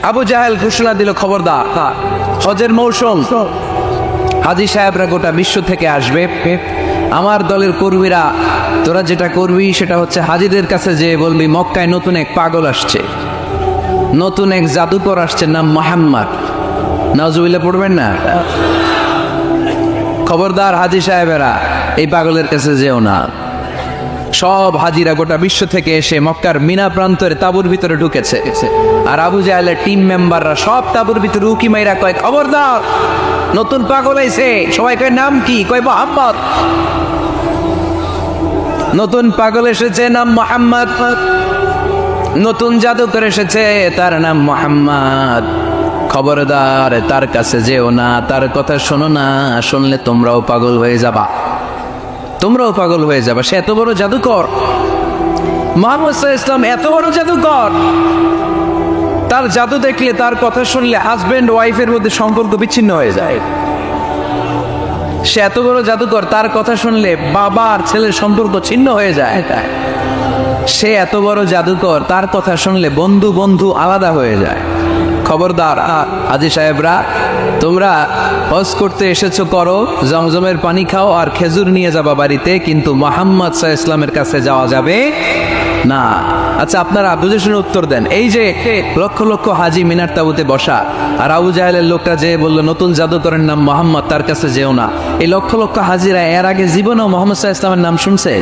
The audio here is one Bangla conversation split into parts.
আবু জাহেল ঘোষণা দিল, খবরদার, হজের মৌসুম, হাজী সাহেবরা গোটা বিশ্ব থেকে আসবে, আমার দলের কর্মীরা তোরা যেটা করবি সেটা হচ্ছে হাজীদের কাছে যে বলবি মক্কায় নতুন এক পাগল আসছে, নতুন এক জাদুকর আসছে, নাম মোহাম্মদ। নাউজুবিল্লাহ পড়বেন না। খবরদার হাজী সাহেবেরা, এই পাগলের কাছে যেও না। সব হাজিরা গোটা বিশ্ব থেকে এসে মক্কার মিনা প্রান্তরে তাঁবুর ভিতরে ঢুকেছে, আর আবু জাহেলের টিম মেম্বাররা সব তাঁবুর ভিতরে উকি মাইরা কয়, খবরদার, নতুন পাগল আইছে। সবাই কয় নাম কি? কয় মোহাম্মদ। নতুন পাগল এসেছে, নাম মোহাম্মদ। নতুন জাদুকর এসেছে, তার নাম মোহাম্মদ। খবরদার, তার কাছে যেও না, তার কথা শোনো না, শুনলে তোমরাও পাগল হয়ে যাবা, তোমরাও পাগল হয়ে যাবা। সে এত বড় জাদুকর, মুহাম্মদ সাল্লাল্লাহু আলাইহি ওয়াসাল্লাম এত বড় জাদুকর, তার জাদু দেখলে, তার কথা শুনলে হাজবেন্ড ওয়াইফের মধ্যে সম্পর্ক বিচ্ছিন্ন হয়ে যায়। সে এত বড় জাদুকর, তার কথা শুনলে বাবা আর ছেলের সম্পর্ক ছিন্ন হয়ে যায়। সে এত বড় জাদুকর, তার কথা শুনলে বন্ধু বন্ধু আলাদা হয়ে যায়। খবরদার হাজী সাহেবরা, তোমরা হজ করতে এসেছো, করো, জমজমের পানি খাও আর খেজুর নিয়ে যাবা বাড়িতে, কিন্তু মুহাম্মদ সাল্লাল্লাহু আলাইহি ওয়াসাল্লামের কাছে যাওয়া যাবে না। আচ্ছা, আপনারা বুঝে শুনে উত্তর দেন। এই যে লক্ষ লক্ষ হাজী মিনার তাবুতে বসা, আর আবু জাহেলের লোকটা যে বললো নতুন জাদুকরের নাম মোহাম্মদ, তার কাছে যেও না, এই লক্ষ লক্ষ হাজীরা এর আগে জীবনেও মুহাম্মদ সাল্লাল্লাহু আলাইহি ওয়াসাল্লামের নাম শুনছে?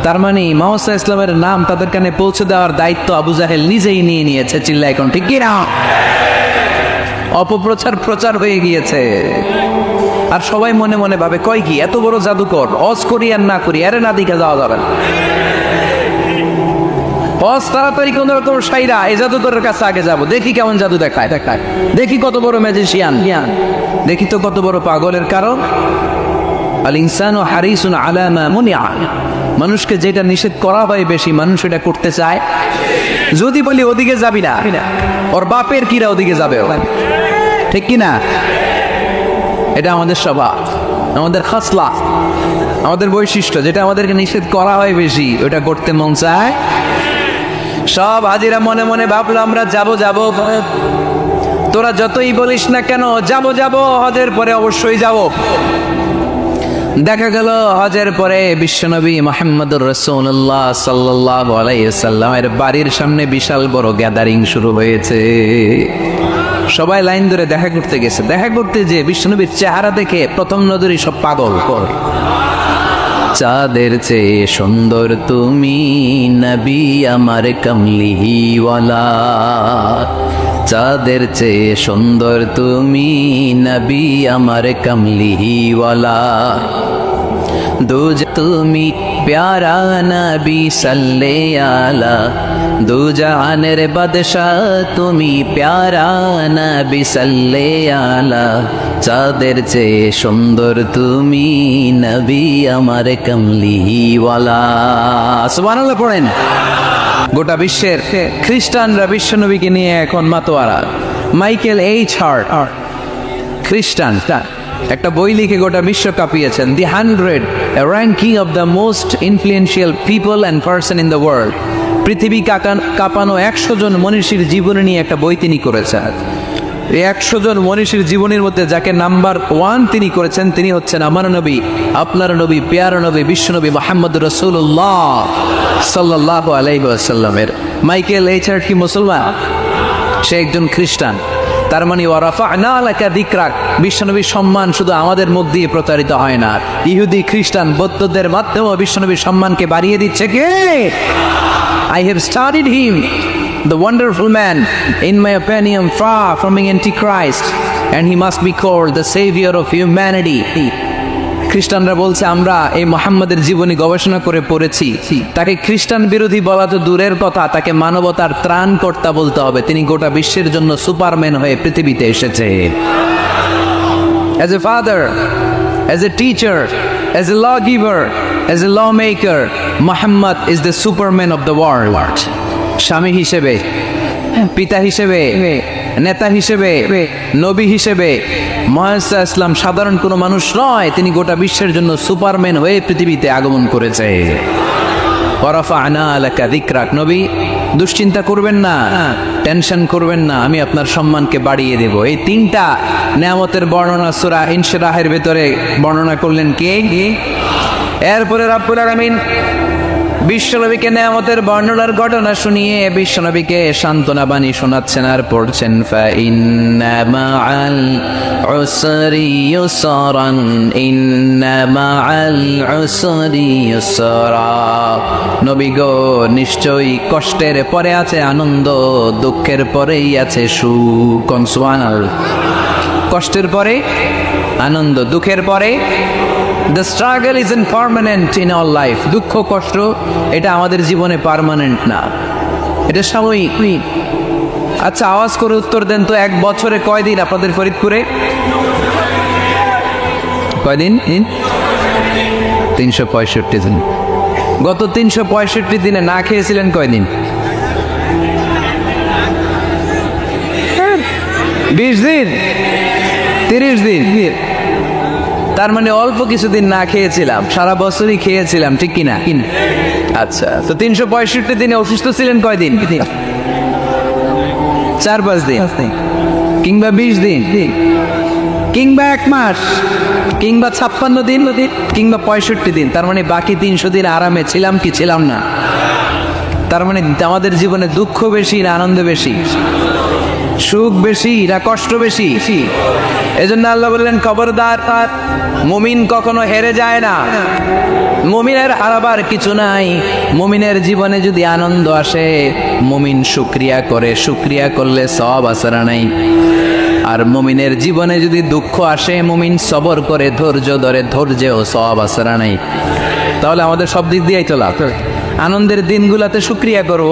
তার মানে মুহাম্মদ সাল্লাল্লাহু আলাইহি ওয়াসাল্লামের নাম তাদের কানে পৌঁছে দেওয়ার দায়িত্ব আবু জাহেল নিজেই নিয়ে নিয়েছে। চিল্লায় এখন ঠিক কি না? অপপ্রচার প্রচার হয়ে গিয়েছে। আর সবাই মনে মনে ভাবে, কয় কি এত বড় জাদুকর, হজ করি আর না করি, আরে না দিকে যাওয়া যাবে না, হজ তাড়াতাড়ি কোন রকম সাইরা এই জাদুকরের কাছে আগে যাব, দেখি কেমন জাদু দেখায়, দেখি কত বড় ম্যাজিশিয়ান, দেখি তো কত বড় পাগলের। কারণ আল ইনসানু হারিসুন আলা মা মুনিআ, মানুষকে যেটা নিষেধ করা হয় বেশি মানুষ এটা করতে চায়। যদি বলি ওদিকে যাবি না, ওর বাপের কিরা ওদিকে যাবে, ঠিক কি না? এটা আমাদের স্বভাব, আমাদের খাসলা, আমাদের বৈশিষ্ট্য, যেটা আমাদেরকে নিষেধ করা হয় বেশি ওটা করতে মন চায়। সব হাজিরা মনে মনে ভাবলো আমরা যাব যাব, তোরা যতই বলিস না কেন যাব যাব, হজের পরে অবশ্যই যাব। দেখা গেল হজের পরে বিশ্বনবী মুহাম্মদুর রাসূলুল্লাহ সাল্লাল্লাহু আলাইহি ওয়াসাল্লামের বাড়ির সামনে বিশাল বড় গ্যাদারিং শুরু হয়েছে। সবাই লাইন ধরে দেখা করতে গেছে। দেখা করতে যে বিশ্বনবীর চেহারা দেখে প্রথম নজরই সব পাগল। চাঁদের চেয়ে সুন্দর তুমি নবী আমার কমলিওয়ালা, চাঁদের চেয়ে সুন্দর তুমি নবী আমার কমলিওয়ালা, দুজ তুমি প্যারা নবী সাল্লে আলা, দু জাহানের বাদশাহ তুমি প্যারা নবী সাল্লে আলা, চাঁদের চেয়ে সুন্দর তুমি নবী আমার কমলিওয়ালা। সুবহানাল্লাহ পড়েন। গোটা বিশ্বের খ্রিস্টানরা বিশ্বনবীকে নিয়ে এখন মাতোয়ারা। মাইকেল এইচ হার্ট, খ্রিস্টান, একটা বই লিখে গোটা বিশ্ব কাঁপিয়েছেন, দি 100 ranking of the most influential people and person in the world. পৃথিবী কাঁপানো 100 জন মনীষীর জীবনী নিয়ে একটা বই তিনি করেছেন। এই 100 জন মনীষীর জীবনীর মধ্যে যাকে নাম্বার 1 তিনি করেছেন, তিনি হচ্ছেন আমার নবী, আপনার নবী, পেয়ারা নবী, বিশ্বনবী মুহাম্মদুর রাসূলুল্লাহ সাল্লাল্লাহু আলাইহি ওয়াসাল্লামের। মাইকেল এইচ হার্ট কি মুসলমান? সে একজন খ্রিস্টান। তার মানে ওয়ারাফা'না লাকা যিকরাক, বিশ্বনবীর সম্মান শুধু আমাদের মুখ দিয়ে প্রচারিত হয় না, ইহুদি খ্রিস্টান বৌদ্ধদের মাধ্যমেও বিশ্বনবীর সম্মানকে বাড়িয়ে দিচ্ছে কে? I have studied him, the wonderful man, in my opinion far from being antichrist, and he must be called the savior of humanity. খ্রিস্টানরা বলছে আমরা এই মুহাম্মদের জীবনী গবেষণা করে পড়েছি, তাকে খ্রিস্টান বিরোধী বলা তো দূরের কথা, তাকে মানবতার ত্রাণকর্তা বলতে হবে। তিনি গোটা বিশ্বের জন্য সুপারম্যান হয়ে পৃথিবীতে এসেছে। As a father, as a teacher, as a lawgiver, as a lawmaker, Muhammad is the superman of the world. স্বামী হিসেবে, পিতা হিসেবে, নেতা হিসেবে, নবী হিসেবে মুহাম্মদ সাল্লাল্লাহু আলাইহি ওয়াসাল্লাম সাধারণ কোনো মানুষ নয়, তিনি গোটা বিশ্বের জন্য সুপারম্যান হয়ে পৃথিবীতে আগমন করেছে। ওয়ারাফা'না লাকা যিকরাক, নবী দুশ্চিন্তা করবেন না, টেনশন করবেন না, আমি আপনার সম্মানকে বাড়িয়ে দেব। এই তিনটা নেয়ামতের বর্ণনা সূরা ইনশিরাহের ভেতরে বর্ণনা করলেন কে? এরপরে রব্বুল আলামিন বিশ্বনবীকে নেয়ামতের বর্ণনার ঘটনা শুনিয়ে বিশ্বনবীকে সান্ত্বনা বাণী শোনাচ্ছেন আর পড়ছেন ফাইন্না মাআল উসরি ইউসরান ইন্না মাআল উসরি ইউসরা। নবী গো, নিশ্চয়ই কষ্টের পরে আছে আনন্দ, দুঃখের পরেই আছে সুখ। সুবহানাল্লাহ। কষ্টের পরে আনন্দ, দুঃখের পরে The struggle isn't permanent in our life. দুঃখ কষ্ট এটা আমাদের জীবনে পার্মানেন্ট না, এটা সাময়িক। আচ্ছা, আওয়াজ করে উত্তর দেন তো, এক বছরে কয়দিন আপনাদের ফরিদপুরে? কয়দিন? 365 দিন। গত 365 দিনে না খেয়েছিলেন কয়দিন? 20 দিন, 30 দিন। তার মানে অল্প কিছুদিন না খেয়েছিলাম, সারা বছরই খেয়েছিলাম, ঠিক কিনা? আচ্ছা, তো 365 দিনে অসুস্থ ছিলেন কয়দিন? 4-5 দিন, কিংবা 20 দিন, কিংবা 1 মাস, কিংবা 56 দিন, কিংবা 65 দিন। তার মানে বাকি 300 দিন আরামে ছিলাম কি ছিলাম না? তার মানে আমাদের জীবনে দুঃখ বেশি না আনন্দ বেশি? সুখ বেশি না কষ্ট বেশি? এজন্য আল্লাহ বললেন, খবরদার, মুমিন কখনো হেরে যায় না, মুমিনের হারাবার কিছু নাই। মুমিনের জীবনে যদি আনন্দ আসে, মুমিন শুকরিয়া করে, শুকরিয়া করলে সওয়াব আছে না নাই? আর মুমিনের জীবনে যদি দুঃখ আসে, মুমিন সবর করে, ধৈর্য ধরে, ধৈর্যেও সওয়াব আছে না নাই? তাহলে আমাদের সব দিক দিয়েই তো লাভ। আনন্দের দিনগুলোতে শুকরিয়া করব,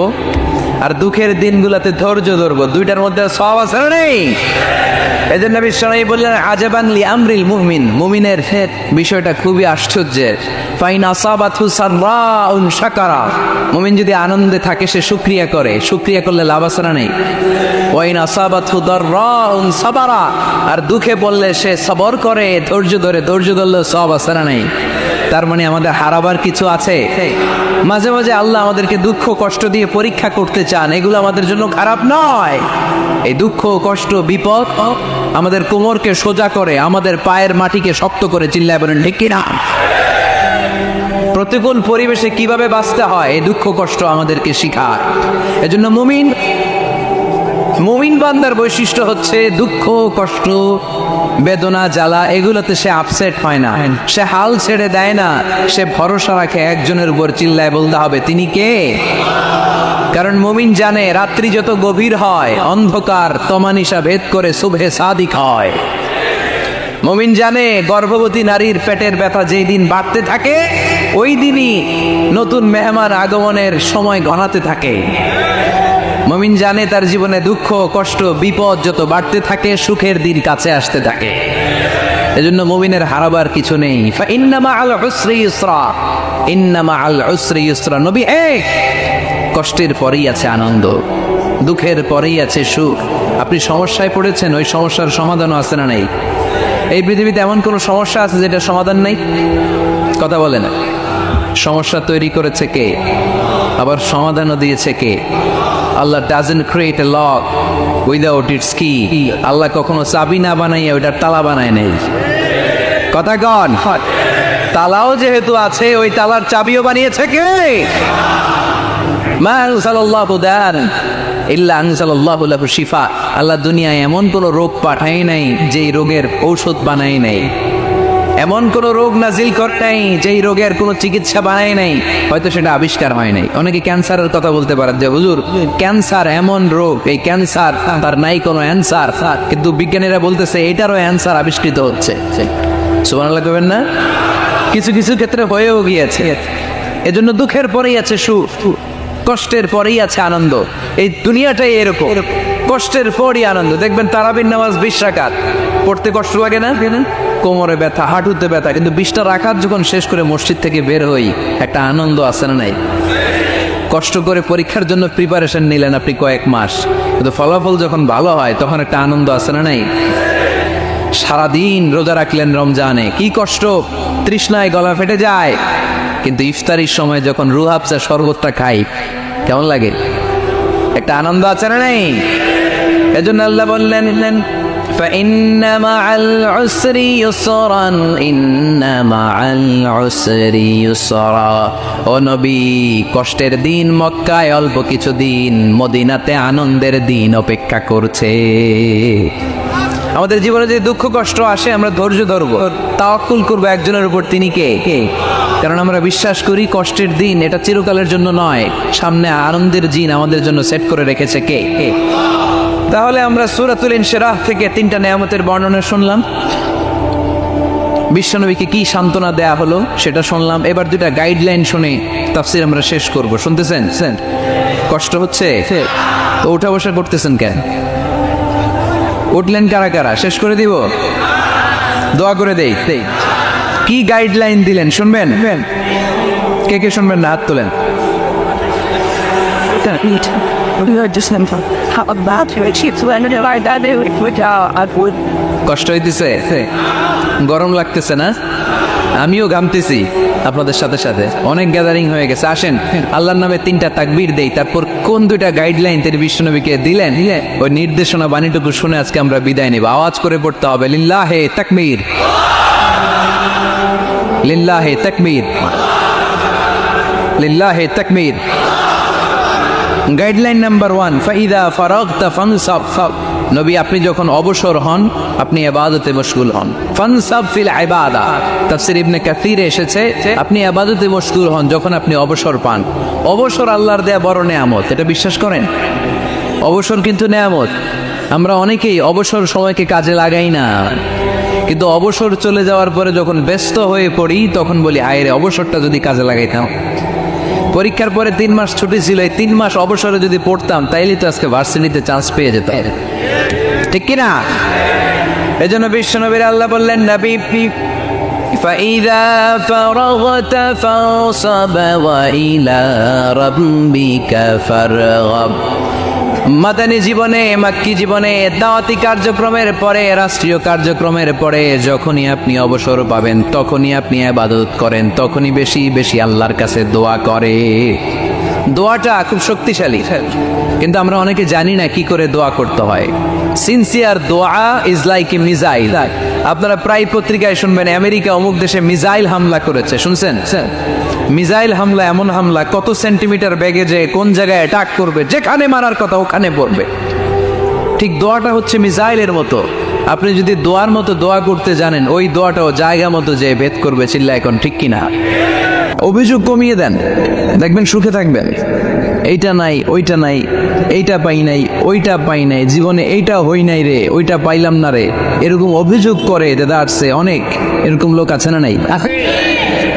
আর দুঃখের দিনগুলোতে ধৈর্য ধরবো, দুইটার মধ্যে সওয়াব আছে না নেই? এজন্য বিশ্বনবী বললেন, আজাবান লি আমরিল মুমিন, মুমিনের বিষয়টা খুবই আশ্চর্যের। ফাইন আসাবাতহু সাররাউন শাকারা, মুমিন যদি আনন্দে থাকে সে শুকরিয়া করে, শুকরিয়া করলে লাভ আছে না নেই? ওয়াইন আসাবাতহু দাররাউন সাবারা, আর দুঃখে পড়লে সে সবর করে, ধৈর্য ধরে, ধৈর্য ধরলে সওয়াব আছে না নেই? তার মানে আমাদের হারাবার কিছু আছে। মাঝে মাঝে আল্লাহ আমাদেরকে দুঃখ কষ্ট দিয়ে পরীক্ষা করতে চান, এগুলো আমাদের জন্য খারাপ নয়। এই দুঃখ কষ্ট বিপদ আমাদের কোমরকে সোজা করে, আমাদের পায়ের মাটিকে শক্ত করে, চিল্লায় বলেন ঠিক কিনা? প্রতিকূল পরিবেশে কিভাবে বাঁচতে হয় এই দুঃখ কষ্ট আমাদেরকে শিখায়। এজন্য মুমিন বান্দার বৈশিষ্ট্য হচ্ছে দুঃখ কষ্ট বেদনা জ্বালা এগুলোতে সে আপসেট হয় না, সে হাল ছেড়ে দেয় না, সে ভরসা রাখে একজনের উপর, চিল্লায় বলতে হবে তিনি কে? কারণ মুমিন জানে রাত্রি যত গভীর হয়, অন্ধকার তমানিসা ভেদ করে সুবহে সাদিক হয়। মুমিন জানে গর্ভবতী নারীর পেটের ব্যথা যেই দিন বাড়তে থাকে, ওই দিনই নতুন মেহমান আগমনের সময় ঘনাতে থাকে। মুমিন জানে তার জীবনে দুঃখ কষ্ট বিপদ যত বাড়তে থাকে, সুখের দিন কাছে আসতে থাকে। এজন্য মুমিনের হারাবার কিছু নেই। ইন্না মাআল উসরি ইউসরা, ইন্না মাআল উসরি ইউসরা। নবী কষ্টের পরেই আছে আনন্দ, দুঃখের পরেই আছে সুখ। আপনি সমস্যায় পড়েছেন, ওই সমস্যার সমাধানও আছে না নাই? এই পৃথিবীতে এমন কোনো সমস্যা আছে যেটা সমাধান নাই? কথা বলে না। সমস্যা তৈরি করেছে কে? আবার সমাধানও দিয়েছে কে? আল্লাহ doesn't create a lock without its key. আল্লাহ কখনো চাবি না বানাইয়া ওইটার তালা বানায় নাই। কথা কন, তালাও যেহেতু আছে, ওই তালার চাবিও বানিয়েছে কে? মা আনজালাল্লাহু দান ইল্লা আনজালাল্লাহু লাহু শিফা। আল্লাহ দুনিয়ায় এমন কোনো রোগ পাঠায় নাই যেই রোগের ঔষধ বানায় নাই, এমন কোন রোগ নাজিল করে নাই যেই রোগের কোনো চিকিৎসা বানায় নাই, হয়তো সেটা আবিষ্কার হয় নাই। অনেকে ক্যান্সারের কথা বলতে পারেন যে হুজুর ক্যান্সার এমন রোগ, এই ক্যান্সার তার নাই কোনো অ্যান্সার, কিন্তু বিজ্ঞানীরা বলতেছে এটারও অ্যান্সার আবিষ্কৃত হচ্ছে। সুবহানাল্লাহ কইবেন না? কিছু কিছু ক্ষেত্রে হয়েও গিয়েছে। এজন্য দুঃখের পরেই আছে সুখ, কষ্টের পরেই আছে আনন্দ। এই দুনিয়াটাই এরকম, কষ্টের পরই আনন্দ। দেখবেন তারাবির নামাজ 20 রাকাত পড়তে কষ্ট লাগে না? কোমরে ব্যথা, হাঁটুতে ব্যথা, কিন্তু 20টা রাকাত যখন শেষ করে মসজিদ থেকে বের হই, একটা আনন্দ আছে না নাই? কষ্ট করে পরীক্ষার জন্য প্রিপারেশন নিলেন আপনি কয়েক মাস, কিন্তু ফলাফল যখন ভালো হয় তখন একটা আনন্দ আছে না নাই? সারাদিন রোজা রাখলেন রমজানে, কি কষ্ট, তৃষ্ণায় গলা ফেটে যায়, কিন্তু ইফতারির সময় যখন রুহ আফজা শরবতটা খাই কেমন লাগে? একটা আনন্দ আছে না নাই? এজন্য আল্লাহ বললেন فإن مع العسر يسرا إن مع العسر يسرا ও নবী, কষ্টের দিন মক্কায় অল্প কিছু দিন, মদিনাতে আনন্দের দিন অপেক্ষা করছে। আমাদের জীবনে যে দুঃখ কষ্ট আসে আমরা ধৈর্য ধরবো, তাওয়াক্কুল করবো একজনের উপর, তিনি কে? কারণ আমরা বিশ্বাস করি কষ্টের দিন এটা চিরকালের জন্য নয়, সামনে আনন্দের দিন আমাদের জন্য সেট করে রেখেছে কে? তাহলে আমরা সূরাতুল ইনশিরাহ থেকে 3টা নেয়ামতের বর্ণনা শুনলাম, বিশ্বনবীকে কি সান্ত্বনা দেয়া হলো সেটা শুনলাম। এবার 2টা গাইডলাইন শুনে তাফসীর আমরা শেষ করব। শুনতেছেন? কষ্ট হচ্ছে তো উঠা বসা করতেছেন কেন? উঠলেন কারা কারা? শেষ করে দিব, দোয়া করে দেই। কি গাইডলাইন দিলেন শুনবেন? কে কে শুনবেন না? হাত তোলেন। কষ্ট হইতেছে, গরম লাগতেছে না? আমিও ঘামতেছি আপনাদের সাথে সাথে, অনেক গ্যাদারিং হয়ে গেছে। আসেন আল্লাহর নামে 3টা তাকবীর দেই, তারপর কোন 2টা গাইডলাইন তিনি বিশ্বনবীকে দিলেন ওই নির্দেশনা বাণীটুকু শুনে আজকে আমরা বিদায় নেব। আওয়াজ করে পড়তে হবে লিল্লাহে তাকবীর, লিল্লাহে তাকবীর, লিল্লাহে তাকবীর। গাইডলাইন নাম্বার 1, ফাইদা ফারাগতা ফানসাব। নবী আপনি যখন অবসর হন আপনি ইবাদতে মশগুল হন। ফানসাব ফিল ইবাদা, তাফসীর ইবনে কাসিরে এসেছে আপনি ইবাদতে মশগুল হন যখন আপনি অবসর পান। অবসর আল্লাহর দেয়া বড় নেয়ামত, এটা বিশ্বাস করেন? অবসর কিন্তু নেয়ামত। আমরা অনেকেই অবসর সময়কে কাজে লাগাই না, কিন্তু অবসর চলে যাওয়ার পরে যখন ব্যস্ত হয়ে পড়ি তখন বলি আয়রে অবসরটা যদি কাজে লাগাইতাম। পরীক্ষার পরে 3 মাস ছুটি ছিল, এই 3 মাস অবসরে যদি পড়তাম তাইলে তো আজকে ভার্সিটিতে চান্স পেয়ে যেতাম, ঠিক কিনা? এই জন্য বিশ্বনবীর আল্লাহ বললেন নবী ফাইদা ফারাগতা ফানসাব ওয়া ইলা রাব্বিকা ফারগাব। মাদানী জীবনে, মাক্কি জীবনে, দাওয়াতি কার্যক্রমের পরে, রাষ্ট্রীয় কার্যক্রমের পরে যখনই আপনি অবসর পাবেন তখনই আপনি ইবাদত করেন, তখনই বেশি বেশি আল্লাহর কাছে দোয়া করে। দোয়াটা খুব শক্তিশালী, কিন্তু আমরা অনেকে জানি না কি করে দোয়া করতে হয়। সিনসিয়ার দোয়া ইজ লাইক এ মিসাইল। আপনারা প্রায় পত্রিকায় শুনবেন আমেরিকা অমুক দেশে মিসাইল হামলা করেছে, শুনছেন? মিসাইল হামলা এমন হামলা কত সেন্টিমিটার বেগে যে কোন জায়গায় অ্যাটাক করবে, যেখানে মারার কথা ওখানে পড়বে। ঠিক দোয়াটা হচ্ছে মিসাইলের মতো। আপনি যদি দোয়ার মতো দোয়া করতে জানেন ওই দোয়াটাও জায়গা মতো যে ভেদ করবে। চিল্লা এখন ঠিক কিনা? অভিযোগ কমিয়ে দেন, দেখবেন সুখে থাকবেন। এইটা নাই, ওইটা নাই, এইটা পাই নাই, ওইটা পাই নাই, জীবনে এইটা হই নাই রে, ওইটা পাইলাম না রে, এরকম অভিযোগ করে দাদা আসছে অনেক। এরকম লোক আছে না নাই?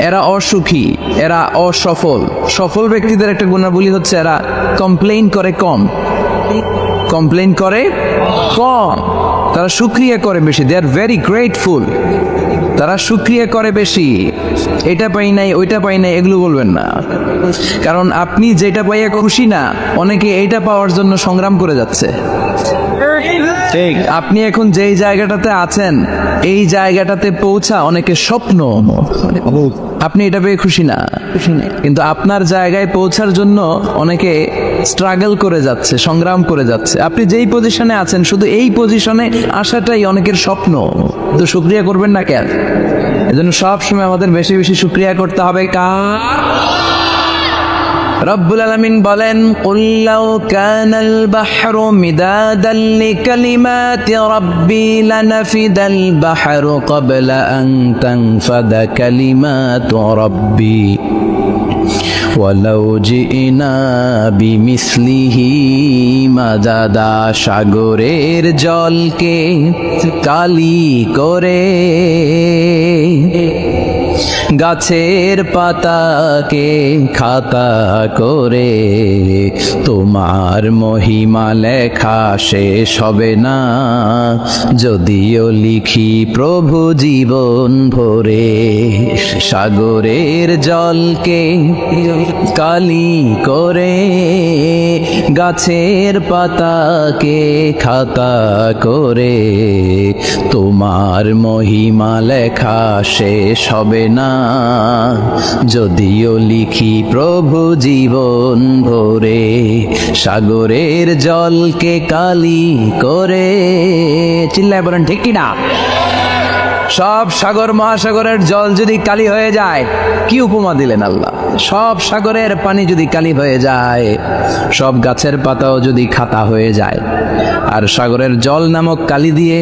এরা অসুখী, এরা অসফল। সফল ব্যক্তিদের একটা গুণাবলী হচ্ছে এরা কমপ্লেইন করে কম, কমপ্লেইন করে কম, তারা শুকরিয়া করে বেশি। দে আর ভেরি গ্রেটফুল, তারা শুকরিয়া করে বেশি। এটা পাই নাই, ওইটা পাই নাই এগুলো বলবেন না, কারণ আপনি যেটা পাইয়া খুশি না, অনেকে এইটা পাওয়ার জন্য সংগ্রাম করে যাচ্ছে। ঠিক, আপনি এখন যেই জায়গাটাতে আছেন এই জায়গাটাতে পৌঁছা অনেকে স্বপ্ন, আপনি এটা পেয়ে খুশি না, কিন্তু আপনার জায়গায় পৌঁছার জন্য অনেকে স্ট্রাগল করে যাচ্ছে, সংগ্রাম করে যাচ্ছে। আপনি যেই পজিশনে আছেন শুধু এই পজিশনে আসাটাই অনেকের স্বপ্ন, তো শুকরিয়া করবেন না কেন? এজন্য সবসময় আমাদের বেশি বেশি শুকরিয়া করতে হবে। রব্বুল আলামিন বলেন কুল লাউ কানাল বাহরু মিদাদাল লিকালিমাতি রাব্বি লানাফিদাল বাহরু ক্বাবলা আন তানফাদা কালিমাতু রাব্বি ওয়ালাউ জিনা বিমিসলিহি মাদাদা। সাগরের জলকে কালি করে, গাছের পাতাকে খাতা করে, তোমার মহিমা লেখা শেষ হবে না, যদিও লিখি প্রভু জীবন ভরে। সাগরের জলকে কালি করে, গাছের পাতাকে খাতা করে, তোমার মহিমা লেখা শেষ হবে না, যদিও লিখি প্রভু জীবন ভরে, সাগরের জলকে কালি করে। চিল্লায় বলেন ঠিক কিনা? সব সাগর মহাসাগরের জল যদি কালি হয়ে যায়, কি উপমা দিলেন আল্লাহ! সব সাগরের পানি যদি কালি হয়ে যায়, সব গাছের পাতাও যদি খাতা হয়ে যায়, আর সাগরের জল নামক কালি দিয়ে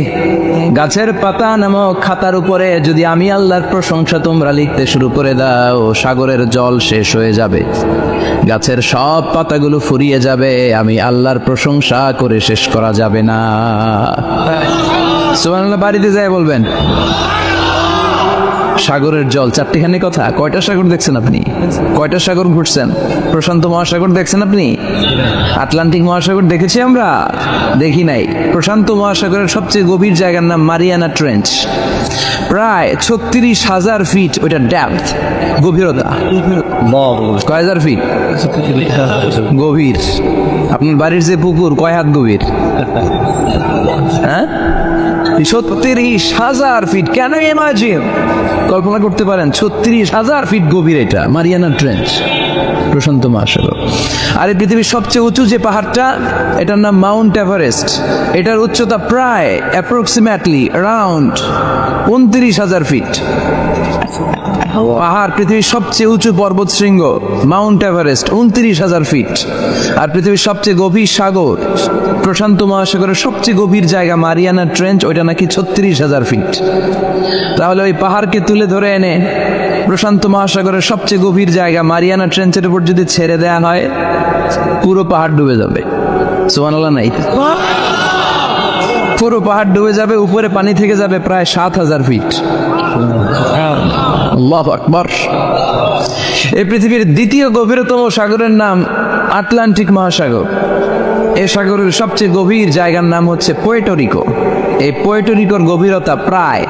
গাছের পাতা নামক খাতার উপরে যদি আমি আল্লাহর প্রশংসা তোমরা লিখতে শুরু করে দাও, সাগরের জল শেষ হয়ে যাবে, গাছের সব পাতাগুলো ফুরিয়ে যাবে, আমি আল্লাহর প্রশংসা করে শেষ করা যাবে না। সুবহানাল্লাহ বাড়িতে যায় বলবেন। সাগরের জল, চারটিখানি কথা। কয়টা সাগর দেখছেন আপনি? কয়টা সাগর ঘুরছেন? প্রশান্ত মহাসাগর দেখছেন আপনি? আটলান্টিক মহাসাগর দেখেছি আমরা? দেখি নাই। প্রশান্ত মহাসাগরের সবচেয়ে গভীর জায়গার নাম মারিয়ানা ট্রেঞ্চ, প্রায় 36,000 ফিট ওইটা ডেপথ, গভীরতা। কয় হাজার ফিট গভীর? আপনার বাড়ির যে পুকুর কয় হাত গভীর? হ্যাঁ, 36,000 ফিট। কেন ইমাজিন, কল্পনা করতে পারেন 36,000 ফিট গভীর এটা মারিয়ানা ট্রেঞ্চ, প্রশান্ত মহাসাগর। আর এই পৃথিবীর সবচেয়ে উঁচু যে পাহাড়টা, এটার নাম মাউন্ট এভারেস্ট। এটার উচ্চতা প্রায় অ্যাপ্রক্সিমেটলি অ্যারাউন্ড 29,000 ফিট। পাহাড়, পৃথিবীর সবচেয়ে উঁচু পর্বত শৃঙ্গ মাউন্ট এভারেস্ট 29,000 ফিট। আর পৃথিবীর সবচেয়ে গভীর সাগর, প্রশান্ত মহাসাগরের সবচেয়ে গভীর জায়গা মারিয়ানা ট্রেঞ্চ, ওইটা নাকি 36,000 ফিট। তাহলে ওই পাহাড়কে তুলে ধরে এনে প্রশান্ত মহাসাগরের সবচেয়ে গভীর জায়গা মারিয়ানা ট্রেঞ্চের উপর যদি ছেড়ে দেয়া হয়, পুরো পাহাড় ডুবে যাবে। সুবহানাল্লাহ নাই? পুরো পাহাড় ডুবে যাবে, উপরে পানি থেকে যাবে প্রায় 7,000 ফিট। আল্লাহু আকবার। এই পৃথিবীর দ্বিতীয় গভীরতম সাগরের নাম আটলান্টিক মহাসাগর। এই সাগরের সবচেয়ে গভীর জায়গার নাম হচ্ছে পুয়ের্টো। এই পুয়ের্টোর গভীরতা প্রায়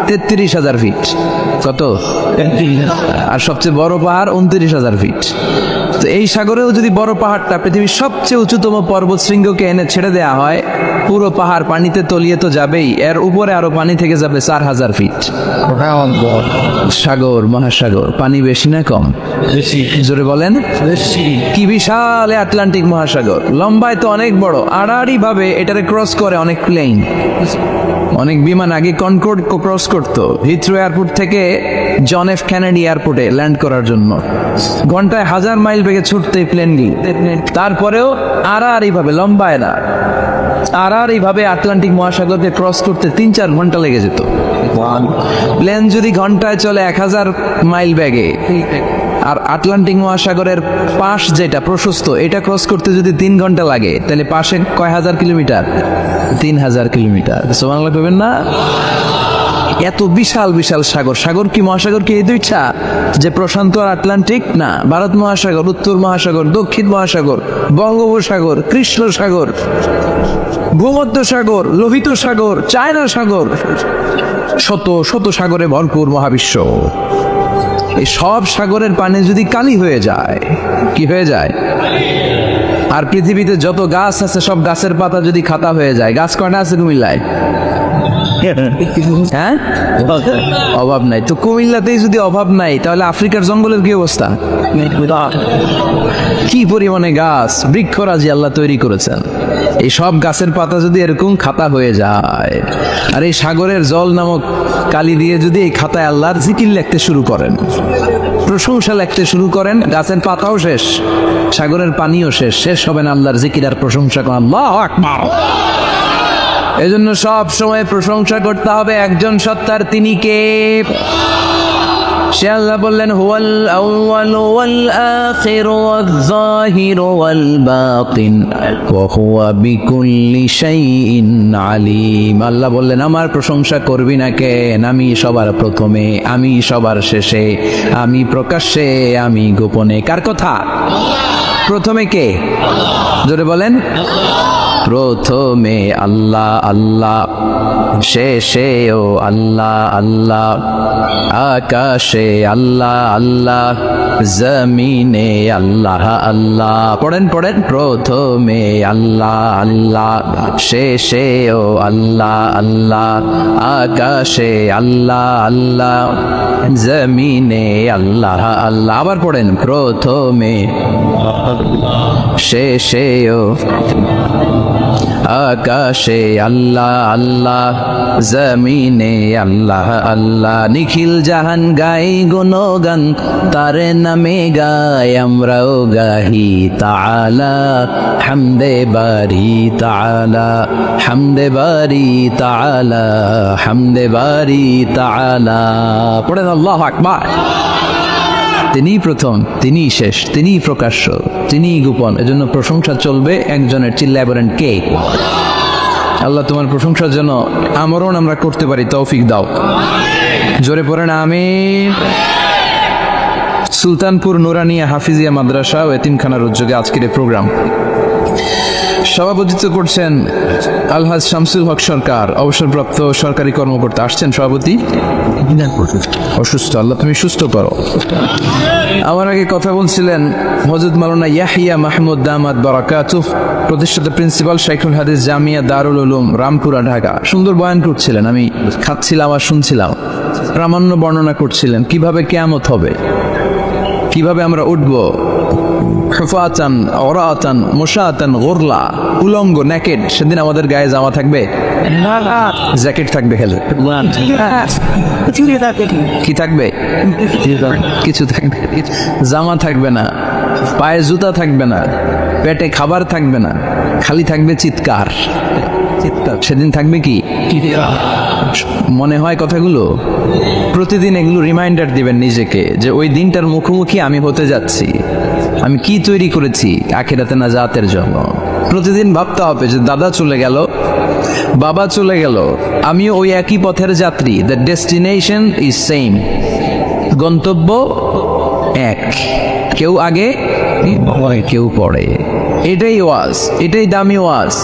33,000 ফিট। কত? আর সবচেয়ে বড় পাহাড় 29,000 ফিট। তো এই সাগরেও যদি বড় পাহাড়টা পৃথিবীর সবচেয়ে উঁচুতম পর্বত শৃঙ্গকে এনে ছেড়ে দেওয়া হয়, পুরো পাহাড় পানিতে তলিয়ে তো যাবেই, এর উপরে আরো পানি থেকে যাবে 4,000 ফিট। সাগর, মহাসাগর, পানি বেশি না কম? বেশি। জোরে বলেন। বেশি। কি বিশাল আটলান্টিক মহাসাগর! লম্বায় তো অনেক বড়, আড়াআড়ি ভাবে এটারে ক্রস করে অনেক প্লেন, অনেক বিমান। আগে কনকর্ড ক্রস করতো হিথ্রো এয়ারপোর্ট থেকে জন এফ কেনেডি এয়ারপোর্টে ল্যান্ড করার জন্য, ঘন্টায় 1000 মাইল বেগে ছুটতে প্লেনগুলি। তারপরেও আড়াআড়ি ভাবে, লম্বায় না, আড়াআড়ি ভাবে আটলান্টিক মহাসাগরকে ক্রস করতে 3-4 ঘন্টা লেগে যেত। প্লেন যদি ঘন্টায় চলে 1000 মাইল বেগে, আর আটলান্টিক মহাসাগরের পাশ যেটা প্রশস্ত, এটা ক্রস করতে যদি 3 ঘন্টা লাগে, তাহলে পাশে কয় হাজার কিলোমিটার? 3,000 কিলোমিটার। সুবহানাল্লাহ কইবেন না? এত বিশাল বিশাল সাগর। সাগর কি, মহাসাগর কি এই দুইটা যে প্রশান্ত আর আটলান্টিক? না, ভারত মহাসাগর, উত্তর মহাসাগর, দক্ষিণ মহাসাগর, বঙ্গোপসাগর, কৃষ্ণ সাগর, ভূমধ্য সাগর, লোহিত সাগর, চায়না সাগর, শত শত সাগরে ভরপুর মহাবিশ্ব। এই সব সাগরের পানি যদি কালি হয়ে যায়, কি হয়ে যায়? আর পৃথিবীতে যত গাছ আছে সব গাছের পাতা যদি খাতা হয়ে যায়, গাছ কয়টা আছে কুমিল্লায়? হ্যাঁ, অভাব নাই। তো কুমিল্লাতেই যদি অভাব নাই, তাহলে আফ্রিকার জঙ্গলের কি অবস্থা? কি পরিমাণে গাছ, বৃক্ষরাজি আল্লাহ তৈরি করেছেন। এই সব গাছের পাতা যদি এরকম খাতা হয়ে যায়, আর এই সাগরের জল নামক কালি দিয়ে যদি এই খাতায় আল্লাহর জিকির লিখতে শুরু করেন, প্রশংসা লিখতে শুরু করেন, গাছের পাতাও শেষ, সাগরের পানিও শেষ, শেষ হবে না আল্লাহর জিকির আর প্রশংসা করেন। আল্লাহু আকবার। এজন্য সব সময় প্রশংসা করতে হবে একজন সত্তার। তিনি কে? সে আল্লাহ বললেন, হুয়াল আউয়াল ওয়াল আখির ওয়াল যাহির ওয়াল বাতিন ওয়া হুয়া বিকুল্লি শাইইন আলিম। আল্লাহ বললেন, আমার প্রশংসা করবি না কেন? আমি সবার প্রথমে, আমি সবার শেষে, আমি প্রকাশ্যে, আমি গোপনে। কার কথা? প্রথমে কে? জোরে বলেন। প্রথমে আল্লাহ আল্লাহ, শেষেও আল্লাহ আল্লাহ, আকাশে আল্লাহ আল্লাহ, জমিনে আল্লাহ আল্লাহ। পড়েন পড়েন, প্রথমে আল্লাহ আল্লাহ, শেষেও আল্লাহ আল্লাহ, আকাশে আল্লাহ আল্লাহ, জমিনে আল্লাহ আল্লাহ। আবার পড়েন, প্রথমে শেষেও আকাশে আল্লাহ আল্লাহ, জমিনে আল্লাহ আল্লাহ। নিখিল জাহান গাই গুণগান, তারে নামে গায় আমরাও গাহি তাআলা, হামদে বারি তাআলা, হামদে বারি তাআলা, হামদে বারি তাআলা। পড়েন আল্লাহু আকবার। তিনিই প্রথম, তিনিই শেষ, তিনিই প্রকাশ্য, তিনিই গোপন। এজন্য প্রশংসা চলবে একজনের। চিল্লায় বলেন কে? আল্লাহ তোমার প্রশংসার জন্য আমরণ আমরা করতে পারি, তৌফিক দাও। জোরে পড়েন আমিন। সুলতানপুর নুরানিয়া হাফিজিয়া মাদ্রাসা ও এতিমখানার উদ্যোগে আজকের এই প্রোগ্রাম সভাপতিত্ব করছেন আলহাজ শামসুল হক সরকার, অবসরপ্রাপ্ত সরকারি কর্মকর্তা। আসছেন সভাপতি? অসুস্থ, আল্লাহ তুমি সুস্থ করো। আমার আগে কথা বলছিলেন হযরত মাওলানা ইয়াহিয়া মাহমুদ দামাত বারাকাতুহ, প্রতিষ্ঠাতা প্রিন্সিপাল শাইখুল হাদিস জামিয়া দারুল উলুম রামপুরা ঢাকা। সুন্দর বয়ান করছিলেন, আমি খাচ্ছিলাম আর শুনছিলাম। প্রামাণ্য বর্ণনা করছিলেন কিভাবে কিয়ামত হবে, কিভাবে আমরা উঠবো হুফাতান ওরাতান মুশাতান গুরলা, উলঙ্গ নেকেড। সেদিন আমাদের গায়ে জামা থাকবে, জ্যাকেট থাকবে, খেলে কি থাকবে? কিছু থাকবে, জামা থাকবে না, পায়ে জুতা থাকবে না, পেটে খাবার থাকবে না, খালি থাকবে চিৎকার। চিৎকার সেদিন থাকবে কি? মনে হয় কথাগুলো প্রতিদিন এগুলো রিমাইন্ডার দিবেন নিজেকে যে ওই দিনটার মুখোমুখি আমি হতে যাচ্ছি। আমি কি তৈরি করেছি আখিরাতে নাজাতের জন্য। প্রতিদিন ভাবতে হবে যে দাদা চলে গেল, বাবা চলে গেল, আমিও ওই একই পথের যাত্রী। দ্য ডেস্টিনেশন ইজ সেম, গন্তব্য এক, কেউ আগে কেউ পরে। এটাই ওয়াজ, এটাই দামি ওয়াজ।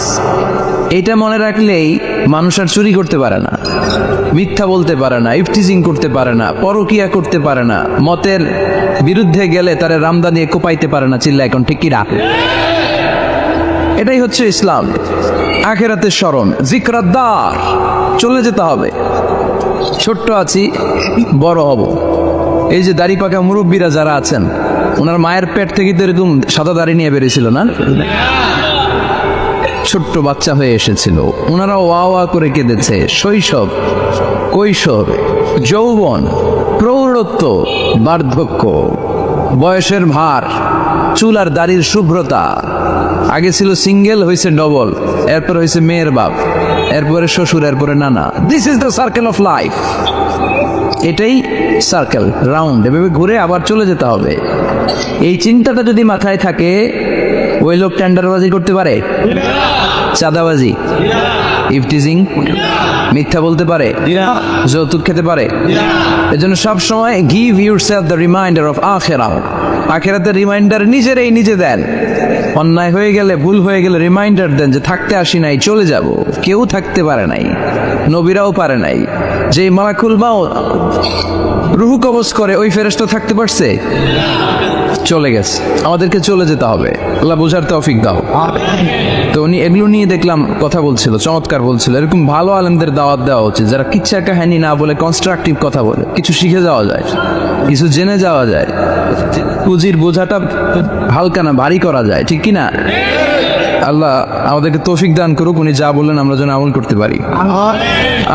এটা মনে রাখলেই মানুষ আর চুরি করতে পারে না, মিথ্যা বলতে পারে না, ইফটিজিং করতে পারে না, পরকিয়া করতে পারে না, মতের বিরুদ্ধে গেলে তারে রামদা দিয়ে কোপাইতে পারে না। চিল্লা এখন ঠিক কিনা? এটাই হচ্ছে ইসলাম। আখিরাতের স্মরণ, জিকরাদ্দার, চলে যেতে হবে। ছোট্ট আছি, বড় হব। এই যে দাড়ি পাকা মুরব্বীরা যারা আছেন, ওনার মায়ের পেট থেকে তো এরকম সাদা দাড়ি নিয়ে বেরিয়েছিল না? ছোট্ট বাচ্চা হয়ে এসেছিল, ওনারা ওয়া ওয়া করে কেঁদেছে। শৈশব, কৈশোর, যৌবন, প্রৌঢ়ত্ব, বার্ধক্য, বয়সের ভার, চুল আর দাড়ির শুভ্রতা। আগে ছিল সিঙ্গেল, হয়েছে ডবল, এরপর হয়েছে মেয়ের বাপ, এরপরে শ্বশুর, এরপরে নানা। This is the circle of life. এটাই সার্কেল, রাউন্ড, এভাবে ঘুরে আবার চলে যেতে হবে। এই চিন্তাটা যদি মাথায় থাকে, ওই লোক টেন্ডারবাজি করতে পারে, চাঁদাবাজি, ইফটিজিং, মিথ্যা বলতে পারে, যৌতুক খেতে পারে। এজন্য সব সময় give yourself the reminder of আখিরাহ। আখিরাতের রিমাইন্ডার নিজেরাই নিজে দেন। অন্যায় হয়ে গেলে, ভুল হয়ে গেলে রিমাইন্ডার দেন যে থাকতে আসি নাই, চলে যাব। কেউ থাকতে পারে নাই, নবীরাও পারে নাই। যে মালাকুল মাউত রূহ কবজ করে, ওই ফেরেশতা থাকতে পারছে? চলে গেছে। আমাদেরকে চলে যেতে হবে। আল্লাহ বোঝার তৌফিক দাও। তো উনি এগুলো নিয়ে দেখলাম কথা বলছিল, চমৎকার বলছিল। এরকম ভালো আলেমদের দাওয়াত দেওয়া উচিত, যারা কিচ্ছা কাহিনী না বলে কনস্ট্রাকটিভ কথা বলে, কিছু শিখে যাওয়া যায়, কিছু জেনে যাওয়া যায়। পুঁজির বোঝাটা হালকা না, ভারী করা যায়, ঠিক কি না? আল্লাহ আমাদেরকে তৌফিক দান করুক, উনি যা বললেন আমরা যেন আমল করতে পারি।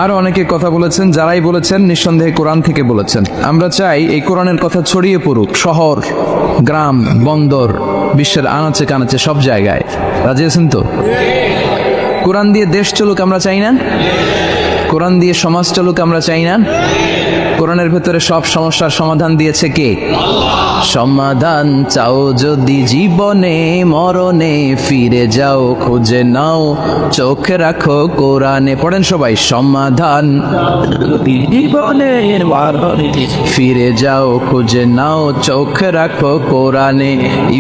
আর অনেকে কথা বলেছেন, যারাই বলেছেন নিঃসন্দেহে কোরআন থেকে বলেছেন। আমরা চাই এই কোরআনের কথা ছড়িয়ে পড়ুক শহর, গ্রাম, বন্দর, বিশ্বের আনাচে কানাচে, সব জায়গায়। রাজি আছেন তো? কোরআন দিয়ে দেশ চলুক আমরা চাই না? কোরআন দিয়ে সমাজ চলুক আমরা চাই না? কোরআনের ভেতরে সব সমস্যার সমাধান দিয়েছে কে? সমাধান চাও যদি জীবনে মরণে, ফিরে যাও খুঁজে নাও চোখ রাখো কোরআনে। পড়েন সবাই, সমাধান জীবনের মরণে, ফিরে যাও খুঁজে নাও চোখ রাখো কোরআনে।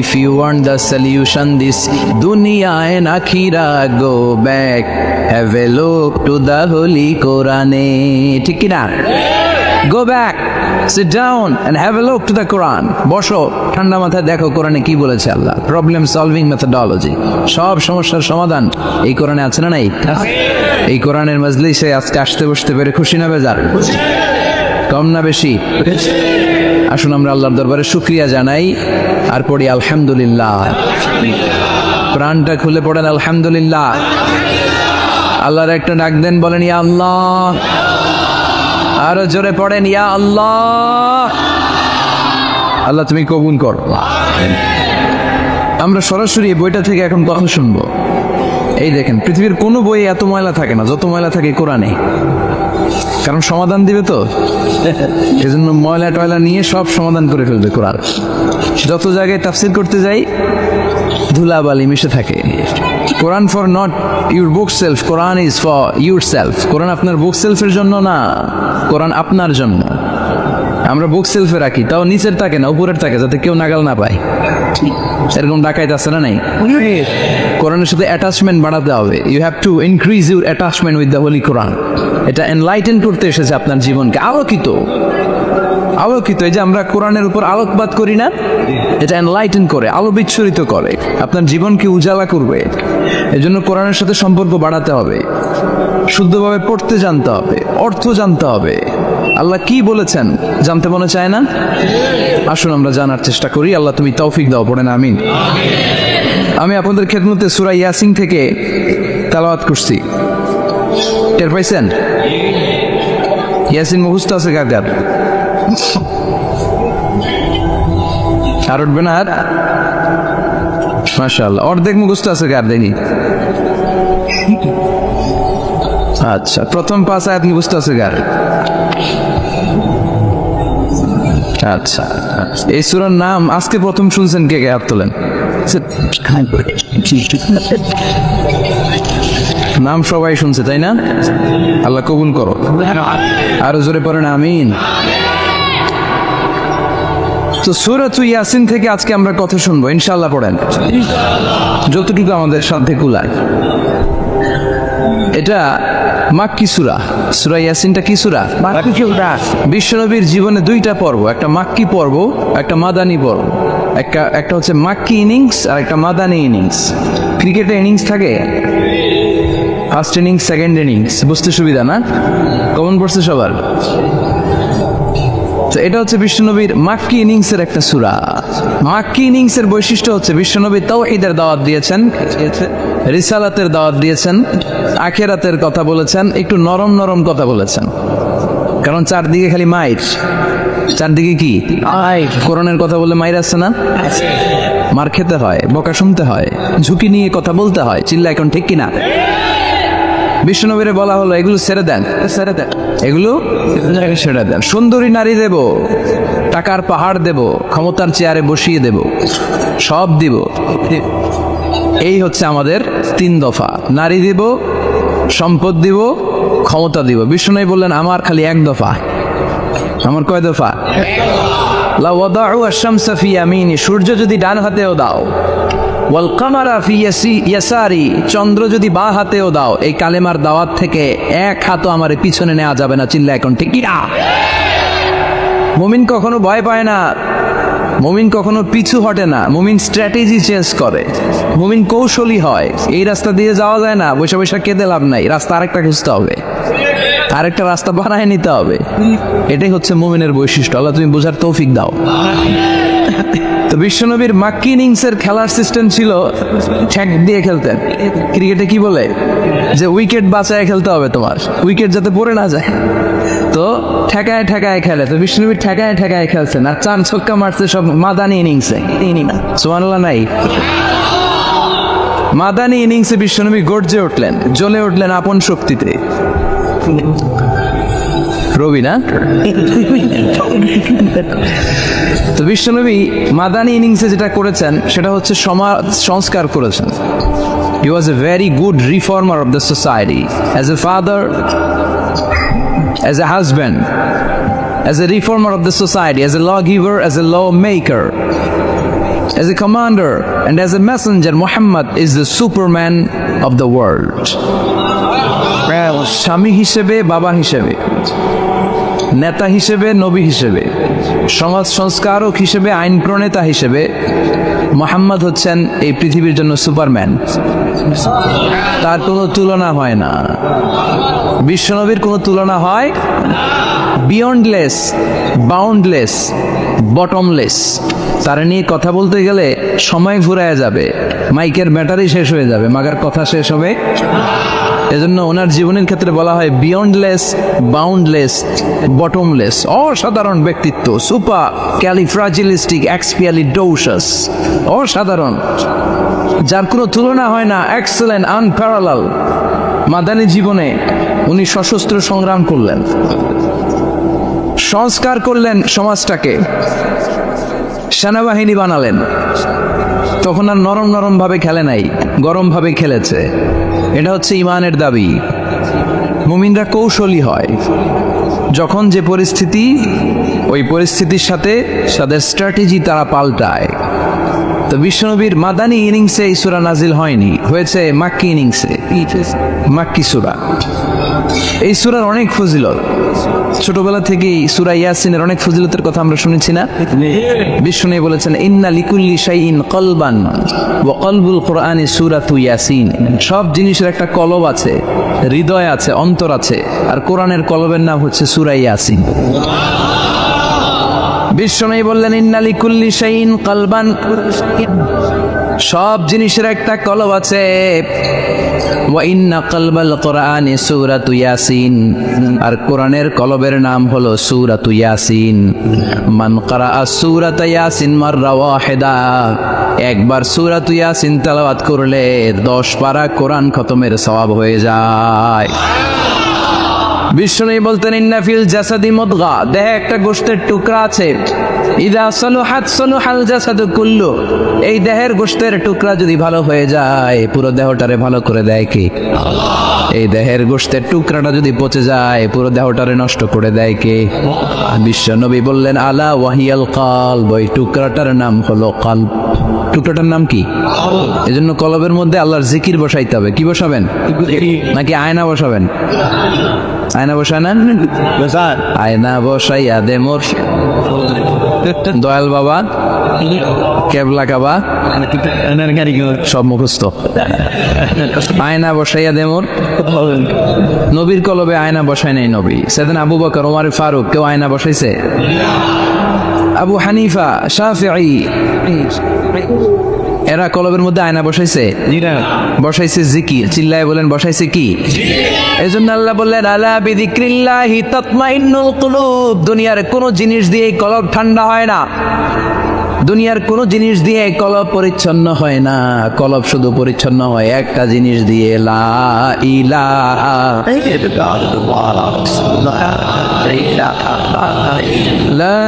If you want the solution this দুনিয়া এন্ড আখিরা, go back have a look to the holy কোরআনে। ঠিক কি না? Go back, sit down and have a look to the Quran. বসো, ঠান্ডা মাথায় দেখো কোরআনে কি বলেছে আল্লাহ। প্রবলেম সলভিং মেথোডোলজি, সব সমস্যার সমাধান এই কোরআনে আছে না নাই? এই কোরআনের মজলিসে আজকে আসতে বসতে পেরে খুশি না বেজার? কম না বেশি? আসুন আমরা আল্লাহর দরবারে শুকরিয়া জানাই আর পড়ি আলহামদুলিল্লাহ। প্রাণটা খুলে পড়েন আলহামদুলিল্লাহ। আল্লাহর একটা ডাক দেন, বলেন ইয়া আল্লাহ। আরো জোরে পড়েন ইয়া আল্লাহ। আল্লাহ তুমি কবুল কর। আমরা সরাসরি এই বইটা থেকে এখন কথা শুনবো। এই দেখেন, পৃথিবীর কোনো বই এত ময়লা থাকে না যত ময়লা থাকে কোরআনে। কারণ সমাধান দিবে তো, এজন্য ময়লা টয়লা নিয়ে সব সমাধান করে ফেলবে কোরআন। যত জায়গায় তাফসির করতে যাই ধুলাবালি মিশে থাকে। Quran for not your bookshelf, Quran is for yourself. Quran আপনার বুক সেলফের জন্য না, কোরআন আপনার জন্য। আমরা বুক সেলফে রাখি, তাও নিচের থাকে না, উপরের থাকে, যাতে কেউ নাগাল না পায়। এরকম ডাকাইতে আছে না নাই? কোরআনের সাথে অ্যাটাচমেন্ট বাড়াতে হবে। You have to increase your attachment with the holy Quran. এটা এনলাইটেন করতে এসেছে আপনার জীবনকে, আলোকিত। এই যে আমরা কোরআনের উপর আলোকপাত করি না, এটা এনলাইটেন করে, আলো বিচ্ছুরিত করে, আপনার জীবনকে উজালা করবে। এজন্য কোরআনের সাথে সম্পর্ক বাড়াতে হবে, শুদ্ধভাবে পড়তে জানতে হবে, অর্থ জানতে হবে। আল্লাহ কি বলেছেন জানতে মনে চায় না? আসুন আমরা জানার চেষ্টা করি। আল্লাহ তুমি তৌফিক দাও, পড়েন আমিন। আমি আপনাদের খেদমতে সূরা ইয়াসিন থেকে তেলাওয়াত করছি, টের পাইছেন? ইয়াসিন মুখস্থ আছে কার কার? আর উঠবে না? আর মাশাআল্লাহ, অর্ধেক মুখস্থ আছে কার দেখি? আচ্ছা, প্রথম 5 আয়াত মুখস্থ আছে কার? আচ্ছা, এই সূরার নাম আজকে প্রথম শুনছেন কে কে? হাত তোলেন। নাম সবাই শুনছে, তাই না? আল্লাহ কবুল করো। আরো জোরে পড়েন আমিন। তো সূরাতুল ইয়াসিন থেকে আজকে আমরা কথা শুনবো ইনশাআল্লাহ। পড়েন যতটুকু আমাদের সাধ্যে কুলায়। এটা মাক্কি সূরা। সূরা ইয়াসিনটা কি সূরা? মাক্কি সূরা। বিশ্বনবীর জীবনে 2টা পর্ব, একটা মাক্কি পর্ব, একটা মাদানী পর্ব। একটা হচ্ছে মাক্কি ইনিংস আর একটা মাদানী ইনিংস। ক্রিকেটে ইনিংস থাকে, ফার্স্ট ইনিংস, সেকেন্ড ইনিংস, বুঝতে সুবিধা না? কমন পড়ছে সবার? তো এটা হচ্ছে বিশ্বনবীর মাক্কি ইনিংসের একটা সূরা। মাক্কি ইনিংসের বৈশিষ্ট্য হচ্ছে বিশ্বনবী তাওহীদের দাওয়াত দিয়েছেন, রিসালাতের দাওয়াত দিয়েছেন, আখিরাতের কথা বলেছেন, একটু নরম নরম কথা বলেছেন। কারণ চারদিকে খালি মাইর, চারদিকে কি কোরআনের কথা বলে মাইর আসছে না? মার খেতে হয়, বকা শুনতে হয়, ঝুঁকি নিয়ে কথা বলতে হয়। চিল্লা এখন ঠিক কিনা? বিশ্বনবীরে বলা হলো এগুলো ছেড়ে দেন, এগুলো ছেড়ে দেন। সুন্দরী নারী দেব, টাকার পাহাড় দেব, ক্ষমতার চেয়ারে বসিয়ে দেব, সব দিব। এই হচ্ছে আমাদের 3 দফা। নারী দিব, সম্পদ দিব, ক্ষমতা দিব। বিশ্বনবী বললেন আমার খালি 1 দফা। আমার কয় দফা? লা ওয়াদাউ আশ-শামসা ফি ইয়ামিনি, সূর্য যদি ডান হাতেও দাও, ওয়াল কামারা ফি ইয়াসারি, চন্দ্র যদি বাঁ হাতেও দাও, এই কালেমার দাওয়াত থেকে 1 হাতও আমার পিছনে নেওয়া যাবে না। চিল্লা এখন ঠিক কি না? মুমিন কখনো ভয় পায় না, মুমিন কখনো পিছু হটে না, মুমিন স্ট্র্যাটেজি চেঞ্জ করে, মুমিন কৌশলী হয়। এই রাস্তা দিয়ে যাওয়া যায় না, বৈশা বৈশা কেঁদে লাভ নাই, রাস্তা আরেকটা খুঁজতে হবে, আরেকটা রাস্তা বানায় নিতে হবে। এটাই হচ্ছে মুমিনের বৈশিষ্ট্য। আল্লাহ তুমি বোঝার তৌফিক দাও। তো বিশ্বনবীর মাক্কি ইনিংসের খেলার সিস্টেম ছিল ঠ্যাক দিয়ে খেলতেন। ক্রিকেটে কি বলে যে উইকেট বাঁচায় খেলতে হবে, তোমার উইকেট যাতে পড়ে না যায়। তো ঠেকায় ঠেকায় খেলে। তো বিশ্বনবী ঠেকায় ঠেকায় খেলছেন আর 4 ছক্কা মারছে সব মাদানী ইনিংসে। সুবহানাল্লাহ নাই? মাদানী ইনিংসে বিশ্বনবী গর্জে উঠলেন, জ্বলে উঠলেন আপন শক্তিতে। রবি না? তো বিশ্বনবী মাদানী ইনিংসে যেটা করেছেন সেটা হচ্ছে সমাজ সংস্কার করেছেন। He was a very good reformer of the society. As a father, as a husband, as a reformer of the society, as a lawgiver, as a lawmaker, as a commander, and as a messenger, Muhammad is the Superman of the world. স্বামী হিসেবে, বাবা হিসেবে, নেতা হিসেবে, নবী হিসেবে, সমাজ সংস্কারক হিসেবে, আইন প্রণেতা হিসেবে মুহাম্মদ হচ্ছেন এই পৃথিবীর জন্য সুপারম্যান। তার কোনো তুলনা হয় না, বিশ্বনবীর কোনো তুলনা হয় বিয়ন্ডলেস, বাউন্ডলেস, বটমলেস। তার নিয়ে কথা বলতে গেলে সময় ফুরায় যাবে, মাইকের ব্যাটারি শেষ হয়ে যাবে, মাগার কথা শেষ হবে। এজন্য ওনার জীবনের ক্ষেত্রে বলা হয় বিয়ন্ডলেস, বাউন্ডলেস, বটমলেস, অসাধারণ ব্যক্তিত্ব, সুপার ক্যালিফ্রাজিলিস্টিক এক্সপিয়ালিডোসাস, অসাধারণ, যার কোনো তুলনা হয় না, এক্সেলেন্ট, আনপ্যারালাল। মাদানী জীবনে উনি সশস্ত্র সংগ্রাম করলেন, সংস্কার করলেন সমাজটাকে, সেনাবাহিনী বানালেন। তখন আর নরম নরম ভাবে খেলে নাই, গরম ভাবে খেলেছে। এটা হচ্ছে ইমানের দাবি। মুমিনরা কৌশলী হয়, যখন যে পরিস্থিতি, ওই পরিস্থিতির সাথে তাদের স্ট্র্যাটেজি তারা পাল্টায়। তো বিশ্বনবীর মাদানী ইনিংসে এই সূরা নাজিল হয়নি, হয়েছে মাক্কি ইনিংসে, মাক্কি সূরা। এই সূরার অনেক ফজিলত, ছোটবেলা থেকেই সূরা ইয়াসিনের অনেক ফজিলতের কথা আমরা শুনেছি না? বিশ্বনবী বলেছেন ইন্না লিকুল্লি শাইইন কলবান ওয়া কলবুল কুরআনি সূরাতু ইয়াসিন। সব জিনিসের একটা কলব আছে, হৃদয় আছে, অন্তর আছে, আর কোরআনের কলবের নাম হচ্ছে সূরা ইয়াসিন। বিশ্বনবী বললেন ইন্না লিকুল্লি শাইইন কলবান, সব জিনিসের একটা কলব আছে। ওয়া ইন্না কলবাল কুরআনি সূরাতু ইয়াসিন, আর কোরআনের কলবের নাম হলো সূরাতু ইয়াসিন। মান ক্বারাআ সূরাতা ইয়াসিন মাররা ওয়াহিদা, একবার সূরাতু ইয়াসিন তেলাওয়াত করলে 10 পারা কোরআন খতমের সওয়াব হয়ে যায়। বিশ্বনবী বলতেন ইন্না ফিল জাসাদি মুদগা, দেহে একটা গোশতের টুকরা আছে, ইদা সালুহাত সালুহাল জাসাদু কুল্লু, এই দেহের গোশতের টুকরা যদি ভালো হয়ে যায় পুরো দেহটারে ভালো করে দেয় কে? এই দেহের গোশতের টুকরাটা যদি পচে যায় পুরো দেহটারে নষ্ট করে দেয় কে? বিশ্বনবী বললেন আলা ওয়াহিয়াল কলব, ওই টুকরাটার নাম হলো কলব। টুকরাটার নাম কি? এজন্য কলবের মধ্যে আল্লাহর জিকির বসাইতে হবে। কি বসাবেন? নাকি আয়না বসাবেন? আয়না বসায় না, আয়না বসাইয়া দে মোর দয়াল বাবা, কেবলা কাবা, সব মুখস্থ। আয়না বসাইয়া দে মোর, নবীর কলবে আয়না বসায় নাই নবী। সেদিন আবু বকর, ওমর ফারুক, কেউ আয়না বসাইছে? আবু হানিফা, শাফিঈ, এরা কলবের মধ্যে আয়না বসাইছে? বসাইছে জিকির। চিল্লায় বলেন বসাইছে কি? এজন্য আল্লাহ বললেন আলা বিযিক্রিল্লাহি তাতমাইন্নুল কুলুব। দুনিয়ার কোন জিনিস দিয়ে কলব ঠান্ডা হয় না, দুনিয়ার কোন জিনিস দিয়ে কলব পরিচ্ছন্ন হয় না। কলব শুধু পরিচ্ছন্ন হয় একটা জিনিস দিয়ে, লা ইলাহা লা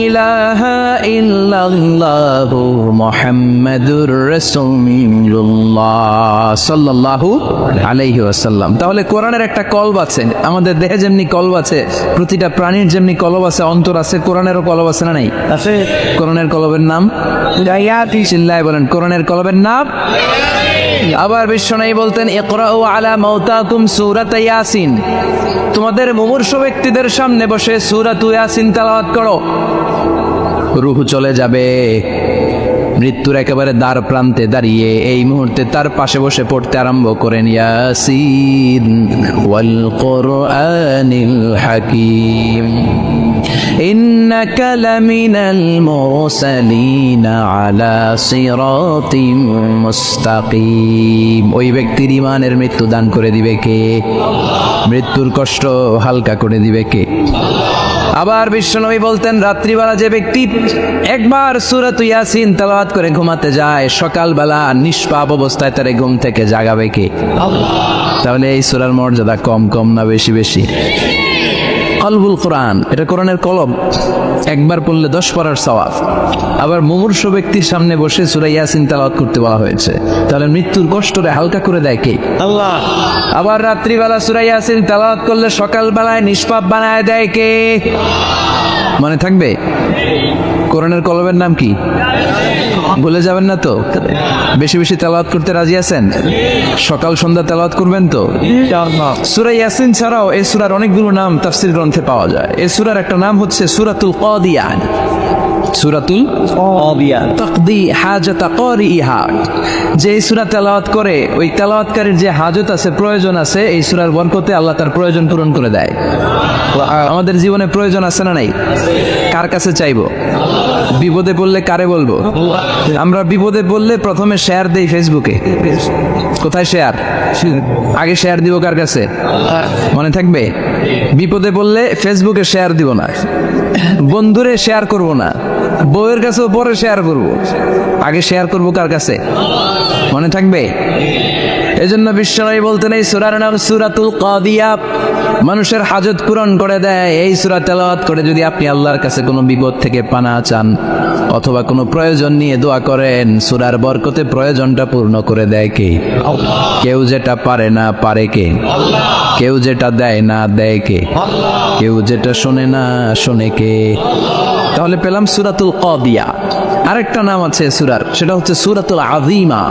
ইলাহা ইল্লাল্লাহু মুহাম্মাদুর রাসূলুল্লাহ সাল্লাল্লাহু আলাইহি ওয়াসাল্লাম। তাহলে কোরআনের একটা কলব আছে, আমাদের দেহে যেমনি কলব আছে, প্রতিটা প্রাণীর যেমনি কলব আছে, অন্তর আছে, কোরআনেরও কলব আছে না নাই? আছে। কোরআনের কলবের নাম চিল্লায় বলেন কোরআনের কলবের নাম। আবার বিশ্বনবী বলতেন ইকরাউ আলা মাউতাকুম সূরাতা ইয়াসিন, তোমাদের মুমূর্ষু ব্যক্তিদের সামনে বসে সূরাতু ইয়াসিন তেলাওয়াত করো। রূহ চলে যাবে, মৃত্যুর একেবারে দ্বার প্রান্তে দাঁড়িয়ে এই মুহূর্তে তার পাশে বসে পড়তে আরম্ভ করেন ইয়াসিন ওয়াল কুরআনিল হাকীম ইন্নাকা লামিনাল মুরসালিনা আলা সিরাতিম মুস্তাকিম। ওই ব্যক্তির ঈমানের মৃত্যু দান করে দিবে কে? মৃত্যুর কষ্ট হালকা করে দিবে কে? আবার বিশ্বনবী বলতেন রাত্রিবেলা যে ব্যক্তি একবার সূরাতু ইয়াসিন তেলাওয়াত করে ঘুমাতে যায়, সকালবেলা নিষ্পাপ অবস্থায় তারে ঘুম থেকে জাগাবে কে? তাহলে এই সূরার মর্যাদা কম কম না বেশি বেশি? কলবুল কোরআন, এটা কোরআনের কলব, একবার পড়লে 10 পড়ার সওয়াব। আবার মুমূর্ষ ব্যক্তির সামনে বসে সূরা ইয়াসিন তেলাওয়াত করতে বলা হয়েছে, তাহলে মৃত্যুর কষ্টরে হালকা করে দেয় কে? আল্লাহ। আবার রাত্রিবেলা সূরা ইয়াসিন তেলাওয়াত করলে সকালবেলায় নিষ্পাপ বানায় দেয় কে? মনে থাকবে? কোরআনের কলবের নাম কি? ভুলে যাবেন না তো? বেশি বেশি তেলাওয়াত করতে রাজি আছেন? সকাল সন্ধ্যা তেলাওয়াত করবেন তো? সূরা ইয়াসিন ছাড়াও এই সূরার অনেকগুলো নাম তাফসীর গ্রন্থে পাওয়া যায়। এই সূরার একটা নাম হচ্ছে সূরাতুল কাদিয়া। সূরাতুল কাদিয়া তাকদি হাজাত কারিহা। যে এই সূরা তেলাওয়াত করে ওই তেলাওয়াতকারীর যে হাজত আছে, প্রয়োজন আছে, এই সূরার বরকতে আল্লাহ তার প্রয়োজন পূরণ করে দেয়। আমাদের জীবনে প্রয়োজন আছে না নাই? কার কাছে চাইবো? বিপদে পড়লে কারে বলবো? আমরা বিপদে পড়লে প্রথমে শেয়ার দেই ফেসবুকে। কোথায় শেয়ার? আগে শেয়ার দিব কার কাছে? মনে থাকবে? বিপদে পড়লে ফেসবুকে শেয়ার দিব না, বন্ধুরে শেয়ার করব না, বউয়ের কাছেও পরে শেয়ার করব, আগে শেয়ার করব কার কাছে? মনে থাকবে? এজন্য বিশ্বনবী বলতেন এই সূরার নাম সূরাতুল কাদিয়া, মানুষের হাজত পূরণ করে দেয়। এই সূরা তেলাওয়াত করে যদি আপনি আল্লাহর কাছে কোনো বিপদ থেকে পানা চান অথবা কোনো প্রয়োজন নিয়ে দোয়া করেন, সূরার বরকতে প্রয়োজনটা পূর্ণ করে দেয় কে? কেউ যেটা পারে না পারে কে? কেউ যেটা দেয় না দেয় কে? কেউ যেটা শোনে না শোনে কে? তাহলে পেলাম সূরাতুল কাদিয়া। আরেকটা নাম আছে সূরার, সেটা হচ্ছে সূরাতুল আযীমা।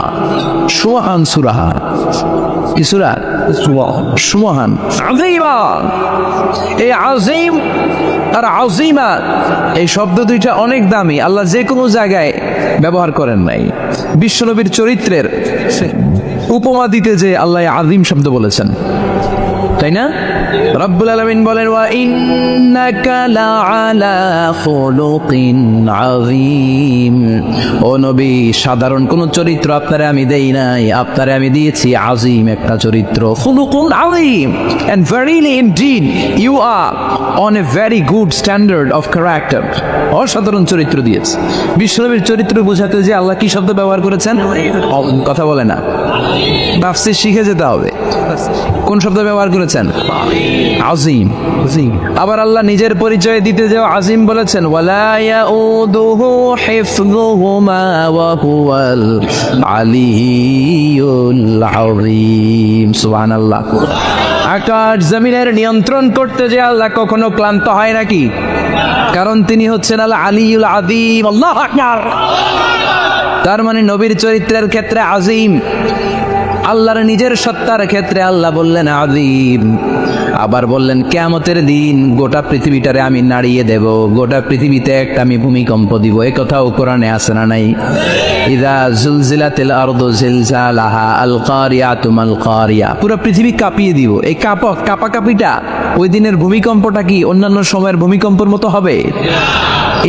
সুবহান সূরা। কি সূরা? সুবহান। আযীমা। এই আযীম আর আযীমা এই শব্দ দুইটা অনেক দামি, আল্লাহ যে কোনো জায়গায় ব্যবহার করেন নাই। বিশ্বনবীর চরিত্রের উপমা দিতে যে আল্লাহ আযীম শব্দ বলেছেন, তাই না? রব্বুল আলামিন বলেন ওয়া ইন্নাকা লাআলা খুলুকিন আযীম। ও নবী, সাধারণ কোন চরিত্র আপনারে আমি দেই নাই, আপনারে আমি দিয়েছি আযীম একটা চরিত্র। খুলুকুন আযীম, and verily indeed you are on a very good standard of character। অসাধারণ চরিত্র দিয়েছে। বিশ্বনবীর চরিত্র বোঝাতে যে আল্লাহ কি শব্দ ব্যবহার করেছেন? কথা বলে না, তাফসীর শিখে যেতে হবে। কোন শব্দ ব্যবহার করেছেন? আযীম। আবার আল্লাহ নিজের পরিচয় দিতে যে আযীম বলেছেন, ওয়ালা ইয়াউদুহু হিফযুহুমা ওয়া হুয়াল আলিয়্যুল আযীম। সুবহানাল্লাহ। আকাশ জমিনের নিয়ন্ত্রণ করতে যে আল্লাহ কখনো ক্লান্ত হয় নাকি? কারণ তিনি হচ্ছেন আল আলিয়্যুল আযীম। আল্লাহু আকবার। তার মানে নবীর চরিত্রের ক্ষেত্রে আযীম, আল্লাহর নিজের সত্তার ক্ষেত্রে আল্লাহ বললেন আযীম। আবার বললেন কিয়ামতের দিন গোটা পৃথিবীটারে আমি নাড়িয়ে দেব, গোটা পৃথিবীতে একটা আমি ভূমিকম্প দিব। এই কথাও কোরআনে আছে না নাই? ইযা জুলজিলাতিল আরদু জিলজালাহা আল কারিয়াতু মাল কারিয়া। পুরো পৃথিবী কাঁপিয়ে দিব। এই কাঁপাকাঁপিটা ওই দিনের ভূমিকম্পটা কি অন্যান্য সময়ের ভূমিকম্পের মতো হবে?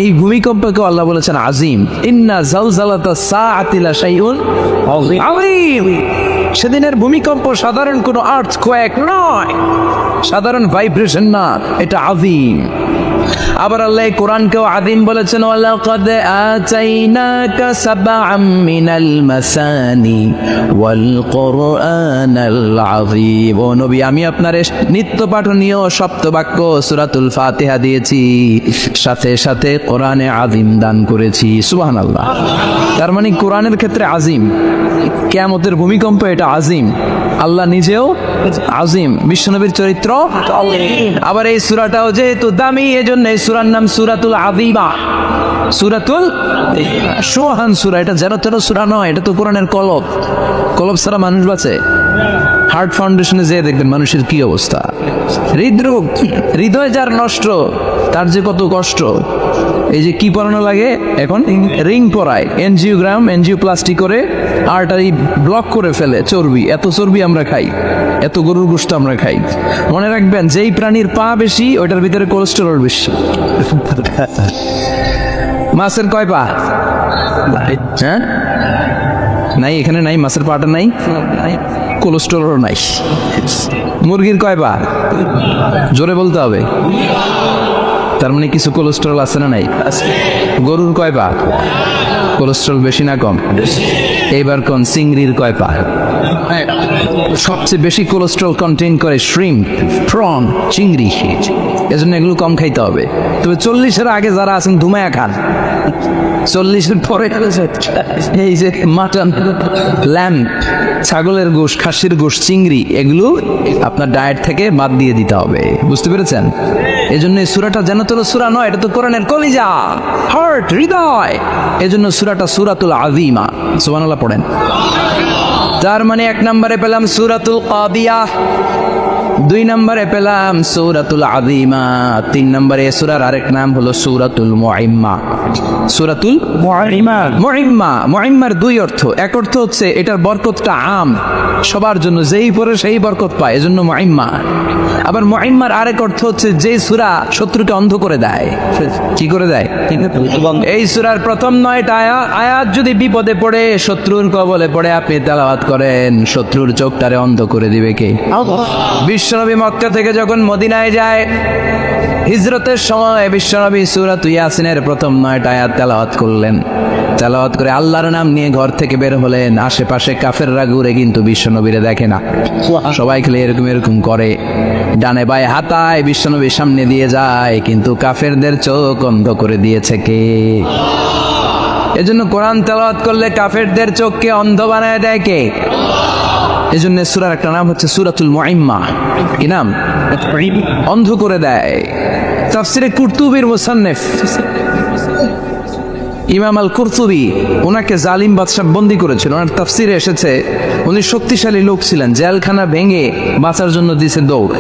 এই ভূমিকম্পকে আল্লাহ বলেছেন আযীম। ইন্না জালজালাতাস সাআতি লাশাইউন আযীম। সেদিনের ভূমিকম্প সাধারণ কোনো আর্থকোয়েক নয়, সাধারণ ভাইব্রেশন না, এটা আযীম। আবার আল্লাহ কোরআনকেও আযীম বলেছেন, ওয়ালাকাদ আতাইনাকা সাবআম মিনাল মাসানি ওয়াল কুরআনাল আযীম। ও নবী, আমি আপনারে নিত্য পাঠনীয় সপ্তবাক্য সূরাতুল ফাতিহা দিয়েছি, সাথে সাথে কোরআনে আযীম দান করেছি। সুবহানাল্লাহ। তার মানে কোরআনের ক্ষেত্রে আযীম, কিয়ামতের ভূমিকম্প এটা আযীম, আল্লাহ নিজেও আযীম, বিশ্বনবীর চরিত্র। আবার এই সূরাটাও যেহেতু দামি, এজন্য এই সূরার নাম সূরাতুল আযীমা, সূরাতুল সুবহান সূরা। এটা যেন তেন সূরা নয়, এটা তো কোরআনের কলব। কলব ছাড়া মানুষ বাঁচে? হার্ট ফাউন্ডেশনে যেয়ে দেখবেন মানুষের কি অবস্থা। হৃদরোগ, হৃদয় যার নষ্ট, তার যে কত কষ্ট। এই যে কি পরানো লাগে এখন? রিং পরায়, এনজিওগ্রাম, এনজিওপ্লাস্টি করে আর্টারি ব্লক করে ফেলে। চর্বি, এত চর্বি আমরা খাই, এত গরুর গোশত আমরা খাই। মনে রাখবেন, যেই প্রাণীর পা বেশি ওইটার ভিতরে কোলেস্টেরল বেশি। মাছের কয় পা? হ্যাঁ, নাই, এখানে নাই, মাছের পাটা নাই, কোলেস্টেরল নাই। মুরগির কয় পা? জোরে বলতে হবে। তার মানে কিছু কোলেস্টেরল আছে না নাই? গরুর কয় পা? কোলেস্ট্রল বেশি না কম? এইবার কোন চিংড়ির কয় পা? সবচেয়ে বেশি কোলেস্ট্রল কন্টেইন করে শ্রিম্প, প্রন, চিংড়ি। এজন্য এগুলো কম খাইতে হবে। তবে 40-এর আগে যারা আছেন ধুমায়া খান, 40-এর পরে এই যে মাটন, ল্যাম্প, ছাগলের গোশ, খাসির গোশ, চিংড়ি, এগুলো আপনার ডায়েট থেকে বাদ দিয়ে দিতে হবে। বুঝতে পেরেছেন? এজন্য এই সূরাটা যেন তো সূরা নয়, এটা তো কোরআনের কলিজা, হার্ট, হৃদয়। এজন্য সূরাটা সূরাতুল আযীমা। সুবহানাল্লাহ পড়েন। তার মানে 1 নম্বরে পেলাম সূরাতুল কাদিয়াহ, 2 নম্বরে পেলাম সূরাতুল আযীমা, 3 নম্বরে সূরার আরেক নাম হলো সূরাতুল মুইম্মা। সূরাতুল মুইম্মা। মুইম্মার 2 অর্থ। এক অর্থ হচ্ছে এটার বরকতটা আম, সবার জন্য, যেই পড়ে সেই বরকত পায়, এজন্য মুইম্মা। আবার মুইম্মার আরেক অর্থ হচ্ছে যে সূরা শত্রুকে অন্ধ করে দেয়। কি করে দেয়? এই সূরার প্রথম 9টা আয়াত যদি বিপদে পড়ে, শত্রুর কবলে পড়ে আপনি তেলাওয়াত করেন, শত্রুর চোখটারে অন্ধ করে দিবে কে? বিশ্বনবী মক্কা থেকে যখন মদিনায় যায়, হিজরতের সময় বিশ্বনবী সূরা ইয়াসিনের প্রথম 9টা আয়াত তেলাওয়াত করলেন। তেলাওয়াত করে আল্লাহর নাম নিয়ে ঘর থেকে বের হলেন। আশেপাশে কাফেররা ঘুরে কিন্তু বিশ্বনবীরে দেখে না। সবাই খেলে এরকম এরকম করে, ডানে বায়ে হাতায়, বিশ্বনবীর সামনে দিয়ে যায়, কিন্তু কাফেরদের চোখ অন্ধ করে দিয়েছে কে? এজন্য কোরআন তেলাওয়াত করলে কাফেরদের চোখকে অন্ধ বানায় দেয় কে? এজন্য সূরার একটা নাম হচ্ছে সূরাতুল মুইম্মা। কি নাম? অন্ধ করে দেয়। তাফসিরে কুরতুবীর মুসান্নিফ ইমাম আল কুরতুবী, ওনাকে জালিম বাদশা বন্দী করেছিল। ওনার তাফসিরে এসেছে উনি শক্তিশালী লোক ছিলেন, জেলখানা ভেঙে বাঁচার জন্য দিছে দৌড়।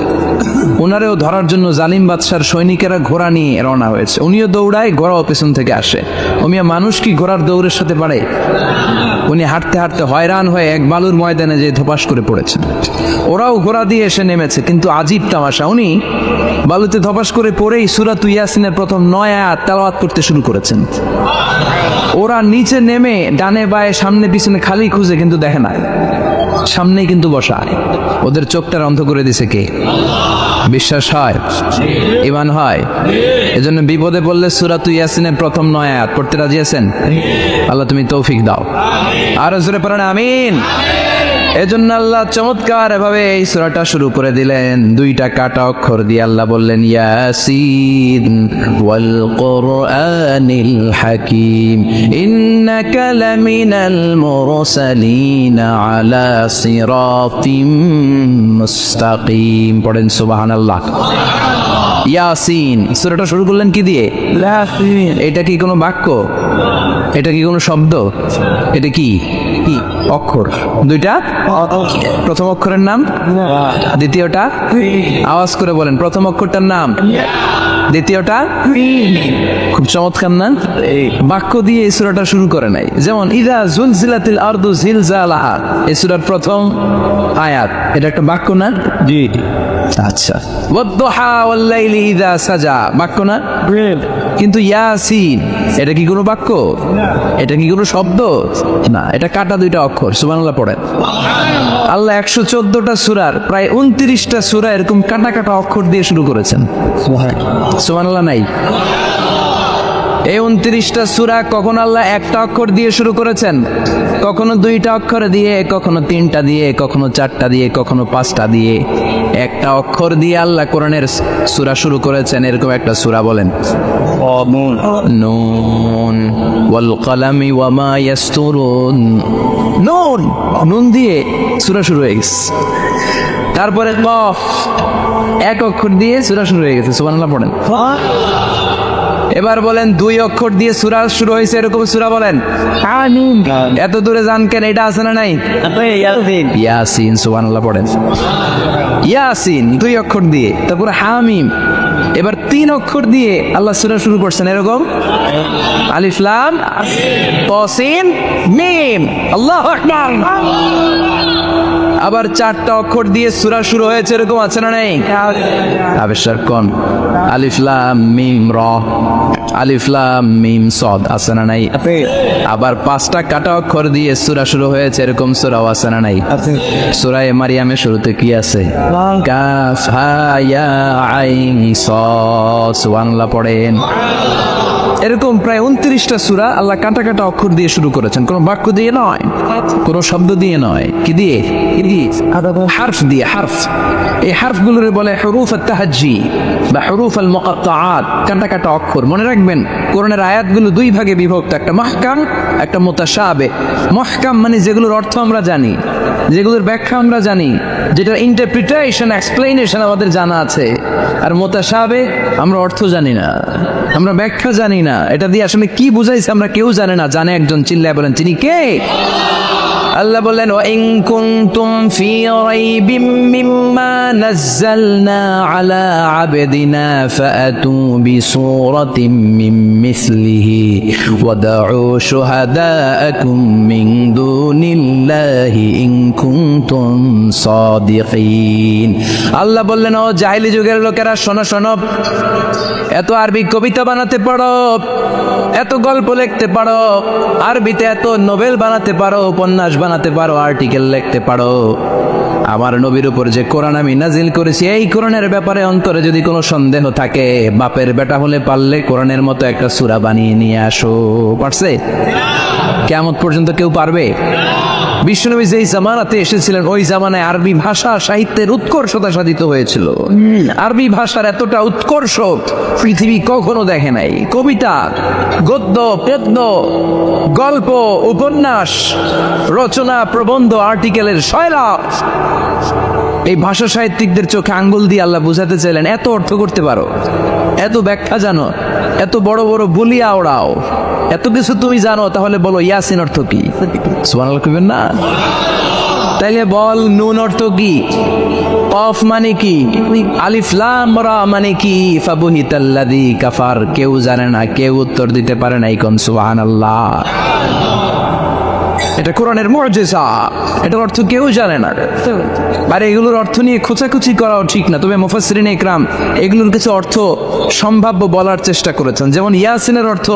ওনারেও ধরার জন্য জালিম বাদশার সৈনিকেরা ঘোড়া নিয়ে রওনা হয়েছে। উনিও দৌড়ায়, ঘোড়াও পেছন থেকে আসে। ওমিয়া মানুষ কি ঘোড়ার দৌড়ের সাথে পারে? উনি হাঁটতে হাঁটতে হয়রান হয়ে এক বালুর ময়দানে যে ধপাস করে পড়েছেন। ওরাও ঘোড়া দিয়ে এসে নেমেছে, কিন্তু আজীব তামাশা, উনি বালুতে ধপাস করে পড়েই সূরা ইয়াসিনের প্রথম 9 আয়াত তেলাওয়াত করতে শুরু করেছেন। ওরা নিচে নেমে ডানে বায়ে সামনে পিছনে খালি খুঁজে, কিন্তু দেখে না, সামনেই কিন্তু বসা। ওদের চোখটা অন্ধ করে দিছে কে? বিশ্বাস হয়? ঈমান হয়? এজন্য বিপদে পড়লে সূরা ইয়াসিনের প্রথম 9 আয়াত পড়তে রাজি আছেন? আল্লাহ তুমি তৌফিক দাও। আর জোরে পড়েন আমিন। এজন্য আল্লাহ চমৎকার ভাবে এই সূরাটা শুরু করে দিলেন। 2টা কাটা অক্ষর দিয়ে আল্লাহ বললেন ইয়াসিন ওয়াল কুরআনিল হাকীম ইন্নাকা লামিনাল মুরসালিন আলা সিরাতিম মুস্তাকিম। পড়েন সুবহানাল্লাহ। ইয়াসিন সূরাটা শুরু করলেন কি দিয়ে? ইয়াসিন। এটা কি কোনো বাক্য? এটা কি কোনো শব্দ? এটা কি অক্ষর? 2টা। প্রথম অক্ষরের নাম, দ্বিতীয়টা আওয়াজ করে বলেন, প্রথম অক্ষরটার নাম, দ্বিতীয়টা। খুব চমৎকার না? বাক্য দিয়ে এই সূরাটা শুরু করে নাই। যেমন ইযা জুলজিলাতিল আরদু জিলজালাহা, এই সূরার প্রথম আয়াত, এটা একটা বাক্য না? জি। আচ্ছা। ওয়াদ-দুহা ওয়াল-লাইলি ইযা সাজা, বাক্য না? কিন্তু ইয়াসিন এটা কি কোনো বাক্য? এটা কি কোনো শব্দ? না, এটা কাটা 2টা অক্ষর। সুবহানাল্লাহ পড়েন। আল্লাহ 114টা সূরার প্রায় 29টা সূরা এরকম কাটা কাটা অক্ষর দিয়ে শুরু করেছেন। সুবহানাল্লাহ নাই? এই 29টা সূরা কখনো আল্লাহ একটা অক্ষর দিয়ে শুরু করেছেন, কখনো 2টা অক্ষর দিয়ে, কখনো 3টা দিয়ে, কখনো 4টা দিয়ে, কখনো 5টা দিয়ে। একটা অক্ষর দিয়ে আল্লাহ কোরআনের সূরা শুরু করেছেন। এরকম একটা সূরা বলেন, নুন ওয়াল কলামি ওয়া মা ইয়াসতুরুন। নুন, নুন দিয়ে সূরা শুরু হয়ে গেছে। তারপরে কফ, এক অক্ষর দিয়ে সূরা শুরু হয়ে গেছে। সুবহানাল্লাহ পড়েন। এবার বলেন 2 অক্ষর দিয়ে সূরা শুরু হয়েছে, এরকম সূরা বলেন। আমিন। এত দূরে যান কেন? এটা আছে না নাই? ইয়াসিন। ইয়াসিন। সুবহানাল্লাহ পড়েন। ইয়াসিন 2 অক্ষর দিয়ে। তারপরে হামিম। এবার 3 অক্ষর দিয়ে আল্লাহ সূরা শুরু করছেন, এরকম আলিফ লাম তা সিন মিম। আল্লাহু আকবার। আবার 4টা অক্ষর দিয়ে সূরা শুরু হয়েছে, এরকম আছে না নাই? আবিষ্কার কোন? আলিফ লাম মিম র, আলিফ লাম মিম সদ, আছে না নাই? আবার 5টা কাটা অক্ষর দিয়ে সূরা শুরু হয়েছে, এরকম সূরাও আছে না নাই? সূরা মারিয়ামের শুরুতে কি আছে? কাফ হা ইয়া আইন সদ। সুবহানাল্লাহ পড়েন। এরকম প্রায় 29টা সূরা আল্লাহ কাটা কাটা অক্ষর দিয়ে শুরু করেছেন, কোনো বাক্য দিয়ে নয়, কোনো শব্দ দিয়ে নয়, কি দিয়ে? হারফ দিয়ে। হারফ, এই হারফগুলোরে বলে হুরুফ আত-তাহাজ্জি বা হুরুফ আল-মুকাত্তাআত, কাটা কাটা অক্ষর। মনে রাখবেন কোরআনের আয়াতগুলো দুই ভাগে বিভক্ত, একটা মুহকাম, একটা মুতাশাবিহ। মুহকাম মানে যেগুলোর অর্থ আমরা জানি, যেগুলোর ব্যাখ্যা আমরা জানি, যেটার ইন্টারপ্রিটেশন, এক্সপ্লেনেশন আমাদের জানা আছে। আর মুতাশাবিহ আমরা অর্থ জানি না, আমরা ব্যাখ্যা জানি না, এটা দিয়ে আসলে কি বুঝাইছে আমরা কেউ জানে না। জানে একজন, চিল্লায় বলেন তিনি কে? আল্লাহ বললেন ওয়াইন কুনতুম ফি রাইবিম মিম্মা নাযালনা আলা আবদিনা ফাআতু বিসূরাতিন মিন মিসলিহি ওয়াদউ শুহাদাআকুম মিন দুনিল্লাহি ইন কুনতুম সাদিকিন। আল্লাহ বললেন ও জাহেলি যুগের লোকেরা, শোনো শোনো, এত আরবি কবিতা বানাতে পারো, এত গল্প লিখতে পারো, আরবিতে এত নোবেল বানাতে পারো, উপন্যাস বানাতে পারো, আর্টিকেল লিখতে পারো, আমার নবীর উপর যে কোরআন আমি নাজিল করেছি এই কোরআনের ব্যাপারে অন্তরে যদি কোনো সন্দেহ থাকে, বাপের বেটা হলে পারলে কোরআনের মতো একটা সূরা বানিয়ে নিয়ে আসো। পারছে? কিয়ামত পর্যন্ত কেউ পারবে? বিশ্বনবী যেই জামানাতে এসেছিলেন ওই জামানায় আরবি ভাষা সাহিত্যের উৎকর্ষতা সাধিত হয়েছিল। আরবি ভাষার এতটা উৎকর্ষ পৃথিবী কখনো দেখে নাই। কবিতা, গদ্য, পদ্য, গল্প, উপন্যাস, রচনা, প্রবন্ধ, আর্টিকেলের সয়লাভ। এই ভাষা সাহিত্যিকদের চোখে আঙ্গুল দিয়ে আল্লাহ বুঝাতে চাইলেন এত অর্থ করতে পারো, এত ব্যাখ্যা জানো, এত বড় বড় বলিয়া ওড়াও, এত কিছু তুমি জানো, তাহলে বলো ইয়াসিন অর্থ কি? সুবহানাল্লাহ কইবেন না? তাইলে বল নুন অর্থ কি? কফ মানে কি? আলিফ লাম রা মানে কি? ফাবুহিতাল্লাযী কাফার। কেউ জানে না, কেউ উত্তর দিতে পারে না। কোন সুবহানাল্লাহ। এটা কোরআনের মুজিজা, এটার অর্থ কেউ জানে না। আর এগুলোর অর্থ নিয়ে খোঁচাখুচি করাও ঠিক না। তবে মুফাসসিরিনে ইকরাম এগুলোর কিছু অর্থ সম্ভাব্য বলার চেষ্টা করেছেন। যেমন ইয়াসিনের অর্থ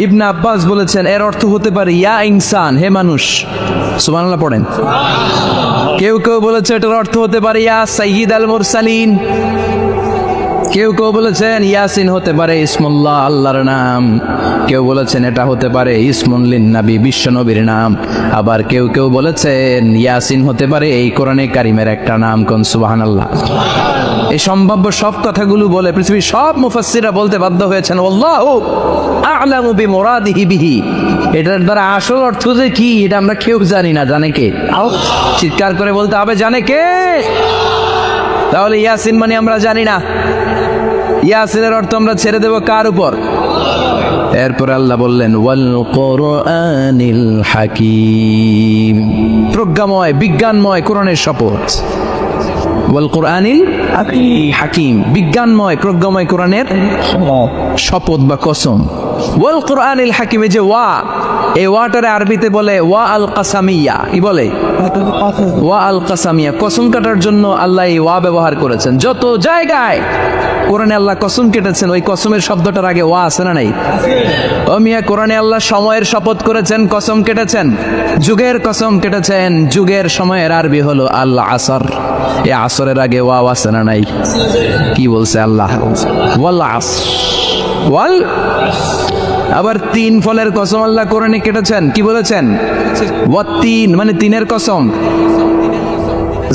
ইবনে আব্বাস বলেছেন এর অর্থ হতে পারে ইয়া ইনসান, হে মানুষ। সুবহানাল্লাহ পড়েন। কেউ কেউ বলেছে এটার অর্থ হতে পারে ইয়া সাইয়্যিদ আল মুরসালিন। কেউ কেউ বলেছেন ইয়াসিন হতে পারে ইসমুল্লাহ, আল্লাহর নাম। কেউ বলেছেন এটা হতে পারে ইসমুন লিন নবী, বিশ্ব নবীর নাম। আবার কেউ কেউ বলেছেন ইয়াসিন হতে পারে এই কোরআনে কারিমের একটা নাম। কোন সুবহানাল্লাহ। এই সম্ভাব্য সব কথাগুলো বলে পৃথিবীর সব মুফাসসিররা বলতে বাধ্য হয়েছেন আল্লাহু আ'লামু বিমুরাদিহি বিহি। এটার দ্বারা আসল অর্থ যে কি এটা আমরা কেউ জানি না। জানে কে? চিৎকার করে বলতে হবে জানে কে? তাহলে ইয়াসিন মানে আমরা জানি না। ইয়াসিনের অর্থ আমরা ছেড়ে দেব কার উপর? এরপর আল্লাহ বললেন ওয়াল কোরআনিল হাকিম, প্রজ্ঞাময় বিজ্ঞানময় কোরআনের শপথ। ওয়াল কোরআনিল হাকিম, বিজ্ঞানময় প্রজ্ঞাময় কোরআনের শপথ বা কসম। ওয়াল কোরআনিল হাকিম, যে ওয়া, এই ওয়াটারে আরবিতে বলে ওয়া আল কাসামিয়া। কি বলে? ওয়া আল কাসামিয়া। কসম কাটার জন্য আল্লাহ এই ওয়া ব্যবহার করেছেন। যত জায়গায় কোরআনে আল্লাহ কসম কেটেছেন ওই কসমের শব্দটার আগে ওয়া আছে না নাই? ও মিয়া, কোরআনে আল্লাহ সময়ের শপথ করেছেন, কসম কেটেছেন, যুগের কসম কেটেছেন। যুগের সময়ের আরবি হলো আল আসর। এই আসরের আগে ওয়া আছে না নাই? কি বলছে আল্লাহ? ওয়াল আসর, ওয়াল। আবার তিন ফলের কসম আল্লাহ কোরআনে কেটেছেন। কি বলেছেন? ওয়াত্তিন মানে তিনের কসম।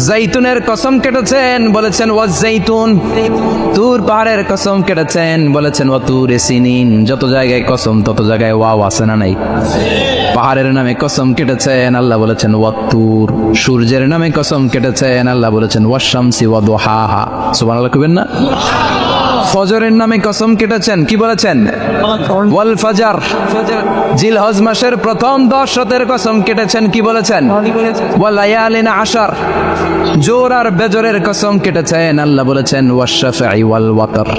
জাইতুনের কসম কেটেছেন, বলেছেন ওয়াজ জাইতুন। তুর পাহাড়ের কসম কেটেছেন, বলেছেন ওয়া তুরে সিনিন। যত জায়গায় কসম তত জায়গায় ওয়াও আছে না নাই? পাহাড়ের নামে কসম কেটেছেন, আল্লাহ বলেছেন ওয়া তুর। সূর্যের নামে কসম কেটেছেন, আল্লাহ বলেছেন ওয়াশ শামসি ওয়া দুহাহা। সুবহানাল্লাহ কইবেন না? ফজরের নামে কসম কেটেছেন, কি বলেছেন? ওয়াল ফাজর। জিলহজ মাসের প্রথম 10 রাতের কসম কেটেছেন, কি বলেছেন? ওয়া লায়ালিন আশর। জোর আর বেজরের কসম কেটেছেন, আল্লাহ বলেছেন ওয়াশ-শাফঈ ওয়াল ওয়াতর।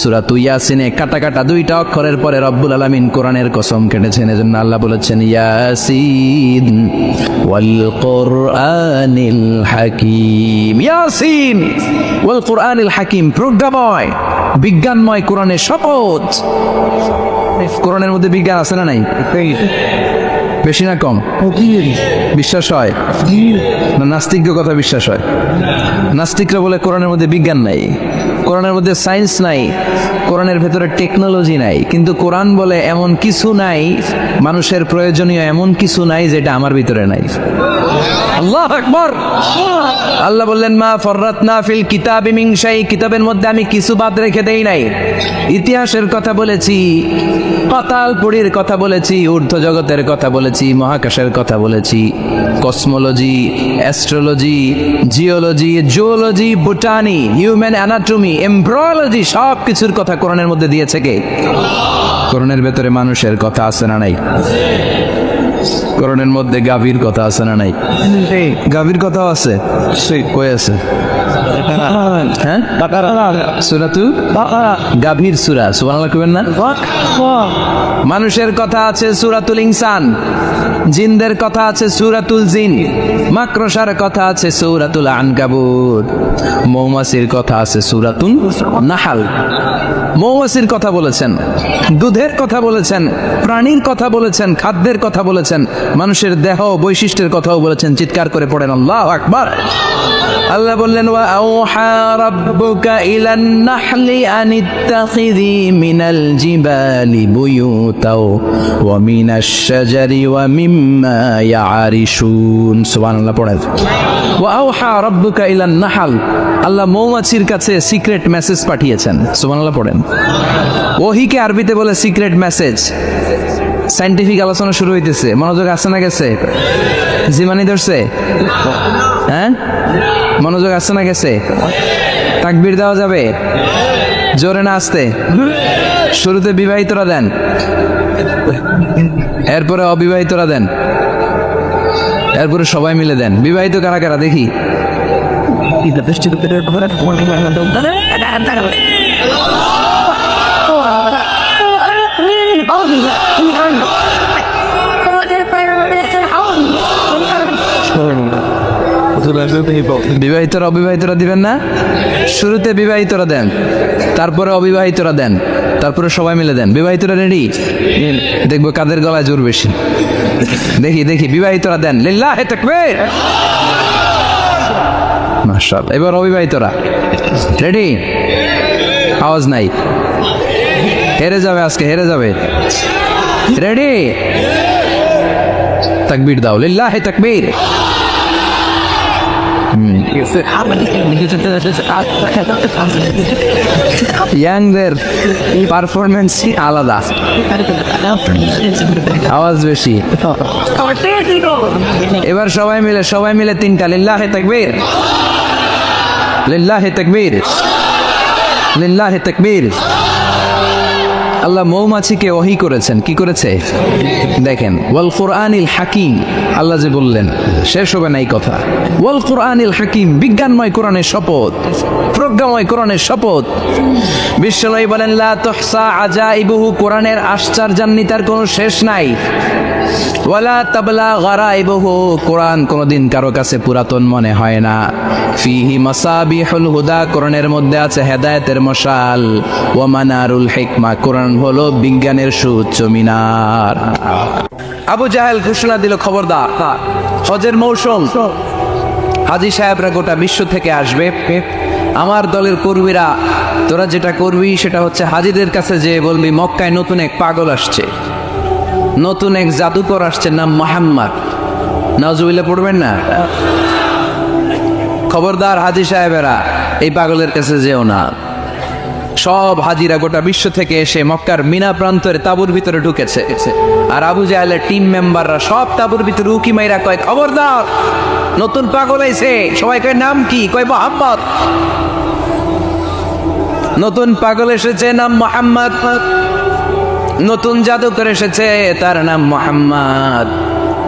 সূরা ইয়াসিনে কাটা কাটা দুইটা অক্ষরের পরে রব্বুল আলামিন কোরআনের কসম কেটেছেন। এজন্য আল্লাহ বলেছেন ইয়াসিন ওয়াল কোরআনিল হাকিম। ইয়াসিন ওয়াল কোরআনিল হাকিম, প্রজ্ঞাময় বিজ্ঞানময় কোরআনের শপথ। কোরআনের মধ্যে বিজ্ঞান আছে না নাই? বেশি না কম? বিশ্বাস হয় না? নাস্তিকদের কথা বিশ্বাস হয়? নাস্তিকরা বলে কোরআনের মধ্যে বিজ্ঞান নাই। কোরআনের মধ্যে সায়েন্স নাই, কোরআনের ভেতরে টেকনোলজি নাই, কিন্তু কোরআন বলে এমন কিছু নাই, মানুষের প্রয়োজনীয় এমন কিছু নাই যেটা আমার ভিতরে নাই। আল্লাহু আকবার। আল্লাহ বললেন মা ফররাতনা ফিল কিতাবি মিন শাই, কিতাবের মধ্যে আমি কিছু বাদ রেখে দেই নাই। ইতিহাসের কথা বলেছি, পাতালপুরীর কথা বলেছি, ঊর্ধ্ব জগতের কথা বলেছি, মহাকাশের কথা বলেছি, cosmology, astrology, geology, zoology, botany, human anatomy, embryology, সব কিছুর কথা কোরআনের মধ্যে দিয়েছে কে? কোরআনের ভেতরে মানুষের কথা আছে না নাই? কোরআনের মধ্যে গাভীর কথা আছে না নাই? গাভীর কথাও আছে। কই আছে? হ্যাঁ, সূরাতু গাভীর সূরা, সুবহানাল্লাহ কইবেন না? মানুষের কথা আছে সূরাতুল ইনসান, জিনদের কথা আছে সূরাতুল জিন, মাকড়সার কথা আছে সূরাতুল আনকাবুত, মৌমাছির কথা আছে সূরাতুন নাহাল। মৌমাছির কথা বলেছেন, দুধের কথা বলেছেন, প্রাণীর কথা বলেছেন, খাদ্যের কথা বলেছেন, মানুষের দেহ বৈশিষ্ট্যের কথাও বলেছেন। চিৎকার করে পড়েন আল্লাহু আকবার। আল্লাহ বললেন ওয়া আওহা রাব্বুকা ইলান নাহলি আনিত্তাখিযি মিনাল জিবালি বুয়ুতাও ওয়া মিনাশ শাজারি ওয়া মিম্মা ইয়ারিশুন। সুবহানাল্লাহ পড়েন। ওয়া আওহা রাব্বুকা ইলান নাহল, আল্লাহ মৌমাছির কাছে সিক্রেট মেসেজ পাঠিয়েছেন। সুবহানাল্লাহ পড়েন। ওহীকে আরবিতে বলে সিক্রেট মেসেজ। সায়েন্টিফিক আলোচনা শুরু হইতেছে, মনোযোগ আসছে না গেছে? জিমানি ধরছে? হ্যাঁ, মনোযোগ আসছে না গেছে? তাকবীর দেওয়া যাবে? জোরে না আসতে? শুরুতে বিবাহিতরা দেন, এরপরে অবিবাহিতরা দেন, এরপরে সবাই মিলে দেন। বিবাহিত কারা কারা দেখি? বিবাহিতরা অবিবাহিতরা দিবেন না? শুরুতে বিবাহিতরা দেন, তারপরে অবিবাহিতরা দেন, তারপরে সবাই মিলে দেন। বিবাহিতরা রেডি? দেখবো কাদের গলায় জোর বেশি। দেখি দেখি, বিবাহিতরা দেন। লিল্লাহি তাকবীর। মাশাআল্লাহ। এবার অবিবাহিতরা রেডি? আওয়াজ নাই, হেরে যাবে আজকে, হেরে যাবে। রেডি? তাকবীর দাও, লিল্লাহি তাকবীর। ইয়াংদের পারফরমেন্স আলাদা, আওয়াজ বেশি। এবার সবাই মিলে তিনটা, লিল্লাহি তাকবীর, লিল্লাহি তাকবীর, লিল্লাহি তাকবীর। আল্লাহ মৌমাছিকে ওহী করেছেন। কি করেছে দেখেন, ওয়াল কুরআনিল হাকিম, আল্লাহ যে বললেন শেষ হবে না এই কথা। ওয়াল কুরআনিল হাকিম, বিজ্ঞানময় কোরআনের শপথ, প্রজ্ঞাময় কোরআনের শপথ। বিশ্বনবী বলেন লা তুহসা আজাইবুহু, কোরআনের আশ্চর্যান্বিতার কোনো শেষ নাই। ওয়ালা তাবলা গারাইবুহু, কোরআন কোনোদিন কারো কাছে পুরাতন মনে হয় না। ফিহি মাসাবিহুল হুদা, কোরআনের মধ্যে আছে হেদায়েতের মশাল। ওয়া মানারুল হিকমা, কোরআন হলো বিজ্ঞানের সুউচ্চ মিনার। আবু জাহেল ঘোষণা দিল, খবরদার, হজের মৌসুম, হাজী সাহেবরা গোটা বিশ্ব থেকে আসবে। আমার দলের কর্মীরা, তোরা যেটা করবি সেটা হচ্ছে হাজীদের কাছে যে বলবি মক্কায় নতুন এক পাগল আসছে, নতুন এক জাদুকর আসছে, নাম মুহাম্মদ। নাউজুবিল্লাহ পড়বেন না? খবরদার হাজী সাহেবেরা, এই পাগলের কাছে যেও না। সব হাজিরা গোটা বিশ্ব থেকে এসে মক্কার মিনা প্রান্তরে তাঁবুর ভিতরে ঢুকেছে। আর আবু জাহেলের টিম মেম্বাররা সব তাঁবুর ভিতরে উকি মাইরা কয়, খবরদার, নতুন পাগল আইছে। সবাই কয় নাম কি? কয় মুহাম্মদ। নতুন পাগল এসেছে, নাম মুহাম্মদ। নতুন জাদুকর এসেছে, তার নাম মুহাম্মদ।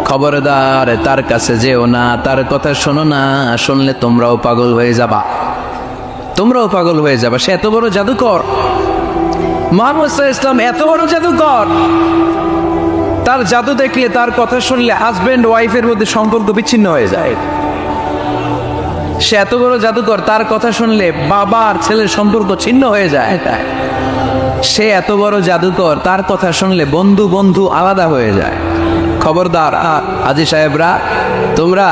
খবরদার, তার কাছে যেও না, তার কথা শোনো না, শুনলে তোমরাও পাগল হয়ে যাবা, তোমরাও পাগল হয়ে যাবে। সে এত বড় জাদুকর, মুহাম্মদ সাল্লাল্লাহু আলাইহি ওয়াসাল্লাম এত বড় জাদুকর। তার জাদু দেখলে, তার কথা শুনলে হাজবেন্ড ওয়াইফের মধ্যে সম্পর্ক বিচ্ছিন্ন হয়ে যায়। সে এত বড় জাদুকর, তার কথা শুনলে বাবা আর ছেলের সম্পর্ক ছিন্ন হয়ে যায়। সে এত বড় জাদুকর, তার কথা শুনলে বন্ধু বন্ধু আলাদা হয়ে যায়। খবরদার হাজী সাহেবরা, তোমরা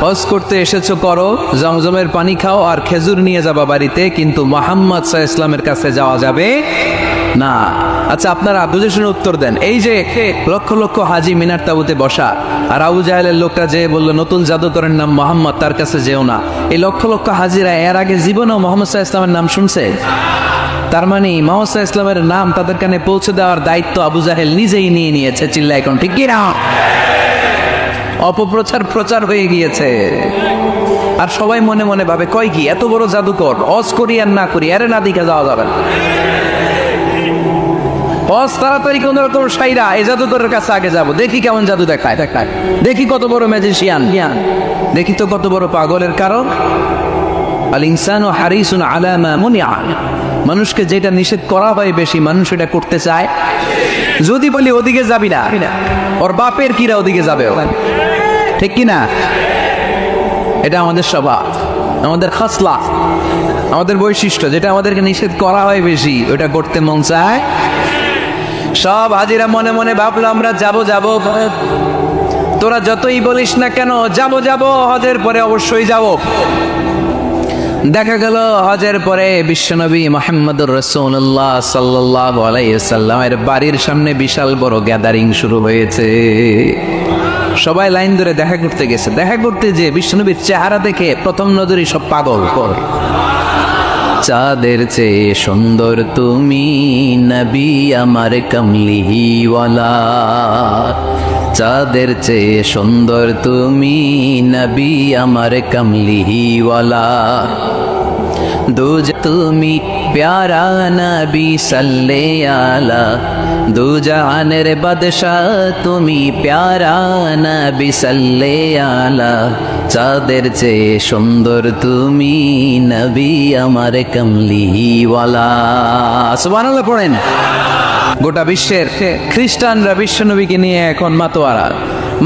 হজ করতে এসেছো করো, জমজমের পানি খাও আর খেজুর নিয়ে যাবা বাড়িতে, কিন্তু মুহাম্মদ সাল্লাল্লাহু আলাইহি ওয়াসাল্লামের কাছে যাওয়া যাবে না। আচ্ছা, আপনারা বুঝে শুনে উত্তর দেন। এই যে লক্ষ লক্ষ হাজি মিনার তাবুতে বসা, আর আবু জাহেলের লোকটা যে বলল নতুন জাদুকরের নাম মোহাম্মদ, তার কাছে যেও না, এই লক্ষ লক্ষ হাজিরা এর আগে জীবনেও মোহাম্মদ সাল্লাল্লাহু আলাইহি ওয়াসাল্লামের নাম শুনছে? তার মানে মোহাম্মদ সাল্লাল্লাহু আলাইহি ওয়াসাল্লামের নাম তাদের কানে পৌঁছে দেওয়ার দায়িত্ব আবু জাহেল নিজেই নিয়ে নিয়েছে। চিল্লা এখন ঠিক কি না? প্রচার হয়ে গিয়েছে। আর সবাই মনে মনে ভাবে, কয় কি এত বড় জাদুকর, হজ করি আর না করি এর না দিকে যাওয়া যাবে না। হজ তাড়াতাড়ি কোন রকম সাইরা এই জাদুকরের কাছে আগে যাব, দেখি কেমন জাদু দেখায়, দেখি কত বড় ম্যাজিশিয়ান, দেখি তো কত বড় পাগলের কারণ। আল ইনসানু হারিসুন আলা মা মুনিআ, মানুষকে যেটা নিষেধ করা হয় বেশি মানুষ এটা করতে চায়। যদি বলি ওদিকে যাবি না, ওর বাপের কিরা ওদিকে যাবে, ঠিক কি না? এটা আমাদের স্বভাব, আমাদের খাসলা, আমাদের বৈশিষ্ট্য, যেটা আমাদেরকে নিষেধ করা হয় বেশি ওটা করতে মন চায়। সব হাজিরা মনে মনে ভাবলো আমরা যাব, তোরা যতই বলিস না কেন যাব, হজের পরে অবশ্যই যাব। দেখা গেল হজের পরে বিশ্বনবী মুহাম্মদুর রাসূলুল্লাহ সাল্লাল্লাহু আলাইহি ওয়াসাল্লামের বাড়ির সামনে বিশাল বড় গ্যাদারিং শুরু হয়েছে। সবাই লাইন ধরে দেখা করতে গেছে। দেখা করতে যে বিশ্বনবীর চেহারা দেখে প্রথম নজরই সব পাগল। চাঁদের চেয়ে সুন্দর তুমি নবী আমার কমলিওয়ালা, চাঁদের চেয়ে সুন্দর তুমি নবী আমার কমলিওয়ালা, তুমি প্যারা নবী সাল্লে আলা, দু জাহানের বাদশাহ তুমি প্যারা নবী সাল্লে আলা, চাঁদের চেয়ে সুন্দর তুমি নবী আমার কমলিওয়ালা। সুবহানাল্লাহ পড়েন। গোটা বিশ্বের খ্রিস্টানরা বিশ্বনবীকে নিয়ে এখন মাতোয়ারা।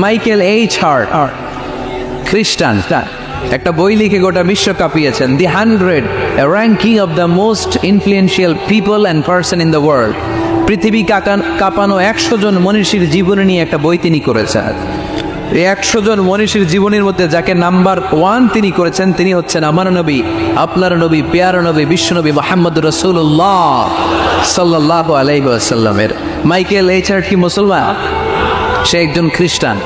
মাইকেল এইচ হার্ট, খ্রিস্টান, একটা বই লিখে গোটা বিশ্ব কাঁপিয়েছেন। দি 100 ranking of the most influential people and person in the world. পৃথিবী কাঁপানো 100 জন মনীষীর জীবনী নিয়ে একটা বই তিনি করেছেন। এই 100 জন মনীষীর জীবনীর মধ্যে যাকে নাম্বার 1 তিনি করেছেন, তিনি হচ্ছেন আমার নবী, আপনার নবী, পেয়ারা নবী, বিশ্বনবী মুহাম্মদুর রাসূলুল্লাহ সাল্লাল্লাহু আলাইহি ওয়াসাল্লামের। মাইকেল এইচ হার্ট কি মুসলমান? সে একজন খ্রিস্টান।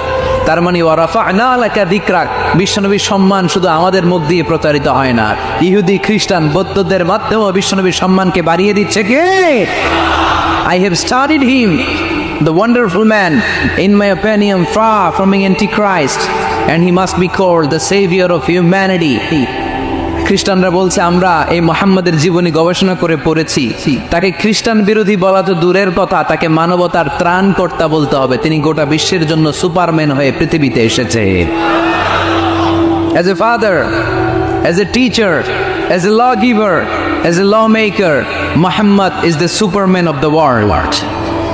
তার মানে ওয়া রাফা'না লাকা যিকরাক, বিশ্বনবীর সম্মান শুধু আমাদের মুখ দিয়ে প্রচারিত হয় না, ইহুদি, খ্রিস্টান, বৌদ্ধদের মাধ্যমেও বিশ্বনবীর সম্মানকে বাড়িয়ে দিচ্ছে কে? I have studied him, the wonderful man, in my opinion far from an antichrist, and he must be called the savior of humanity. খ্রিস্টানরা বলছে আমরা এই মুহাম্মদের জীবনী গবেষণা করে পড়েছি, তাকে খ্রিস্টান বিরোধী বলা তো দূরের কথা, তাকে মানবতার ত্রাণকর্তা বলতে হবে। তিনি গোটা বিশ্বের জন্য সুপারম্যান হয়ে পৃথিবীতে এসেছে। As a father, as a teacher, as a lawgiver, as a lawmaker, Muhammad is the superman of the world.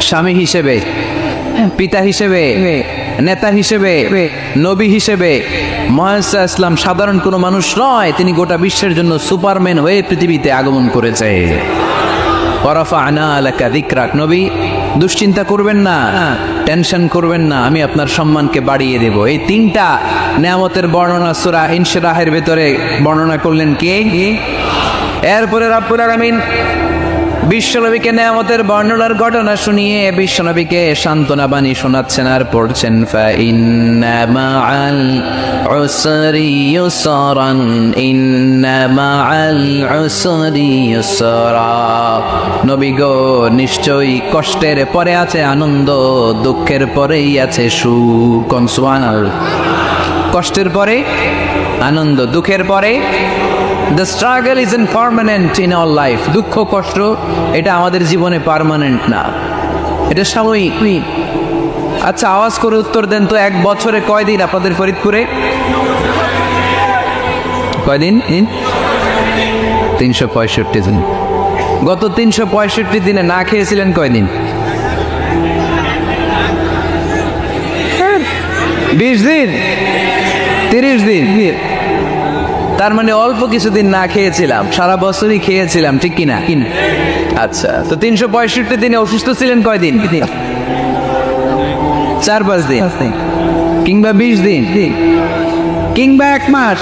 স্বামী হিসেবে, পিতা হিসেবে, নেতা হিসেবে, নবী হিসেবে মুহাম্মদ সাল্লাল্লাহু আলাইহি ওয়াসাল্লাম সাধারণ কোনো মানুষ নয়, তিনি গোটা বিশ্বের জন্য সুপারম্যান হয়ে পৃথিবীতে আগমন করেছে। ওয়া রাফা'না লাকা যিকরাক, নবী দুশ্চিন্তা করবেন না, টেনশন করবেন না, আমি আপনার সম্মানকে বাড়িয়ে দেব। এই 3টা নিয়ামতের বর্ণনা সূরা ইনশিরাহের ভেতরে বর্ণনা করলেন কে? এরপরে রব্বুল আলামিন বিশ্বনবীকে নিয়ামতের বর্ণনার ঘটনা শুনিয়ে বিশ্বনবীকে সান্ত্বনা বাণী শোনাচ্ছেন আর পড়ছেন, ফাইন্না মাআল উসরি ইউসরান, ইন্না মাআল উসরি ইউসরা। নবী গো, নিশ্চয়ই কষ্টের পরে আছে আনন্দ, দুঃখের পরেই আছে সুখ। সুবহানাল্লাহ। কষ্টের পরে আনন্দ, দুঃখের পরে। The struggle isn't permanent in our life. দুঃখ কষ্ট এটা আমাদের জীবনে পার্মানেন্ট না, এটা সাময়িক। আচ্ছা, আওয়াজ করে উত্তর দেন তো, এক বছরে কয়দিন আপনাদের ফরিদপুরে? কয়দিন? 365 দিন। গত 365 দিনে না খেয়েছিলেন কয়দিন? 20 দিন, 30 দিন। তার মানে অল্প কিছুদিন না খেয়েছিলাম, সারা বছরই খেয়েছিলাম, ঠিক কিনা? আচ্ছা, তো 365 দিনে অসুস্থ ছিলেন কয়দিন? 4-5 দিন। কিংবা 20 দিন, কিংবা 1 মাস,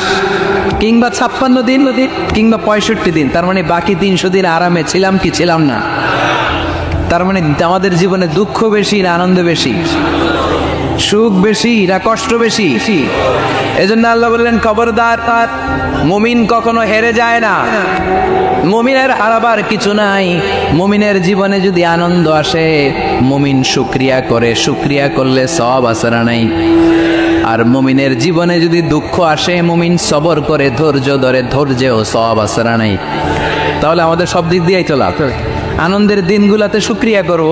কিংবা 56 দিন, কিংবা 65 দিন, তার মানে বাকি 300 দিন আরামে ছিলাম কি ছিলাম না? তার মানে আমাদের জীবনে দুঃখ বেশি না আনন্দ বেশি? সুখ বেশি না কষ্ট বেশি? এজন্য আল্লাহ বললেন খবরদার, মুমিন কখনো হেরে যায় না। মুমিনের হারাবার কিছু নাই। মুমিনের জীবনে যদি আনন্দ আসে, মুমিন শুকরিয়া করে, শুকরিয়া করলে সওয়াব আছে না নাই? আর মুমিনের জীবনে যদি দুঃখ আসে, মুমিন সবর করে, ধৈর্য ধরে, ধৈর্যেও সওয়াব আছে না নাই? তাহলে আমাদের সব দিক দিয়েই তো লাভ। আনন্দের দিনগুলাতে শুকরিয়া করব,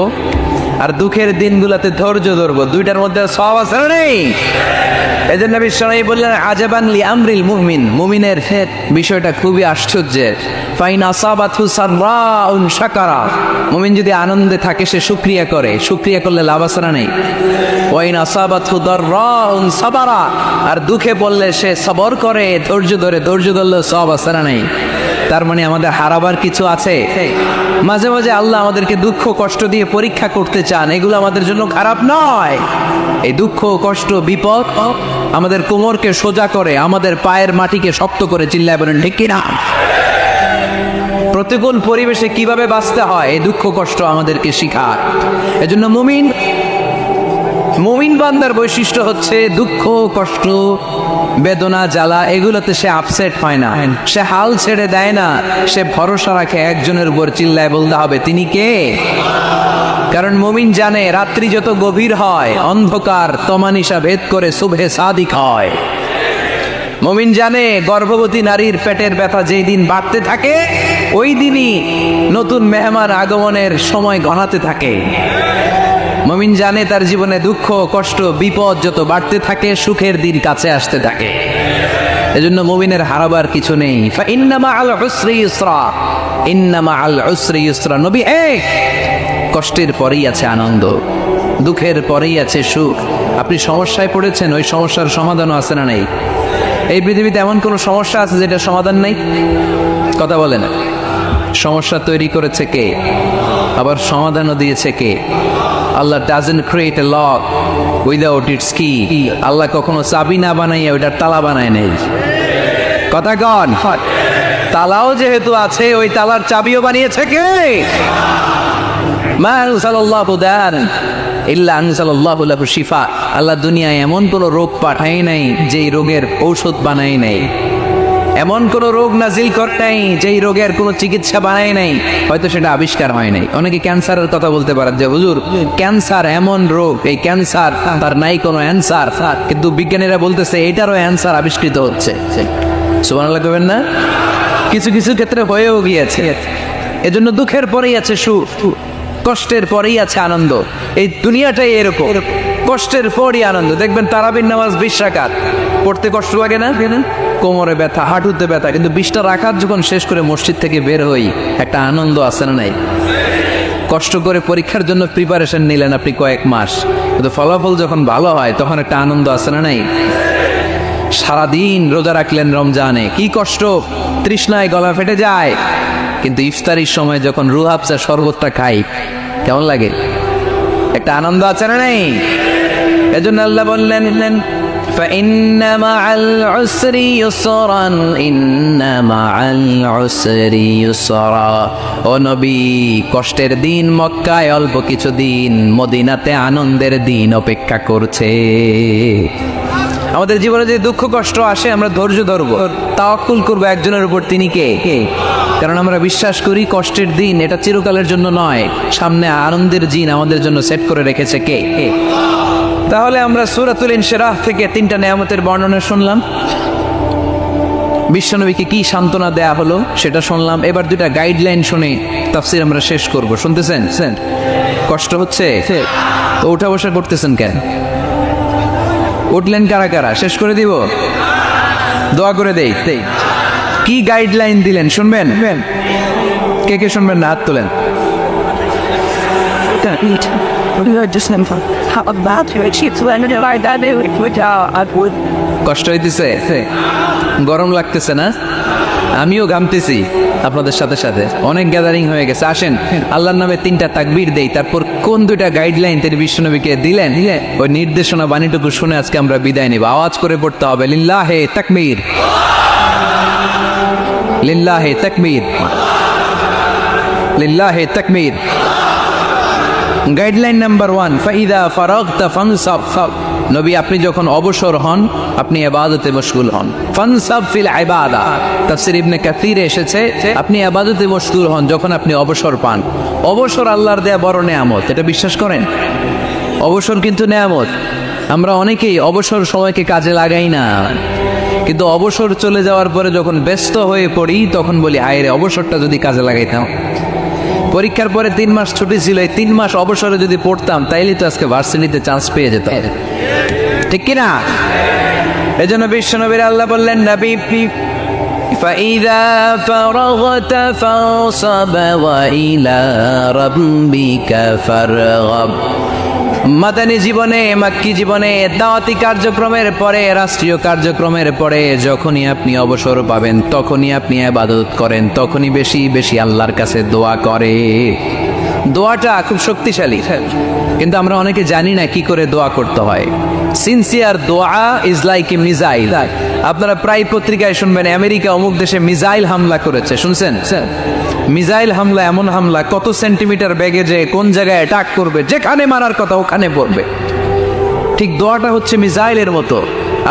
আর দুঃখের দিনগুলাতে ধৈর্য ধরবো, দুইটার মধ্যে সওয়াব আছে না নেই? এজন্য নবী সাল্লাল্লাহু আলাইহি বললেন আজাবান লি আমরিল মুমিন, মুমিনের বিষয়টা খুবই আশ্চর্যের। ফাইন আসাবাতহু সাররাউন শাকারা, মুমিন যদি আনন্দে থাকে সে শুকরিয়া করে, শুকরিয়া করলে লাভ আছে না নেই? ওয়াইন আসাবাতহু দাররাউন সাবারা, আর দুঃখে পড়লে সে সবর করে, ধৈর্য ধরে, ধৈর্য ধরলে সওয়াব আছে না নেই? তার মানে আমাদের হারাবার কিছু আছে। মাঝে মাঝে আল্লাহ আমাদেরকে দুঃখ কষ্ট দিয়ে পরীক্ষা করতে চান, এগুলো আমাদের জন্য খারাপ নয়। এই দুঃখ কষ্ট বিপদ আমাদের কোমরকে সোজা করে, আমাদের পায়ের মাটিকে শক্ত করে, চিল্লায় বলেন ঠিক কিনা? প্রতিকূল পরিবেশে কিভাবে বাঁচতে হয় এই দুঃখ কষ্ট আমাদেরকে শিখায়। এজন্য মুমিন বান্দার বৈশিষ্ট্য হচ্ছে দুঃখ কষ্ট বেদনা জ্বালা এগুলোতে সে আপসেট হয় না, সে হাল ছেড়ে দেয় না, সে ভরসা রাখে একজনের উপর, চিল্লায় বলতে হবে তিনি কে? কারণ মুমিন জানে রাত্রি যত গভীর হয়, অন্ধকার তমানিসা ভেদ করে সুবহে সাদিক হয়। মুমিন জানে গর্ভবতী নারীর পেটের ব্যথা যেই দিন বাড়তে থাকে, ওই দিনই নতুন মেহমান আগমনের সময় ঘনাতে থাকে। মুমিন জানে তার জীবনে দুঃখ কষ্ট বিপদ যত বাড়তে থাকে, সুখের দিন কাছে আসতে থাকে। এজন্য মুমিনের হারাবার কিছু নেই। ইন্না মাআল উসরি ইউসরা, ইন্না মাআল উসরি ইউসরা। নবী কষ্টের পরেই আছে আনন্দ, দুঃখের পরেই আছে সুখ। আপনি সমস্যায় পড়েছেন, ওই সমস্যার সমাধানও আছে না নেই? এই পৃথিবীতে এমন কোন সমস্যা আছে যেটা সমাধান নেই? কথা বলে না। সমস্যা তৈরি করেছে কে? আবার সমাধানও দিয়েছে কে? আল্লাহ doesn't create a lock without its key. আল্লাহ কখনো চাবি না বানাইয়া ওইটার তালা বানায় নেই। কথা কন, তালাও যেহেতু আছে, ওই তালার চাবিও বানিয়েছে কে? মা আনজালাল্লাহু দান ইল্লা আনজালাল্লাহু লাহু শিফা। আল্লাহ দুনিয়ায় এমন কোন রোগ পাঠায় নাই যেই রোগের ঔষধ বানায় নাই, এমন কোন রোগ নাজিল করে নাই যেই রোগের কোন চিকিৎসা বানায় নাই, হয়তো সেটা আবিষ্কার হয় নাই। অনেকে ক্যান্সারের কথা বলতে পারেন যে হুজুর ক্যান্সার এমন রোগ, এই ক্যান্সার তার নাই কোনো অ্যান্সার, কিন্তু বিজ্ঞানীরা বলতেছে এটারও অ্যান্সার আবিষ্কৃত হচ্ছে। সুবহানাল্লাহ কইবেন না? কিছু কিছু ক্ষেত্রে হয়েও গিয়েছে। এজন্য দুঃখের পরেই আছে সুখ, কষ্টের পরেই আছে আনন্দ। এই দুনিয়াটাই এরকম, কষ্টের পরই আনন্দ। দেখবেন তারাবির নামাজ 20 রাকাত পড়তে কষ্ট লাগে না? কোমরে ব্যথা, হাঁটুতে ব্যথা, কিন্তু 20টা রাকাত যখন শেষ করে মসজিদ থেকে বের হই, একটা আনন্দ আছে না নাই? কষ্ট করে পরীক্ষার জন্য প্রিপারেশন নিলেন আপনি কয়েক মাস, কিন্তু ফলাফল যখন ভালো হয় তখন একটা আনন্দ আছে না নাই? সারাদিন রোজা রাখলেন রমজানে, কি কষ্ট, তৃষ্ণায় গলা ফেটে যায়, কিন্তু ইফতারির সময় যখন রুহ আফজা শরবতটা খাই, কেমন লাগে? একটা আনন্দ আছে না নাই? এজন্য আল্লাহ বললেন فإن مع العسر يسرا إن مع العسر يسرا। ও নবী, কষ্টের দিন মক্কায় অল্প কিছু দিন, মদিনাতে আনন্দের দিন অপেক্ষা করছে। আমাদের জীবনে যে দুঃখ কষ্ট আসে, আমরা ধৈর্য ধরবো, তাওয়াক্কুল করবো একজনের উপর, তিনি কে? কারণ আমরা বিশ্বাস করি কষ্টের দিন এটা চিরকালের জন্য নয়, সামনে আনন্দের দিন আমাদের জন্য সেট করে রেখেছে কে? তাহলে আমরা সূরাতুল ইনশিরাহ থেকে 3টা নেয়ামতের বর্ণনা শুনলাম, বিশ্বনবীকে কি সান্ত্বনা দেয়া হলো সেটা শুনলাম। এবার 2টা গাইডলাইন শুনে তাফসীর আমরা শেষ করব। শুনতেছেন? কষ্ট হচ্ছে তো উঠা বসা করতেছেন কেন? উঠলেন কারা কারা? শেষ করে দিব, দোয়া করে দেই। কি গাইডলাইন দিলেন শুনবেন? কে কে শুনবেন না? হাত তোলেন। কষ্ট হইতেছে? গরম লাগতেছে না? আমিও ঘামতেছি আপনাদের সাথে সাথে। অনেক গ্যাদারিং হয়ে গেছে, আসেন আল্লাহর নামে 3টা তাকবীর দেই, তারপর কোন 2টা গাইডলাইন তিনি বিশ্বনবীকে দিলেন ওই নির্দেশনা বাণীটুকু শুনে আজকে আমরা বিদায় নিব। আওয়াজ করে পড়তে হবে লিল্লাহে তাকবীর, লিল্লাহে তাকবীর, লিল্লাহে তাকবীর। গাইডলাইন নাম্বার 1, ফাইদা ফারাগতা ফানসাব। নবী আপনি যখন অবসর হন আপনি ইবাদতে মশগুল হন। ফানসাব ফিল ইবাদা, তাফসীর ইবনে কাসিরে এসেছে আপনি ইবাদতে মশগুল হন যখন আপনি অবসর পান। অবসর আল্লাহর দেয়া বড় নেয়ামত, এটা বিশ্বাস করেন? অবসর কিন্তু নেয়ামত। আমরা অনেকেই অবসর সময়কে কাজে লাগাই না, কিন্তু অবসর চলে যাওয়ার পরে যখন ব্যস্ত হয়ে পড়ি তখন বলি হায় রে, অবসরটা যদি কাজে লাগাইতাম। পরীক্ষার পরে 3 মাস ছুটি ছিল, এই 3 মাস অবসরে যদি পড়তাম তাইলে তো আজকে ভার্সিটিতে চান্স পেয়ে যেতাম, ঠিক কিনা? এই জন্য বিশ্বনবীর আল্লাহ বললেন নবী فَإِذَا فَرَغْتَ فَانصَبْ وَإِلَى رَبِّكَ فَارْغَب। মাদানী জীবনে, মাক্কি জীবনে, দাওয়াতি কার্যক্রমের পরে, রাষ্ট্রীয় কার্যক্রমের পরে যখনই আপনি অবসর পাবেন তখনই আপনি ইবাদত করেন, তখনই বেশি বেশি আল্লাহর কাছে দোয়া করে। দোয়াটা খুব শক্তিশালী, কিন্তু আমরা অনেকে জানি না কি করে দোয়া করতে হয়। সিনসিয়ার দোয়া ইজ লাইক এ মিসাইল। আপনারা প্রায় পত্রিকায় শুনবেন আমেরিকা অমুক দেশে মিসাইল হামলা করেছে, শুনছেন? মিসাইল হামলা এমন হামলা কত সেন্টিমিটার বেগে যে কোন জায়গায় অ্যাটাক করবে, যেখানে মারার কথা ওখানে পড়বে। ঠিক দোয়াটা হচ্ছে মিসাইলের মতো।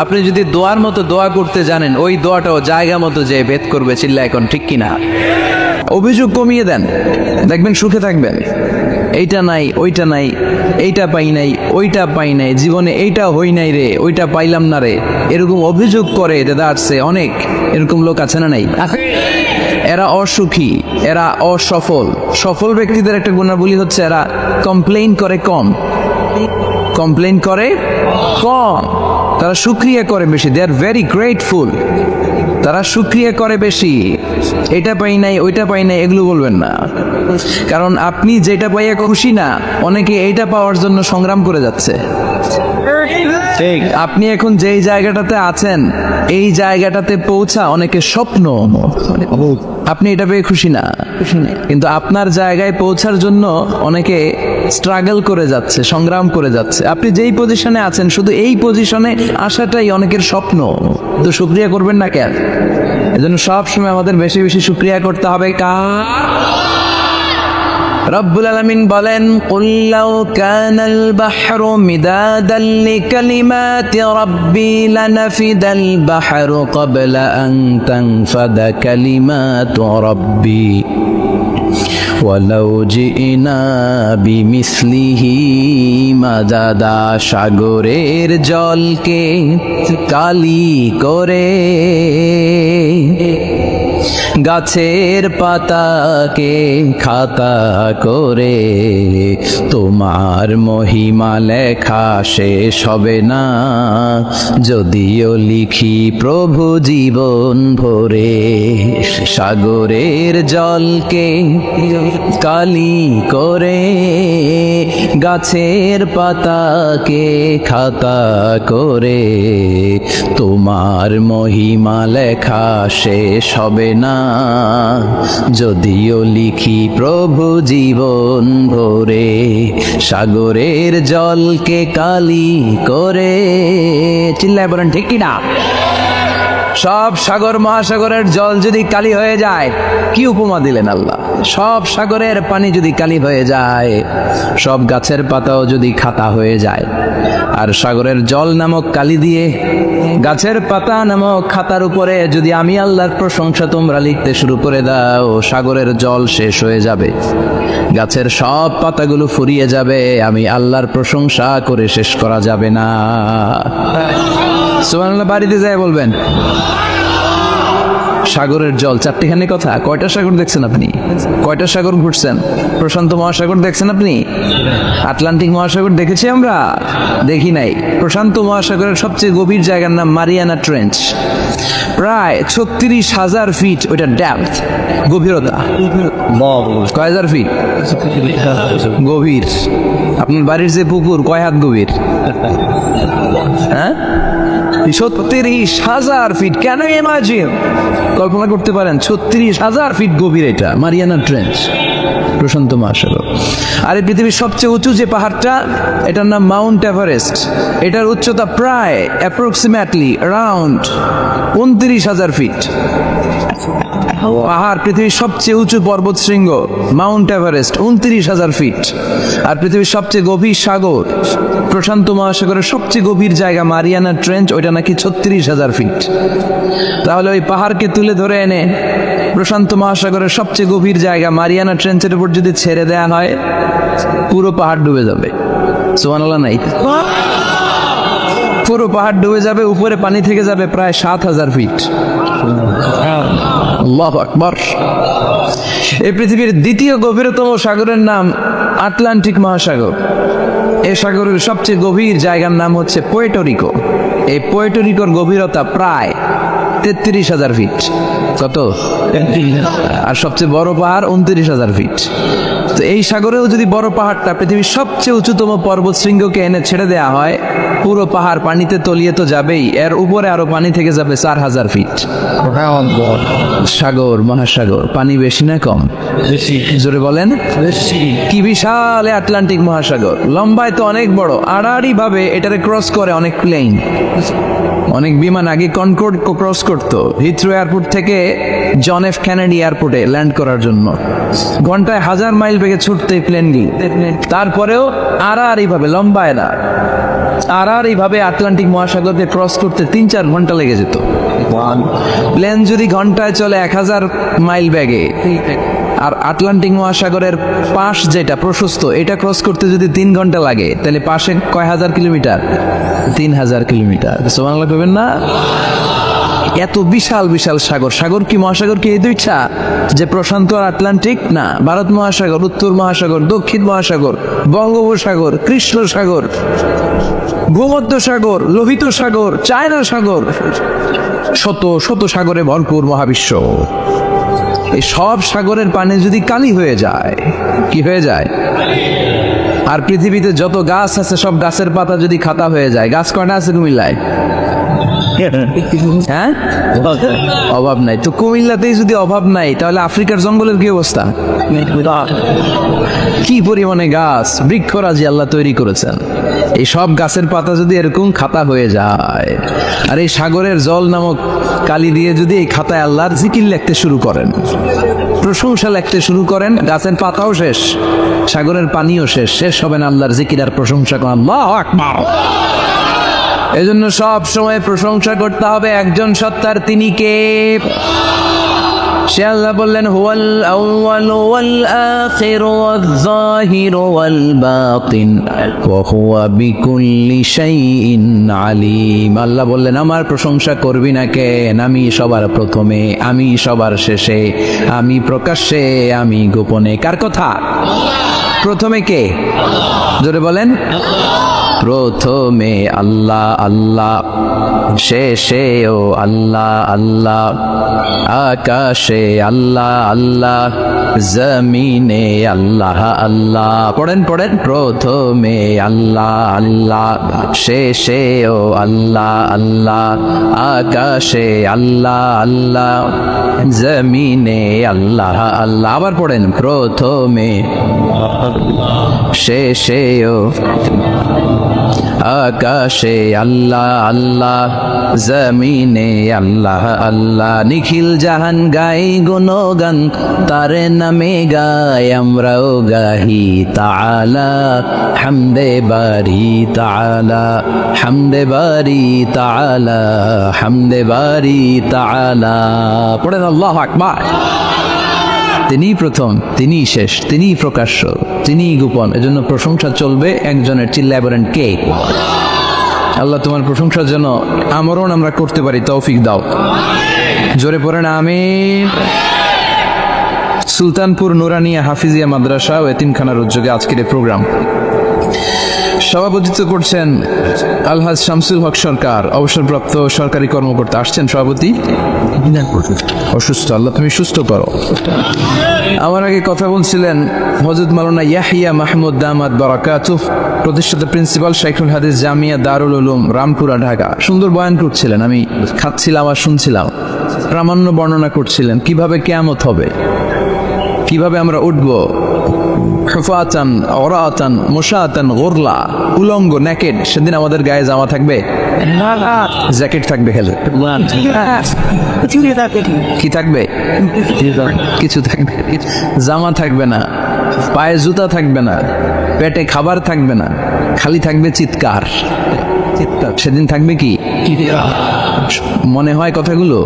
আপনি যদি দোয়ার মতো দোয়া করতে জানেন ওই দোয়াটাও জায়গা মতো যে ভেদ করবে। চিল্লা এখন ঠিক কিনা? অভিযোগ কমিয়ে দেন, দেখবেন সুখে থাকবেন। এইটা নাই, ওইটা নাই, এইটা পাই নাই, ওইটা পাই নাই, জীবনে এইটা হই নাই রে, ওইটা পাইলাম না রে, এরকম অভিযোগ করে দাদারছে অনেক। এরকম লোক আছে না নাই? এরা অসুখী, এরা অসফল। সফল ব্যক্তিদের একটা গুণাবলী হচ্ছে এরা কমপ্লেইন করে কম, কমপ্লেইন করে কম, তারা শুকরিয়া করে বেশি। দে আর ভেরি গ্রেটফুল, তারা শুকরিয়া করে বেশি। এটা পাই নাই, ওইটা পাই নাই এগুলো বলবেন না, কারণ আপনি যেটা পাইয়া খুশি না, অনেকে এইটা পাওয়ার জন্য সংগ্রাম করে যাচ্ছে। ঠিক, আপনি এখন যেই জায়গাটাতে আছেন এই জায়গাটাতে পৌঁছা অনেকের স্বপ্ন, আপনি এটা পেয়ে খুশি না, কিন্তু আপনার জায়গায় পৌঁছার জন্য অনেকে স্ট্রাগল করে যাচ্ছে, সংগ্রাম করে যাচ্ছে। আপনি যেই পজিশনে আছেন শুধু এই পজিশনে আসাটাই অনেকের স্বপ্ন, তো শুকরিয়া করবেন না কেন? এজন্য সবসময় আমাদের বেশি বেশি শুকরিয়া করতে হবে কার? রব্বুল আলামিন বলেন কুল লাউ কানাল বাহরু মিদাদান লিকালিমাতি রাব্বি লানাফিদাল বাহরু ক্বাবলা আন তানফাদা কালিমাতু রাব্বি ওয়ালাউ জিনা বিমিসলিহি মাদাদা। সাগরের জলকে কালি করে, গাছের পাতাকে খাতা করে, তোমার মহিমা লেখা শেষ হবে না যদিও লিখি প্রভু জীবন ভরে। সাগরের জলকে কালি করে, গাছের পাতাকে খাতা করে, তোমার মহিমা লেখা শেষ হবে না যদিও লিখি প্রভু জীবন ভরে। সাগরের জলকে কালি করে। চিল্লায় বলেন ঠিক কিনা? সব সাগর মহাসাগরের জল যদি কালি হয়ে যায়, কি উপমা দিলেন আল্লাহ? সব সাগরের পানি যদি কালি হয়ে যায়, সব গাছের পাতাও যদি খাতা হয়ে যায়, আর সাগরের জল নামক কালি দিয়ে গাছের পাতা নামক খাতার উপরে যদি আমি আল্লাহর প্রশংসা তোমরা লিখতে শুরু করে দাও, সাগরের জল শেষ হয়ে যাবে, গাছের সব পাতাগুলো ফুরিয়ে যাবে, আমি আল্লাহর প্রশংসা করে শেষ করা যাবে না। সুবহানাল্লাহ বাড়িতে যায় বলবেন। সাগরের জল, চারটিখানি কথা। কয়টা সাগর দেখছেন আপনি? কয়টা সাগর ঘুরছেন? প্রশান্ত মহাসাগর দেখছেন আপনি? আটলান্টিক মহাসাগর দেখেছি আমরা? দেখি নাই। প্রশান্ত মহাসাগরের সবচেয়ে গভীর জায়গার নাম মারিয়ানা ট্রেঞ্চ, প্রায় 36,000 ফিট ওইটা ডেপথ, গভীরতা। কয় হাজার ফিট গভীর? আপনার বাড়ির যে পুকুর কয় হাত গভীর? হ্যাঁ, 36,000 ফিট। কেন ইমাজিন, কল্পনা করতে পারেন 36,000 ফিট গভীর এটা মারিয়ানা ট্রেঞ্চ, প্রশান্ত মহাসাগর। আর এই পৃথিবীর সবচেয়ে উঁচু যে পাহাড়টা, এটার নাম মাউন্ট এভারেস্ট। এটার উচ্চতা প্রায় অ্যাপ্রক্সিমেটলি অ্যারাউন্ড 29,000 ফিট। পাহাড়, পৃথিবীর সবচেয়ে উঁচু পর্বত শৃঙ্গ মাউন্ট এভারেস্ট 29,000 ফিট। আর পৃথিবীর সবচেয়ে গভীর সাগর, প্রশান্ত মহাসাগরের সবচেয়ে গভীর জায়গা মারিয়ানা ট্রেঞ্চ, ওইটা নাকি 36,000 ফিট। তাহলে ওই পাহাড়কে তুলে ধরে এনে প্রশান্ত মহাসাগরের সবচেয়ে গভীর জায়গা মারিয়ানা ট্রেঞ্চের উপর যদি ছেড়ে দেয়া হয়, পুরো পাহাড় ডুবে যাবে। সুবহানাল্লাহ নাই? পুরো পাহাড় ডুবে যাবে, উপরে পানি থেকে যাবে প্রায় 7,000 ফিট। আল্লাহু আকবার। এই পৃথিবীর দ্বিতীয় গভীরতম সাগরের নাম আটলান্টিক মহাসাগর। এই সাগরের সবচেয়ে গভীর জায়গার নাম হচ্ছে পোর্টোরিকো। এই পোর্টোরিকোর গভীরতা প্রায় 33,000 ফিট। কত? আর সবচেয়ে বড় পাহাড় 29,000 ফিট। তো এই সাগরেও যদি বড় পাহাড়টা, পৃথিবীর সবচেয়ে উঁচুতম পর্বত শৃঙ্গকে এনে ছেড়ে দেয়া হয়, পুরো পাহাড় পানিতে তলিয়ে তো যাবেই, এর উপরে আরো পানি থেকে যাবে 4,000 ফিট। সাগর, মহাসাগর, পানি বেশি না কম? জোরে বলেন। কি বিশাল এই আটলান্টিক মহাসাগর! লম্বায় তো অনেক বড়, আড়াআড়ি ভাবে এটারে ক্রস করে অনেক প্লেন, অনেক বিমান। আগে কনকর্ড ক্রস করতো হিথ্রো এয়ারপোর্ট থেকে জন এফ কেনেডি এয়ারপোর্টে ল্যান্ড করার জন্য, ঘন্টায় 1000 মাইল বেগে ছুটতে প্লেনগুলি। তারপরেও আড়াআড়ি ভাবে, লম্বায় না, আড়াআড়ি ভাবে আটলান্টিক মহাসাগরকে ক্রস করতে 3-4 ঘন্টা লেগে যেত। প্লেন যদি ঘন্টায় চলে 1000 মাইল বেগে, আর আটলান্টিক মহাসাগরের পাশ যেটা প্রশস্ত, এটা ক্রস করতে যদি 3 ঘন্টা লাগে, তাহলে পাশে কয় হাজার কিলোমিটার? 3,000 কিলোমিটার। সুবহানাল্লাহ কইবেন না? এত বিশাল বিশাল সাগর। সাগর কি, মহাসাগর কি এই দুইটা যে প্রশান্ত আর আটলান্টিক? না, ভারত মহাসাগর, উত্তর মহাসাগর, দক্ষিণ মহাসাগর, বঙ্গোপসাগর, কৃষ্ণ সাগর, ভূমধ্য সাগর, লোহিত সাগর, চায়না সাগর, শত শত সাগরে ভরপুর মহাবিশ্ব। এই সব সাগরের পানি যদি কালি হয়ে যায়, কি হয়ে যায়? আর পৃথিবীতে যত গাছ আছে, সব গাছের পাতা যদি খাতা হয়ে যায়, গাছ কয়টা আছে কুমিল্লায়? হ্যাঁ, অভাব নাই। তো কুমিল্লাতেই যদি অভাব নাই, তাহলে আফ্রিকার জঙ্গলের কি অবস্থা? কি পরিমাণে গাছ, বৃক্ষরাজি আল্লাহ তৈরি করেছেন। এই সব গাছের পাতা যদি এরকম খাতা হয়ে যায়, আর এই সাগরের জল নামক কালি দিয়ে যদি এই খাতায় আল্লাহর জিকির লিখতে শুরু করেন, প্রশংসা লিখতে শুরু করেন, গাছের পাতাও শেষ, সাগরের পানিও শেষ, শেষ হবে না আল্লাহর জিকির আর প্রশংসা করেন। আল্লাহু আকবার। এজন্য সব সময় প্রশংসা করতে হবে একজন সত্তার। তিনি কে? সে আল্লাহ বললেন, হুয়াল আউয়াল ওয়াল আখির ওয়াল যাহির ওয়াল বাতিন ওয়া হুয়া বিকুল্লি শাইইন আলিম। আল্লাহ বললেন, আমার প্রশংসা করবি না কেন? আমি সবার প্রথমে, আমি সবার শেষে, আমি প্রকাশ্যে, আমি গোপনে। কার কথা? প্রথমে কে? জোরে বলেন। প্রথমে আল্লাহ আল্লাহ, শেষেও আল্লাহ আল্লাহ, আকাশে আল্লাহ আল্লাহ, জমিনে আল্লাহ আল্লাহ। পড়েন পড়েন। প্রথমে আল্লাহ আল্লাহ, শেষেও আল্লাহ আল্লাহ, আকাশে আল্লাহ আল্লাহ, জমিনে আল্লাহ আল্লাহ। আবার পড়েন। প্রথমে, শেষেও, আকাশে আল্লাহ আল্লাহ, জমিনে আল্লাহ আল্লাহ। নিখিল জাহান গাই গুণগান, তারে নামে গাই আমরাও গাহি তাআলা, হামদে বারি তাআলা, হামদে বারি তাআলা, হামদে বারি তাআলা। পড়েন আল্লাহু আকবার। তিনি প্রথম, তিনি শেষ, তিনি প্রকাশ্য, তিনি গোপন। এজন্য প্রশংসা চলবে একজনের। চিল্লায় বলেন কে? আল্লাহ তোমার প্রশংসার জন্য আমরণ আমরা করতে পারি, তৌফিক দাও। জোরে পড়েন আমিন। সুলতানপুর নুরানিয়া হাফিজিয়া মাদ্রাসা ও এতিমখানার উদ্যোগে আজকের এই প্রোগ্রাম সভাপতিত্ব করছেন আলহাজ শামসুল হক সরকার, অবসরপ্রাপ্ত সরকারি কর্মকর্তা। আসছেন সভাপতি? অসুস্থ, আল্লাহ তুমি সুস্থ করো। আমার আগে কথা বলছিলেন হযরত মাওলানা ইয়াহিয়া মাহমুদ দামাত বারাকাতুহ, প্রতিষ্ঠাতা প্রিন্সিপাল শাইখুল হাদিস জামিয়া দারুল উলুম রামপুরা ঢাকা। সুন্দর বয়ান করছিলেন, আমি খাচ্ছিলাম আর শুনছিলাম। প্রামাণ্য বর্ণনা করছিলেন কিভাবে কিয়ামত হবে, কিভাবে আমরা উঠব, হুফাতান অরাতান মুশাতান গুরলা, উলঙ্গ নেকেড। সেদিন আমাদের গায়ে জামা থাকবে, জ্যাকেট থাকবে, খেলে কি থাকবে? কিছু থাকবে, জামা থাকবে না, পায়ে জুতা থাকবে না, পেটে খাবার থাকবে না, খালি থাকবে চিৎকার। সেদিন থাকবে কি? মনে হয় কথাগুলো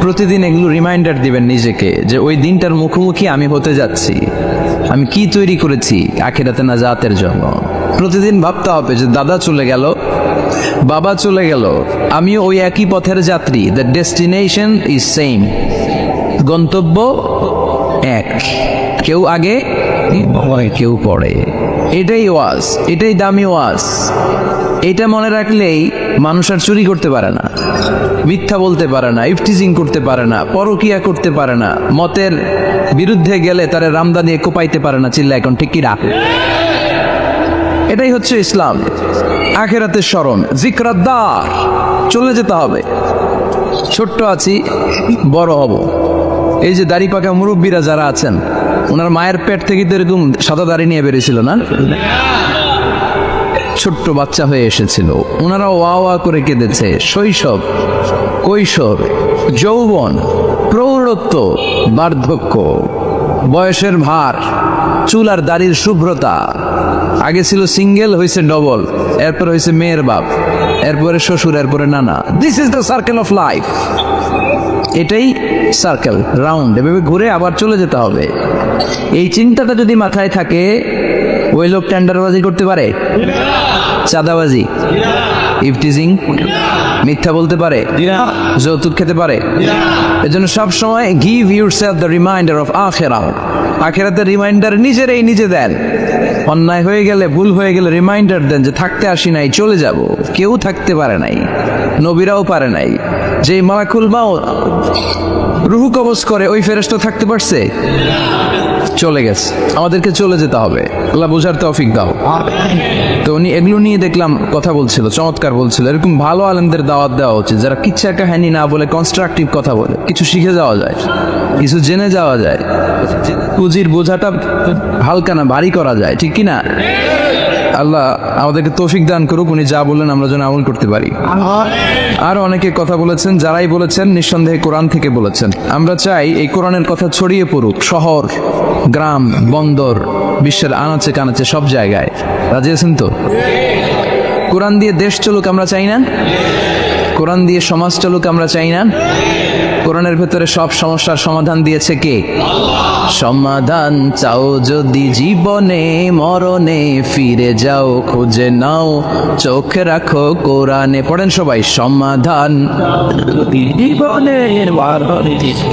প্রতিদিন এগুলো রিমাইন্ডার দিবেন নিজেকে যে ওই দিনটার মুখোমুখি আমি হতে যাচ্ছি, আমি কি তৈরি করেছি আখিরাতে নাজাতের জন্য। প্রতিদিন ভাবতে হবে যে দাদা চলে গেল, বাবা চলে গেল, আমিও ওই একই পথের যাত্রী। দ্য ডেস্টিনেশন ইজ সেম, গন্তব্য এক, কেউ আগে কেউ পরে। এটাই ওয়াজ, এটাই দামি ওয়াজ। এটা মনে রাখলেই মানুষ আর চুরি করতে পারে না, মিথ্যা বলতে পারে না, ইফটিজিং করতে পারে না, পরকিয়া করতে পারে না, মতের বিরুদ্ধে গেলে তারে রামদা দিয়ে কোপাইতে পারে না। চিল্লা এখন ঠিক কি রাখ। এটাই হচ্ছে ইসলাম। আখিরাতের স্মরণ, জিকরাদ্দার, চলে যেতে হবে। ছোট্ট আছি, বড় হব। এই যে দাড়ি পাকা মুরব্বীরা যারা আছেন, ওনার মায়ের পেট থেকে তো এরকম সাদা দাড়ি নিয়ে বেরিয়েছিল না, ছোট্ট বাচ্চা হয়ে এসেছিল। ওনারা ওয়া ওয়া করে কেঁদেছে। শৈশব, কৈশোর, যৌবন, প্রৌঢ়ত্ব, বার্ধক্য, বয়সের ভার, চুল আর দাড়ির শুভ্রতা। আগে ছিল সিঙ্গেল, হয়েছে ডবল, এরপর হয়েছে মেয়ের বাপ, এরপরে শ্বশুর, এরপরে নানা। This is the circle of life. এটাই সার্কেল, রাউন্ড, এভাবে ঘুরে আবার চলে যেতে হবে। এই চিন্তাটা যদি মাথায় থাকে, ওই লোক টেন্ডারবাজি করতে পারে, চাঁদাবাজি, ইফটিজিং, মিথ্যা বলতে পারে, যৌতুক খেতে পারে। এজন্য সব সময় give yourself the reminder of আখিরাহ। আখিরাতের রিমাইন্ডার নিজেরাই নিজে দেন। অন্যায় হয়ে গেলে, ভুল হয়ে গেলে রিমাইন্ডার দেন যে থাকতে আসি নাই, চলে যাব। কেউ থাকতে পারে নাই, নবীরাও পারে নাই। যে মালাকুল মাউত রুহু কবজ করে, ওই ফেরেশতা থাকতে পারছে? চলে গেছে। আমাদেরকে চলে যেতে হবে। আল্লাহ বোঝার তৌফিক দাও। তো উনি এগুলো নিয়ে দেখলাম কথা বলছিল, চমৎকার বলছিল। এরকম ভালো আলেমদের দাওয়াত দেওয়া উচিত, যারা কিচ্ছা কাহিনী না বলে কনস্ট্রাকটিভ কথা বলে, কিছু শিখে যাওয়া যায়, কিছু জেনে যাওয়া যায়, পুঁজির বোঝাটা হালকা না ভারী করা যায়, ঠিক কি না? আল্লাহ আমাদেরকে তৌফিক দান করুক। উনি যা বললেন আমরা যেন আমল করতে পারি। আর অনেকে কথা বলেছেন, যারাই বলেছেন নিঃসন্দেহে কোরআন থেকে বলেছেন। আমরা চাই এই কোরআনের কথা ছড়িয়ে পড়ুক শহর, গ্রাম, বন্দর, বিশ্বের আনাচে কানাচে, সব জায়গায়। রাজি আছেন তো? কোরআন দিয়ে দেশ চলুক আমরা চাই না? কোরআন দিয়ে সমাজ চলুক আমরা চাই না? কোরআনের ভেতরে সব সমস্যার সমাধান দিয়েছে কে? সমাধান চাও যদি জীবনে মরণে, ফিরে যাও খুঁজে নাও, চোখ রাখো কোরআনে। পড়েন সবাই, সমাধান জীবনে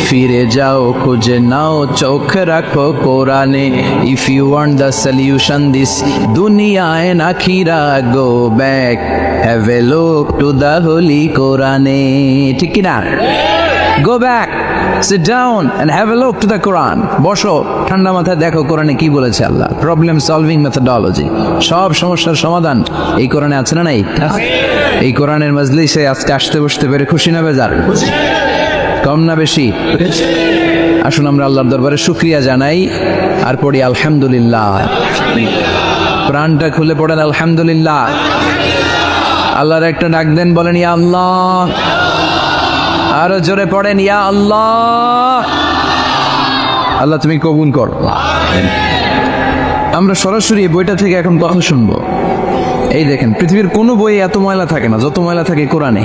ফিরে যাও খুঁজে নাও, চোখ রাখো কোরআনে। If you want the solution this দুনিয়া এন্ড আখিরা, go back, have a look to the holy কোরআনে। ঠিক কি না? Go back, sit down and have a look to the Quran. বসো, ঠান্ডা মাথায় দেখো কোরআনে কি বলেছে আল্লাহ। প্রবলেম সলভিং মেথোডোলজি, সব সমস্যার সমাধান এই কোরআনে আছে না নাই? এই কোরআনের মজলিসে আজকে আসতে বসতে পেরে খুশি না বেজার? কম না বেশি? আসুন আমরা আল্লাহর দরবারে শুকরিয়া জানাই আর পড়ি আলহামদুলিল্লাহ। প্রাণটা খুলে পড়েন আলহামদুলিল্লাহ। আল্লাহর একটা ডাক দেন, বলেন ইয়া আল্লাহ। আরো জোরে পড়েন ইয়া আল্লাহ। আল্লাহ তুমি কবুল করো। আমরা সরাসরি এই বইটা থেকে এখন কথা শুনবো। এই দেখেন, পৃথিবীর কোনো বই এত ময়লা থাকে না যত ময়লা থাকে কোরআনে।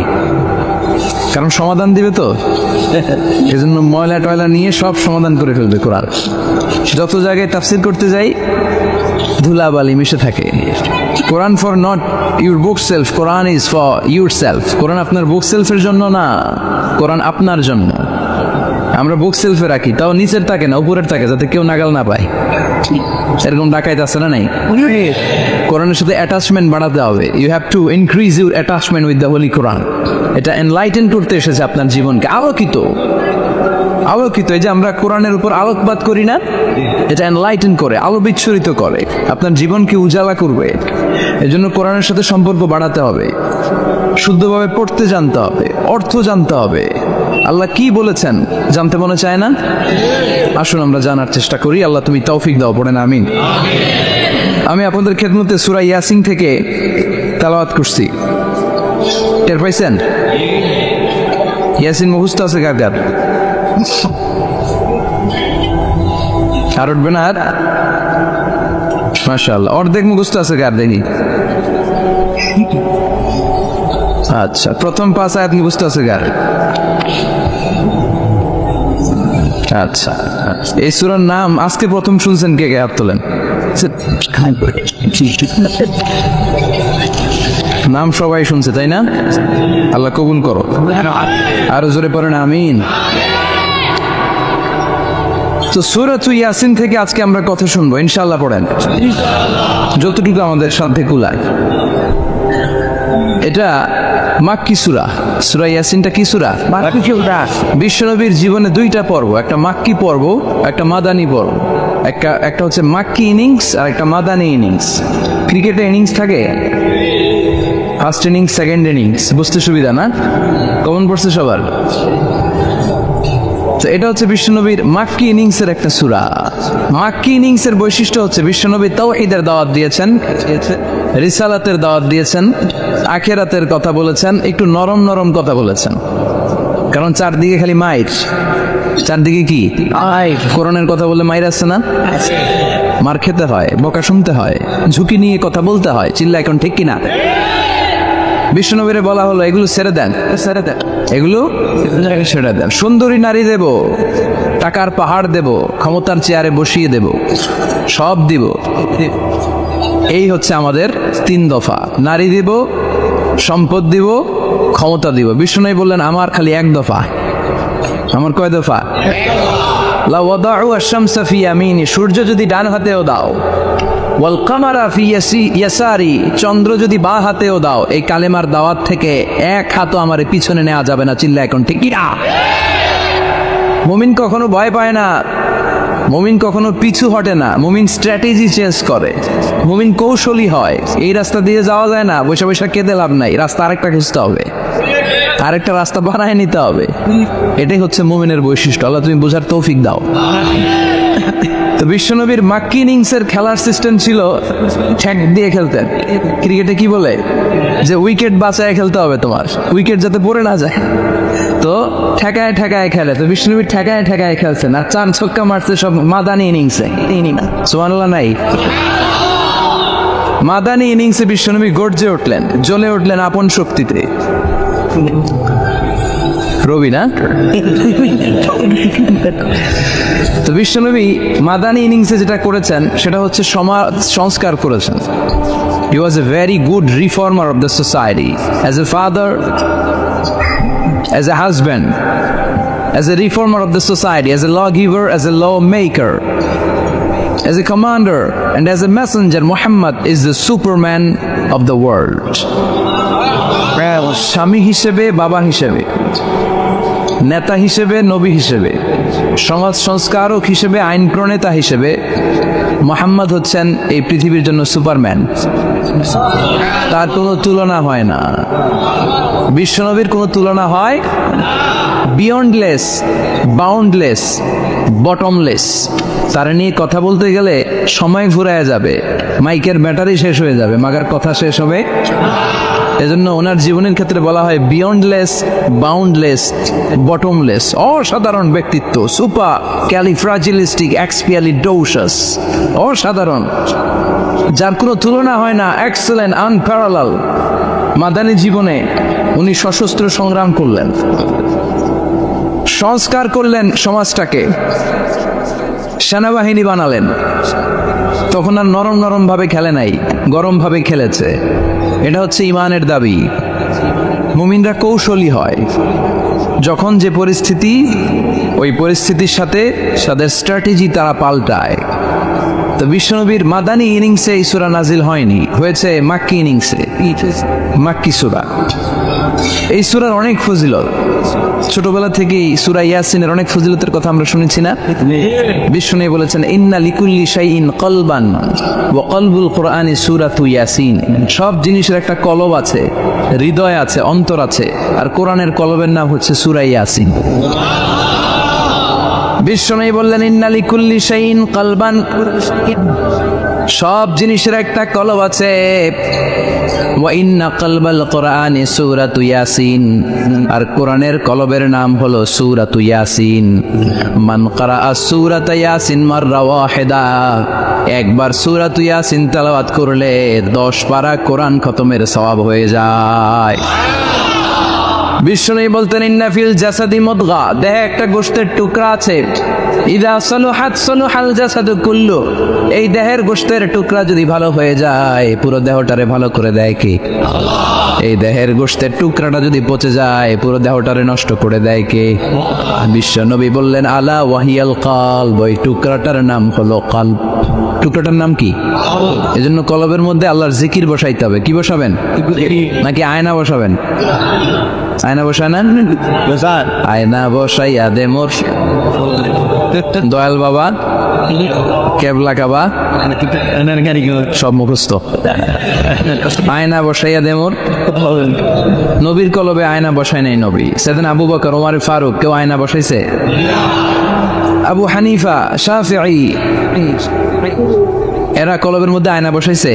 কারণ সমাধান দিবে তো, এজন্য ময়লা টয়লা নিয়ে সব সমাধান করে ফেলবে কোরআন। যত জায়গায় তাফসির করতে যাই, ধুলাবালি মিশে থাকে। Quran for not your bookshelf, Quran is for yourself. Quran আপনার বুক সেলফের জন্য না, কোরআন আপনার জন্য। আমরা বুক সেলফে রাখি, তাও নিচের থাকে না, উপরের থাকে, যাতে কেউ নাগাল না পায়। এরকম ডাকাইতে আছে না নাই? কোরআনের সাথে অ্যাটাচমেন্ট বাড়াতে হবে। You have to increase your attachment with the holy Quran. এটা এনলাইটেন করতে এসেছে আপনার জীবনকে, আলোকিত। আলোকিত। এই যে আমরা কোরআনের উপর আলোকপাত করি না, এটা এনলাইটেন করে, আলো বিচ্ছুরিত করে, আপনার জীবনকে উজালা করবে। এজন্য কোরআনের সাথে সম্পর্ক বাড়াতে হবে, শুদ্ধভাবে পড়তে জানতে হবে, অর্থ জানতে হবে। আল্লাহ কি বলেছেন জানতে মনে চায় না? আসুন আমরা জানার চেষ্টা করি। আল্লাহ তুমি তৌফিক দাও, পড়েন আমিন। আমি আপনাদের খেদমতে সূরা ইয়াসিন থেকে তেলাওয়াত করছি, টের পাইছেন? ইয়াসিন মুখস্থ আছে কার কার? আর উঠবে না? আর মাশাআল্লাহ, অর্ধেক মুখস্থ আছে কার? দেখি। আচ্ছা, প্রথম 5 আয়াত মুখস্থ আছে কার? আচ্ছা, এই সূরার নাম আজকে প্রথম শুনছেন কে কে? হাত তোলেন। নাম সবাই শুনছে তাই না? আল্লাহ কবুল করো। আরো জোরে পড়েন আমিন। তো সূরাতুল ইয়াসিন থেকে আজকে আমরা কথা শুনবো ইনশাআল্লাহ। পড়েন যতটুকু আমাদের সাধ্যে কুলায়। এটা মাক্কি সূরা। সূরা ইয়াসিনটা কি সূরা? মাক্কি সূরা। বিশ্বনবীর জীবনে 2টা পর্ব, একটা মাক্কি পর্ব, একটা মাদানী পর্ব। একটা হচ্ছে মাক্কি ইনিংস আর একটা মাদানী ইনিংস। ক্রিকেটে ইনিংস থাকে, ফার্স্ট ইনিংস, সেকেন্ড ইনিংস, বুঝতে সুবিধা না? কমন পড়ছে সবার? তো এটা হচ্ছে বিশ্বনবীর মাক্কি ইনিংসের একটা সূরা। মাক্কি ইনিংসের বৈশিষ্ট্য হচ্ছে বিশ্বনবী তাওহীদের দাওয়াত দিয়েছেন, রিসালাতের দাওয়াত দিয়েছেন, আখিরাতের কথা বলেছেন, একটু নরম নরম কথা বলেছেন। কারণ চারদিকে খালি মাইর, চারদিকে কি কোরআনের কথা বলে মাইর আসছে না? মার খেতে হয়, বকা শুনতে হয়, ঝুঁকি নিয়ে কথা বলতে হয়। চিল্লা এখন ঠিক কিনা? বিশ্বনবীরে বলা হলো এগুলো ছেড়ে দেন, এগুলো ছেড়ে দেন। সুন্দরী নারী দেব, টাকার পাহাড় দেব, ক্ষমতার চেয়ারে বসিয়ে দেব, সব দিব। এই হচ্ছে আমাদের 3 দফা। নারী দিব, সম্পদ দিব, ক্ষমতা দিব। বিশ্বনবী বললেন আমার খালি 1 দফা। আমার কয় দফা? লা ওয়াদাউ আশ-শামসা ফি ইয়ামিনি, সূর্য যদি ডান হাতেও দাও, ওয়াল কামারা ফি ইয়াসারি, চন্দ্র যদি বাঁ হাতেও দাও, এই কালেমার দাওয়াত থেকে 1 হাতও আমারে পিছনে নেওয়া যাবে না। চিল্লা এখন ঠিক কি না? মুমিন কখনো ভয় পায় না, মুমিন কখনো পিছু হটে না, মুমিন স্ট্র্যাটেজি চেঞ্জ করে, মুমিন কৌশলী হয়। এই রাস্তা দিয়ে যাওয়া যায় না, বসে বসে কেঁদে লাভ নাই, রাস্তা আরেকটা খুঁজতে হবে, আরেকটা রাস্তা বানায় নিতে হবে। এটাই হচ্ছে মুমিনের বৈশিষ্ট্য। আল্লাহ তুমি বোঝার তৌফিক দাও। তো বিশ্বনবীর মাক্কি ইনিংসের খেলার সিস্টেম ছিল ঠ্যাক দিয়ে খেলতেন। ক্রিকেটে কি বলে যে উইকেট বাঁচায় খেলতে হবে, তোমার উইকেট যাতে পড়ে না যায়। তো ঠেকায় ঠেকায় খেলে। তো বিশ্বনবী ঠেকায় ঠেকায় খেলছেন, আর 4 ছক্কা মারছে সব মাদানী ইনিংসে। সুবহানাল্লাহ নাই? মাদানী ইনিংসে বিশ্বনবী গর্জে উঠলেন, জ্বলে উঠলেন আপন শক্তিতে। রবি না? তো বিশ্বনবী মাদানী ইনিংসে যেটা করেছেন সেটা হচ্ছে সমাজ সংস্কার করেছেন। He was a very good reformer of the society. As a father, as a husband, as a reformer of the society, as a lawgiver, as a lawmaker, as a commander, and as a messenger, Muhammad is the Superman of the world. স্বামী হিসেবে, বাবা হিসেবে, নেতা হিসেবে, নবী হিসেবে, সমাজ সংস্কারক হিসেবে, আইন প্রণেতা হিসেবে মুহাম্মদ হচ্ছেন এই পৃথিবীর জন্য সুপারম্যান। তার কোনো তুলনা হয় না, বিশ্বনবীর কোনো তুলনা হয়? Beyondless, boundless, bottomless. তার নিয়ে কথা বলতে গেলে সময় ফুরায় যাবে, মাইকের ব্যাটারি শেষ হয়ে যাবে, মাগার কথা শেষ হবে। এজন্য ওনার জীবনের ক্ষেত্রে বলা হয় বিয়ন্ডলেস, বাউন্ডলেস, বটমলেস। অসাধারণ ব্যক্তিত্ব, সুপার ক্যালিফ্রাজিলিস্টিক এক্সপিয়ালিডোসাস, অসাধারণ, যার কোনো তুলনা হয় না, এক্সেলেন্ট, আনপ্যারালাল। মাদানী জীবনে উনি সশস্ত্র সংগ্রাম করলেন, সংস্কার করলেন সমাজটাকে, সেনাবাহিনী বানালেন। তখন আর নরম নরম ভাবে খেলে নাই, গরম ভাবে খেলেছে। এটা হচ্ছে ইমানের দাবি। মুমিনরা কৌশলী হয়, যখন যে পরিস্থিতি, ওই পরিস্থিতির সাথে তাদের স্ট্র্যাটেজি তারা পাল্টায়। তো বিশ্বনবীর মাদানী ইনিংসে এই সূরা নাজিল হয়নি, হয়েছে মাক্কি ইনিংসে, মাক্কি সূরা। এই সূরার অনেক ফজিলত, ছোটবেলা থেকেই সূরা ইয়াসিনের অনেক ফজিলতের কথা আমরা শুনেছি না? বিষ্ণু বলেছেন ইন্না লিকুল্লি শাইইন কলবান ওয়া কলবুল কোরআনি সূরাতু ইয়াসিন। সব জিনিসের একটা কলব আছে, হৃদয় আছে, অন্তর আছে, আর কোরআনের কলবের নাম হচ্ছে সূরা ইয়াসিন। বিষ্ণু বললেন ইন্না লিকুল্লি শাইইন কলবান, সব জিনিসের একটা কলব আছে। ওয়া ইন্না কলবাল কোরআনি সূরাতু ইয়াসিন, আর কোরআনের কলবের নাম হলো সূরাতু ইয়াসিন। মান ক্বারাআ সূরাতা ইয়াসিন মাররা ওয়াহিদা, একবার সূরাতু ইয়াসিন তেলাওয়াত করলে 10 পারা কোরআন খতমের সওয়াব হয়ে যায়। বিষ্ণু বলতেন ইন্না ফিল জাসাদি মুদগা, দেহে একটা গোশতের টুকরা আছে, ইদা সালুহাত সালুহাল জাসাদু কুল্লু, এই দেহের গোশতের টুকরা যদি ভালো হয়ে যায় পুরো দেহটারে ভালো করে দেয় কে? এই দেহের গোশতের টুকরাটা যদি পচে যায় পুরো দেহটারে নষ্ট করে দেয় কে? বিশ্ব নবী বললেন আলা ওয়াহিয়াল কলব, ওই টুকরাটার নাম হলো কলব। টুকরাটার নাম কি? এজন্য কলবের মধ্যে আল্লাহর জিকির বসাইতে হবে। কি বসাবেন? নাকি আয়না বসাবেন? আয়না বসায় না, আয়না বসাইয়া দে মোর দয়াল বাবা, কেবলা কাবা সব মুখস্থ। আয়না বসাইয়া দে মোর, নবীর কলবে আয়না বসায় নাই নবী। সেদিন আবু বকর, ওমর ফারুক, কেউ আয়না বসাইছে? আবু হানিফা, শাফিঈ, এরা কলবের মধ্যে আয়না বসাইছে?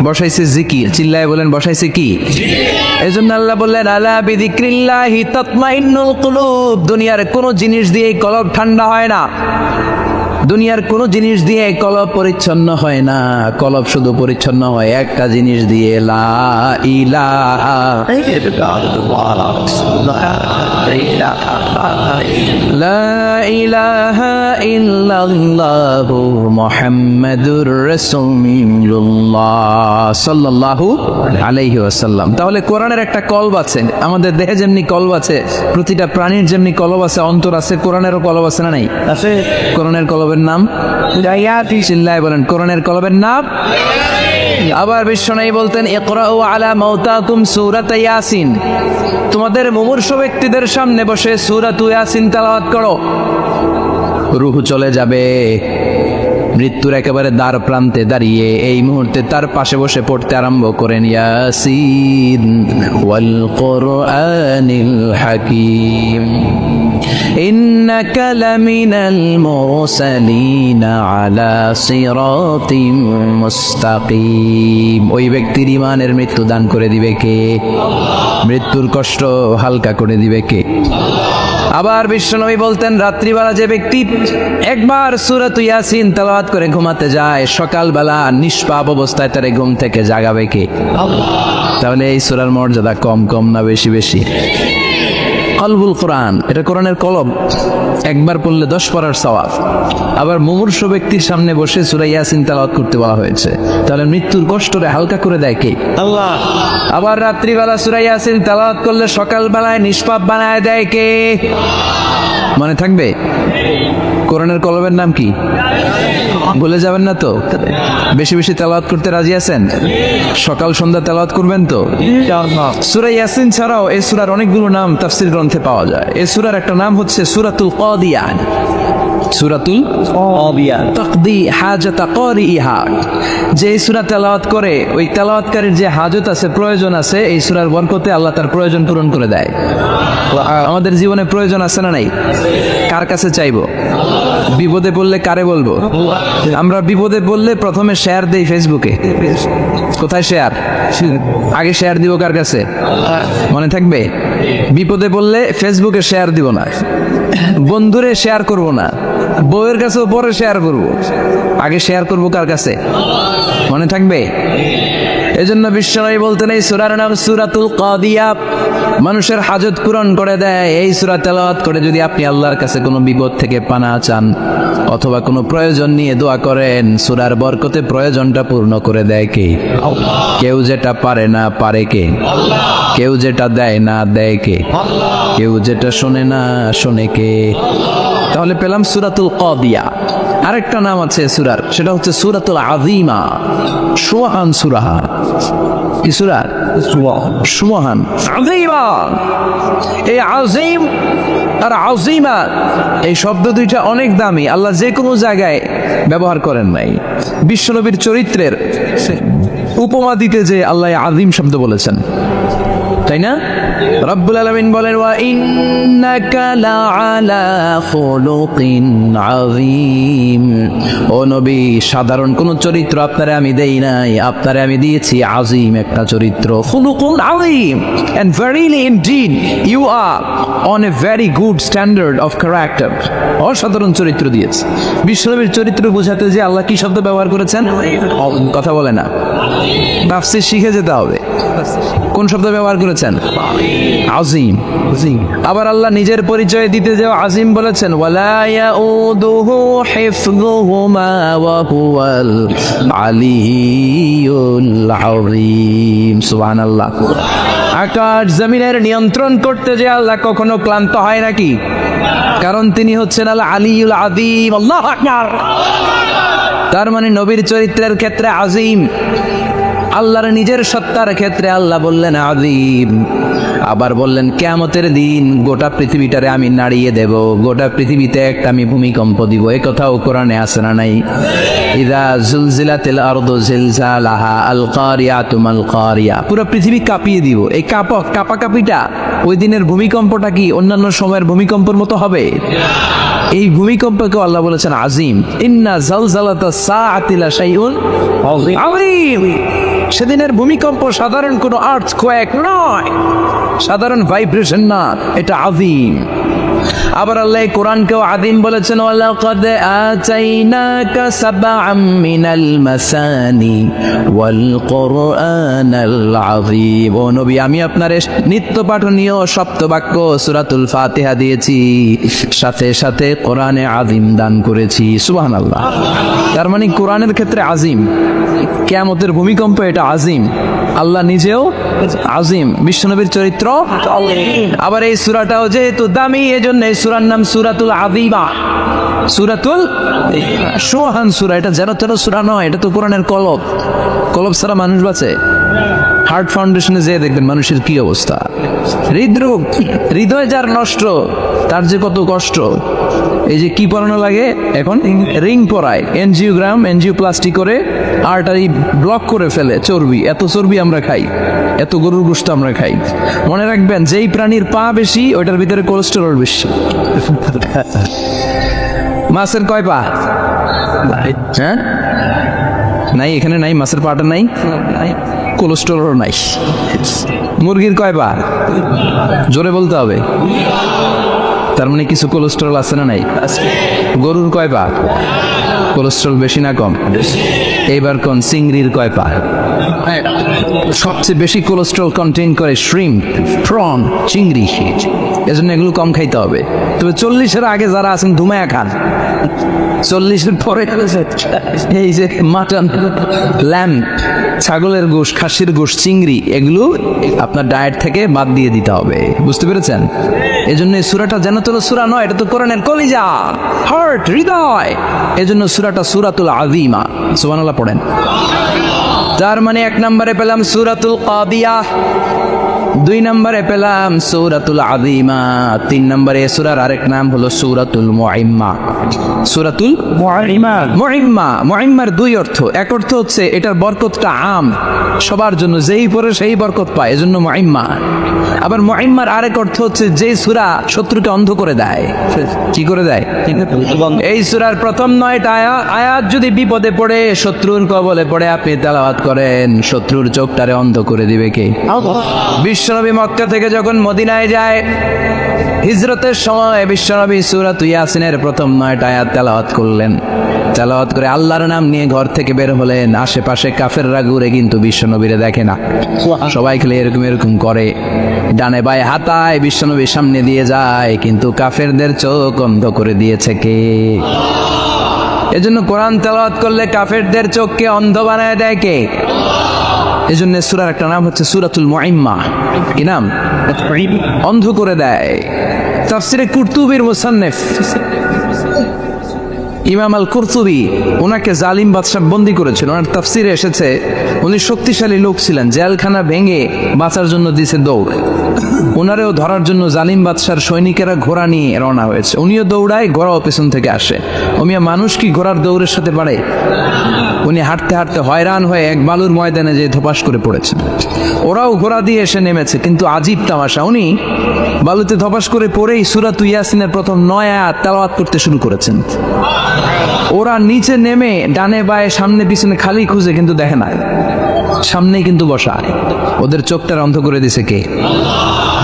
বসাইছে জিকির। চিল্লায় বলেন বসাইছে কি? এজন্য আল্লাহ বললেন আলা বিযিক্রিল্লাহি তাতমাইন্নুল কুলুব, দুনিয়ার কোন জিনিস দিয়ে কলব ঠান্ডা হয় না, দুনিয়ার কোন জিনিস দিয়ে কলব পরিচ্ছন্ন হয় না। কলব শুধু পরিচ্ছন্ন হয় একটা জিনিস দিয়ে, লা ইলাহা লা ইলাহা ইল্লাল্লাহু মুহাম্মাদুর রাসূলুল্লাহ সাল্লাল্লাহু আলাইহি ওয়াসাল্লাম। তাহলে কোরআনের একটা কলব আছে, আমাদের দেহে যেমনি কলব আছে, প্রতিটা প্রাণীর যেমনি কলব আছে, অন্তর আছে, কোরআনেরও কলব আছে না নাই? আছে। কোরআনের কলবের নাম চিল্লায় বলেন কোরআনের কলবের নাম। আবার বিশ্বনবী বলতেন ইকরাউ আলা মাউতাকুম সূরাত ইয়াসিন, তোমাদের মুমূর্ষু ব্যক্তিদের সামনে বসে সূরাতু ইয়াসিন তেলাওয়াত করো। রূহ চলে যাবে, মৃত্যুর একেবারে দ্বার প্রান্তে দাঁড়িয়ে এই মুহূর্তে তার পাশে বসে পড়তে আরম্ভ করেন ইয়াসিন ওয়াল কোরআনিল হাকীম ইন্নাকা লামিনাল মুরসালিনা আলা সিরাতিম মুস্তাকিম। ওই ব্যক্তির ঈমানের মৃত্যু দান করে দিবে কে? মৃত্যুর কষ্ট হালকা করে দিবে কে? আবার বিশ্বনবী বলতেন রাত্রিবেলা যে ব্যক্তি একবার সূরাত ইয়াসিন তেলাওয়াত করে ঘুমাতে যায়, সকালবেলা নিষ্পাপ অবস্থায় তারে ঘুম থেকে জাগাবে কে? তাহলে এই সূরার মর্যাদা কম কম না বেশি বেশি? কলবুল কোরআন, এটা কোরআনের কলব, একবার পড়লে 10 পারার সওয়াব। আবার মুমূর্ষু ব্যক্তির সামনে বসে সূরা ইয়াসিন তেলাওয়াত করতে বলা হয়েছে, তাহলে মৃত্যুর কষ্টরে হালকা করে দেয় কে? আল্লাহ। আবার রাত্রিবেলা সূরা ইয়াসিন তেলাওয়াত করলে সকালবেলায় নিষ্পাপ বানায় দেয় কে? মনে থাকবে? কোরআনের কলবের নাম কি? ভুলে যাবেন না তো? বেশি বেশি তেলাওয়াত করতে রাজি আছেন? সকাল সন্ধ্যা তেলাওয়াত করবেন তো? সূরা ইয়াসিন ছাড়াও এই সূরার অনেকগুলো নাম তাফসীর গ্রন্থে পাওয়া যায়। এই সূরার একটা নাম হচ্ছে সূরাতুল কাদিয়া। সূরাতুল কাদিয়া তাকদি হাজাতা কারিইহা, যে এই সূরা তেলাওয়াত করে ওই তেলাওয়াতকারীর যে হাজত আছে, প্রয়োজন আছে, এই সূরার বরকতে আল্লাহ তার প্রয়োজন পূরণ করে দেয়। আমাদের জীবনে প্রয়োজন আছে না নাই? কার কাছে চাইবো? বিপদে পড়লে কারে বলবো? আমরা বিপদে পড়লে প্রথমে শেয়ার দেই ফেসবুকে। কোথায় শেয়ার? আগে শেয়ার দিব কার কাছে? মনে থাকবে? বিপদে পড়লে ফেসবুকে শেয়ার দিব না, বন্ধুরে শেয়ার করব না, বউয়ের কাছেও পরে শেয়ার করব, আগে শেয়ার করব কার কাছে? মনে থাকবে? এজন্য বিশ্বনবী বলতেন এই সূরার নাম সূরাতুল কাদিয়া, মানুষের হাজত পূরণ করে দেয়। এই সূরা তেলাওয়াত করে যদি আপনি আল্লাহর কাছে কোনো বিপদ থেকে পানা চান অথবা কোনো প্রয়োজন নিয়ে দোয়া করেন, সূরার বরকতে প্রয়োজনটা পূর্ণ করে দেয় কে? কেউ যেটা পারে না পারে কে? কেউ যেটা দেয় না দেয় কে? কেউ যেটা শোনে না শোনে কে? তাহলে পেলাম সূরাতুল কাদিয়া। আরেকটা নাম আছে সূরার, সেটা হচ্ছে সূরাতুল আযীমা, সুবহান সূরা। কি সূরা? সুবহান। আযীমা, এই আযীম আর আযীমা এই শব্দ দুইটা অনেক দামি, আল্লাহ যে কোনো জায়গায় ব্যবহার করেন নাই। বিশ্বনবীর চরিত্রের উপমা দিতে যে আল্লাহ আযীম শব্দ বলেছেন, তাই না? রব্বুল আলামিন বলেন ওয়া ইন্নাকা লাআলা খুলুকিন আযীম। ও নবী, সাধারণ কোন চরিত্র আপনারে আমি দেই নাই, আপনারে আমি দিয়েছি আযীম একটা চরিত্র, খুলুকুন আযীম। And verily indeed you are on a very good standard of character. অসাধারণ চরিত্র দিয়েছে। বিশ্বনবীর চরিত্র বোঝাতে যে আল্লাহ কি শব্দ ব্যবহার করেছেন, কথা বলে না, তাফসীর শিখে যেতে হবে। কোন শব্দ ব্যবহার করেছেন? আযীম। আবার আল্লাহ নিজের পরিচয় দিতে যে আযীম বলেছেন, ওয়ালা ইয়াউদুহু হিফযুহুমা ওয়া হুয়াল আলিয়্যুল আযীম। সুবহানাল্লাহ। আকাশ জমিনের নিয়ন্ত্রণ করতে যে আল্লাহ কখনো ক্লান্ত হয় নাকি? কারণ তিনি হচ্ছেন আল আলিয়্যুল আযীম। আল্লাহু আকবার। তার মানে নবীর চরিত্রের ক্ষেত্রে আযীম, আল্লাহর নিজের সত্তার ক্ষেত্রে আল্লাহ বললেন আযীম। আবার বললেন কিয়ামতের দিন গোটা পৃথিবীটারে আমি নাড়িয়ে দেব, গোটা পৃথিবীতে একটা আমি ভূমিকম্প দিব। এই কথাও কোরআনে আছে না নাই? ইযা জুলজিলাতিল আরদু জিলজালাহা আল কারিয়াতু মাল কারিয়া। পুরো পৃথিবী কাঁপিয়ে দিব। এই কাঁপাকাঁপিটা, ওই দিনের ভূমিকম্পটা কি অন্যান্য সময়ের ভূমিকম্পের মতো হবে? এই ভূমিকম্পকে আল্লাহ বলেছেন আযীম। ইন্না জালজালাতাস সাআতি লা শাইউন আযীম। সেদিনের ভূমিকম্প সাধারণ কোনো আর্থকোয়েক নয়, সাধারণ ভাইব্রেশন না, এটা আযীম। আবার আল্লাহ কোরআনকেও আযীম বলেছেন, ওয়ালাকাদ আতাইনাকা সাবআম মিনাল মাসানি ওয়াল কুরআনাল আযীম। ও নবী, আমি আপনার নিত্য পাঠনীয় সপ্তবাক্য সূরাতুল ফাতিহা দিয়েছি, সাথে সাথে কোরআনে আযীম দান করেছি। সুবহানাল্লাহ। তার মানে কোরআনের ক্ষেত্রে আযীম, কিয়ামতের ভূমিকম্প এটা আযীম, আল্লাহ নিজেও আযীম, বিশ্বনবীর চরিত্র। আবার এই সূরাটাও যেহেতু দামি, এজন্য এই সূরার নাম সূরাতুল আযীমা, সূরাতুল সুবহান সূরা। এটা যেন তেন সূরা নয়, এটা তো কোরআনের কলব। কলব ছাড়া মানুষ বাঁচে? হার্ট ফাউন্ডেশনে যেয়ে দেখবেন মানুষের কি অবস্থা। হৃদরোগ, হৃদয় যার নষ্ট, তার যে কত কষ্ট। এই যে কি পরানো লাগে এখন, রিং পরায়, এনজিওপ্লাস্টি করে আর্টারি ব্লক করে ফেলে। চর্বি, এত চর্বি আমরা খাই, এত গরুর গোশত আমরা খাই। মনে রাখবেন, যেই প্রাণীর পা বেশি ওইটার ভিতরে কোলেস্টেরল বেশি। মাছের কয় পা? হ্যাঁ, নাই, এখানে নাই, মাছের পাটা নাই, কোলেস্টেরল নাই। মুরগির কয় পা? জোরে বলতে হবে। তার মানে কিছু কোলেস্টেরল আছে না নাই? গরুর কয় পা? কোলেস্টেরল বেশি না কম? এইবার কোন চিংড়ির কয় পা? সবচেয়ে বেশি কোলেস্টেরল কন্টেইন করে শ্রিম্প, প্রন, চিংড়ি। এজন্য এগুলো কম খাইতে হবে। তবে 40-এর আগে যারা আছেন ধুমায়া খান, 40-এর পরে এই যে মাটন, ল্যাম্প, ছাগলের গোশ, খাসির গোশ, চিংড়ি, এগুলো আপনার ডায়েট থেকে বাদ দিয়ে দিতে হবে। বুঝতে পেরেছেন? এজন্য এই সূরাটা যেন তো সূরা নয়, এটা তো কোরআনের কলিজা, হার্ট, হৃদয়। এজন্য সূরাটা সূরাতুল আযীমা। সুবহানাল্লাহ পড়েন। তার মানে 1 নম্বরে পেলাম সূরাতুল কাদিয়া, 2 নম্বরে পেলাম সূরাতুল আযীমা, 3 নম্বরে সূরার আরেক নাম হলো সূরাতুল মুইম্মা। সূরাতুল মুইম্মার 2 অর্থ। এক অর্থ হচ্ছে এটার বরকতটা আম, সবার জন্য, যেই পড়ে সেই বরকত পায়, এজন্য মুইম্মা। আবার মুইম্মার আরেক অর্থ হচ্ছে যে সূরা শত্রুকে অন্ধ করে দেয়। কি করে দেয়? এই সূরার প্রথম 9টা আয়াত যদি বিপদে পড়ে, শত্রুর কবলে পড়ে আপনি তেলাওয়াত করেন, শত্রুর চোখটারে অন্ধ করে দিবে কে? বিশ্বনবী মক্কা থেকে যখন মদিনায় যায়, হিজরতের সময় বিশ্বনবী সূরাতুল ইয়াসিনের প্রথম 9টা আয়াত তেলাওয়াত করলেন। তেলাওয়াত করে আল্লাহর নাম নিয়ে ঘর থেকে বের হলেন। আশেপাশে কাফেররা ঘুরে কিন্তু বিশ্বনবীরে দেখে না, সবাই খেলে এরকম এরকম করে, ডানে বায়ে হাতায়, বিশ্বনবীর সামনে দিয়ে যায়, কিন্তু কাফেরদের চোখ অন্ধ করে দিয়েছে কে? এজন্য কোরআন তেলাওয়াত করলে কাফেরদের চোখকে অন্ধ বানায় দেয় কে? এজন্য সূরার একটা নাম হচ্ছে সূরাতুল মুইম্মা। কি নাম? অন্ধ করে দেয়। তাফসিরে কুরতুবীর মুসান্নিফ ইমাম আল কুরতুবী ওনাকে জালিম বাদশাহ বন্দী করেছিল। ওনার তাফসিরে এসেছে উনি শক্তিশালী লোক ছিলেন, জেলখানা ভেঙে বাঁচার জন্য দিছে দৌড়। ওনারেও ধরার জন্য জালিম বাদশার সৈনিকেরা ঘোড়া নিয়ে রওনা হয়েছে, উনিও দৌড়ায়, ঘোড়াও পেছন থেকে আসে। ওমিয়া মানুষ কি ঘোড়ার দৌড়ের সাথে পারে? উনি হাঁটতে হাঁটতে হয়রান হয়ে এক বালুর ময়দানে যে ধপাস করে পড়েছেন। ওরাও ঘোড়া দিয়ে এসে নেমেছে, কিন্তু আজীব তামাশা, উনি বালুতে ধপাস করে পড়েই সূরা ইয়াসিনের প্রথম 9 আয়াত তেলাওয়াত করতে শুরু করেছেন। ওরা নিচে নেমে ডানে বায়ে সামনে পিছনে খালি খুঁজে, কিন্তু দেখে না, সামনেই কিন্তু বসা। ওদের চোখটা অন্ধ করে দিছে কে?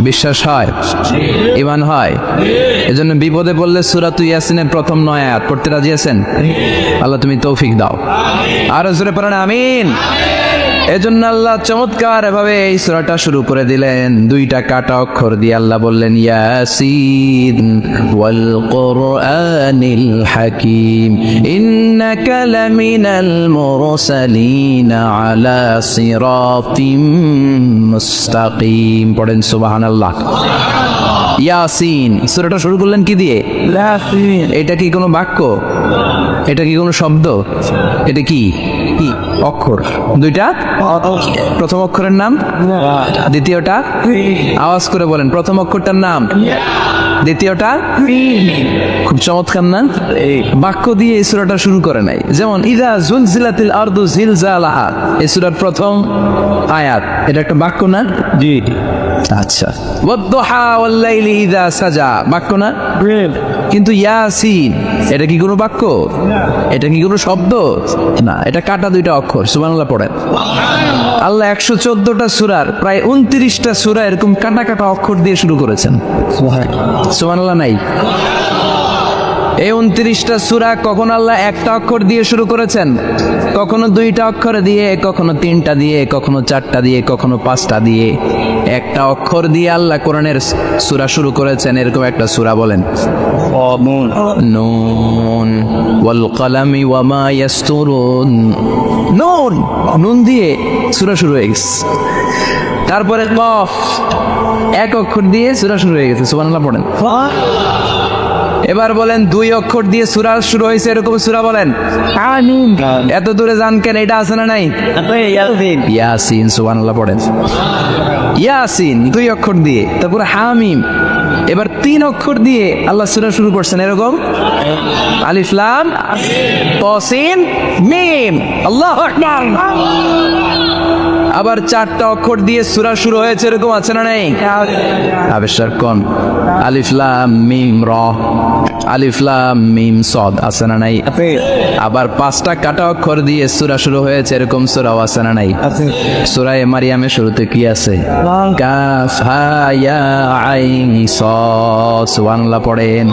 বিশ্বাস হয়? ঈমান হয়? এজন্য বিপদে পড়লে সূরা ইয়াসিনের প্রথম 9 আয়াত পড়তে রাজি আছেন? আল্লাহ তুমি তৌফিক দাও। আর জোরে পড়েন আমিন। এজন্য আল্লাহ চমৎকার এভাবে এই সূরাটা শুরু করে দিলেন। 2টা কাটা অক্ষর দিয়ে আল্লাহ বললেন ইয়াসিন ওয়াল কুরআনিল হাকীম ইন্নাকা লামিনাল মুরসালিন আলা সিরাতিম মুস্তাকিম। পড়েন সুবহানাল্লাহ। ইয়াসিন সূরাটা শুরু করলেন কি দিয়ে? ইয়াসিন। এটা কি কোনো বাক্য? এটা কি কোনো শব্দ? এটা কি কি অক্ষর? 2টা। প্রথম অক্ষরের নাম, দ্বিতীয়টা আওয়াজ করে বলেন, প্রথম অক্ষরটার নাম, দ্বিতীয়টা। খুব চমৎকার না? বাক্য দিয়ে এই সূরাটা শুরু করে নাই। যেমন ইযা জুলজিলাতিল আরদু জিলজালাহা, এই সূরার প্রথম আয়াত, এটা একটা বাক্য না? জি। আচ্ছা। ওয়াদ-দুহা ওয়াল-লাইলি ইযা সাজা, বাক্য না? কিন্তু ইয়াসিন এটা কি কোনো বাক্য? এটা কি কোনো শব্দ? না, এটা কাটা 2টা অক্ষর। সুবহানাল্লাহ পড়েন। আল্লাহ 114টা সূরার প্রায় 29টা সূরা এরকম কাটা কাটা অক্ষর দিয়ে শুরু করেছেন। সুবহানাল্লাহ নাই? এই 29টা সূরা কখনো আল্লাহ একটা অক্ষর দিয়ে শুরু করেছেন, কখনো 2টা অক্ষর দিয়ে, কখনো 3টা দিয়ে, কখনো 4টা দিয়ে, কখনো 5টা দিয়ে। একটা অক্ষর দিয়ে আল্লাহ কোরআনের সূরা শুরু করেছেন, এরকম একটা সূরা বলেন। নুন ওয়াল কলামি ওয়া মা ইয়াসতুরুন। নুন, নুন দিয়ে সূরা শুরু হয়ে গেছে। তারপরে কফ, এক অক্ষর দিয়ে সূরা শুরু হয়ে গেছে। সুবহানাল্লাহ পড়েন। এবার বলেন 2 অক্ষর দিয়ে সূরা শুরু হয়েছে, এরকম সূরা বলেন। আমিন। এত দূরে যান কেন? এটা আছে না নাই? ইয়াসিন। ইয়াসিন। সুবহানাল্লাহ পড়েন। ইয়াসিন 2 অক্ষর দিয়ে, তারপরে হামিম। এবার 3 অক্ষর দিয়ে আল্লাহ সূরা শুরু করছেন, এরকম আলিফ লাম তা সিন মিম। আল্লাহু আকবার। আবার 4টা অক্ষর দিয়ে সূরা শুরু হয়েছে, এরকম আছে না নাই? আবিষ্কার কোন? আলিফ লাম মিম র, আলিফ লাম মিম সদ, আছে না নাই? আবার 5টা কাটা অক্ষর দিয়ে সূরা শুরু হয়েছে, এরকম সূরাও আছে না নাই? সূরা মারিয়ামের শুরুতে কি আছে? কাফ হা ইয়া আইন সদ। সুবহানাল্লাহ পড়েন।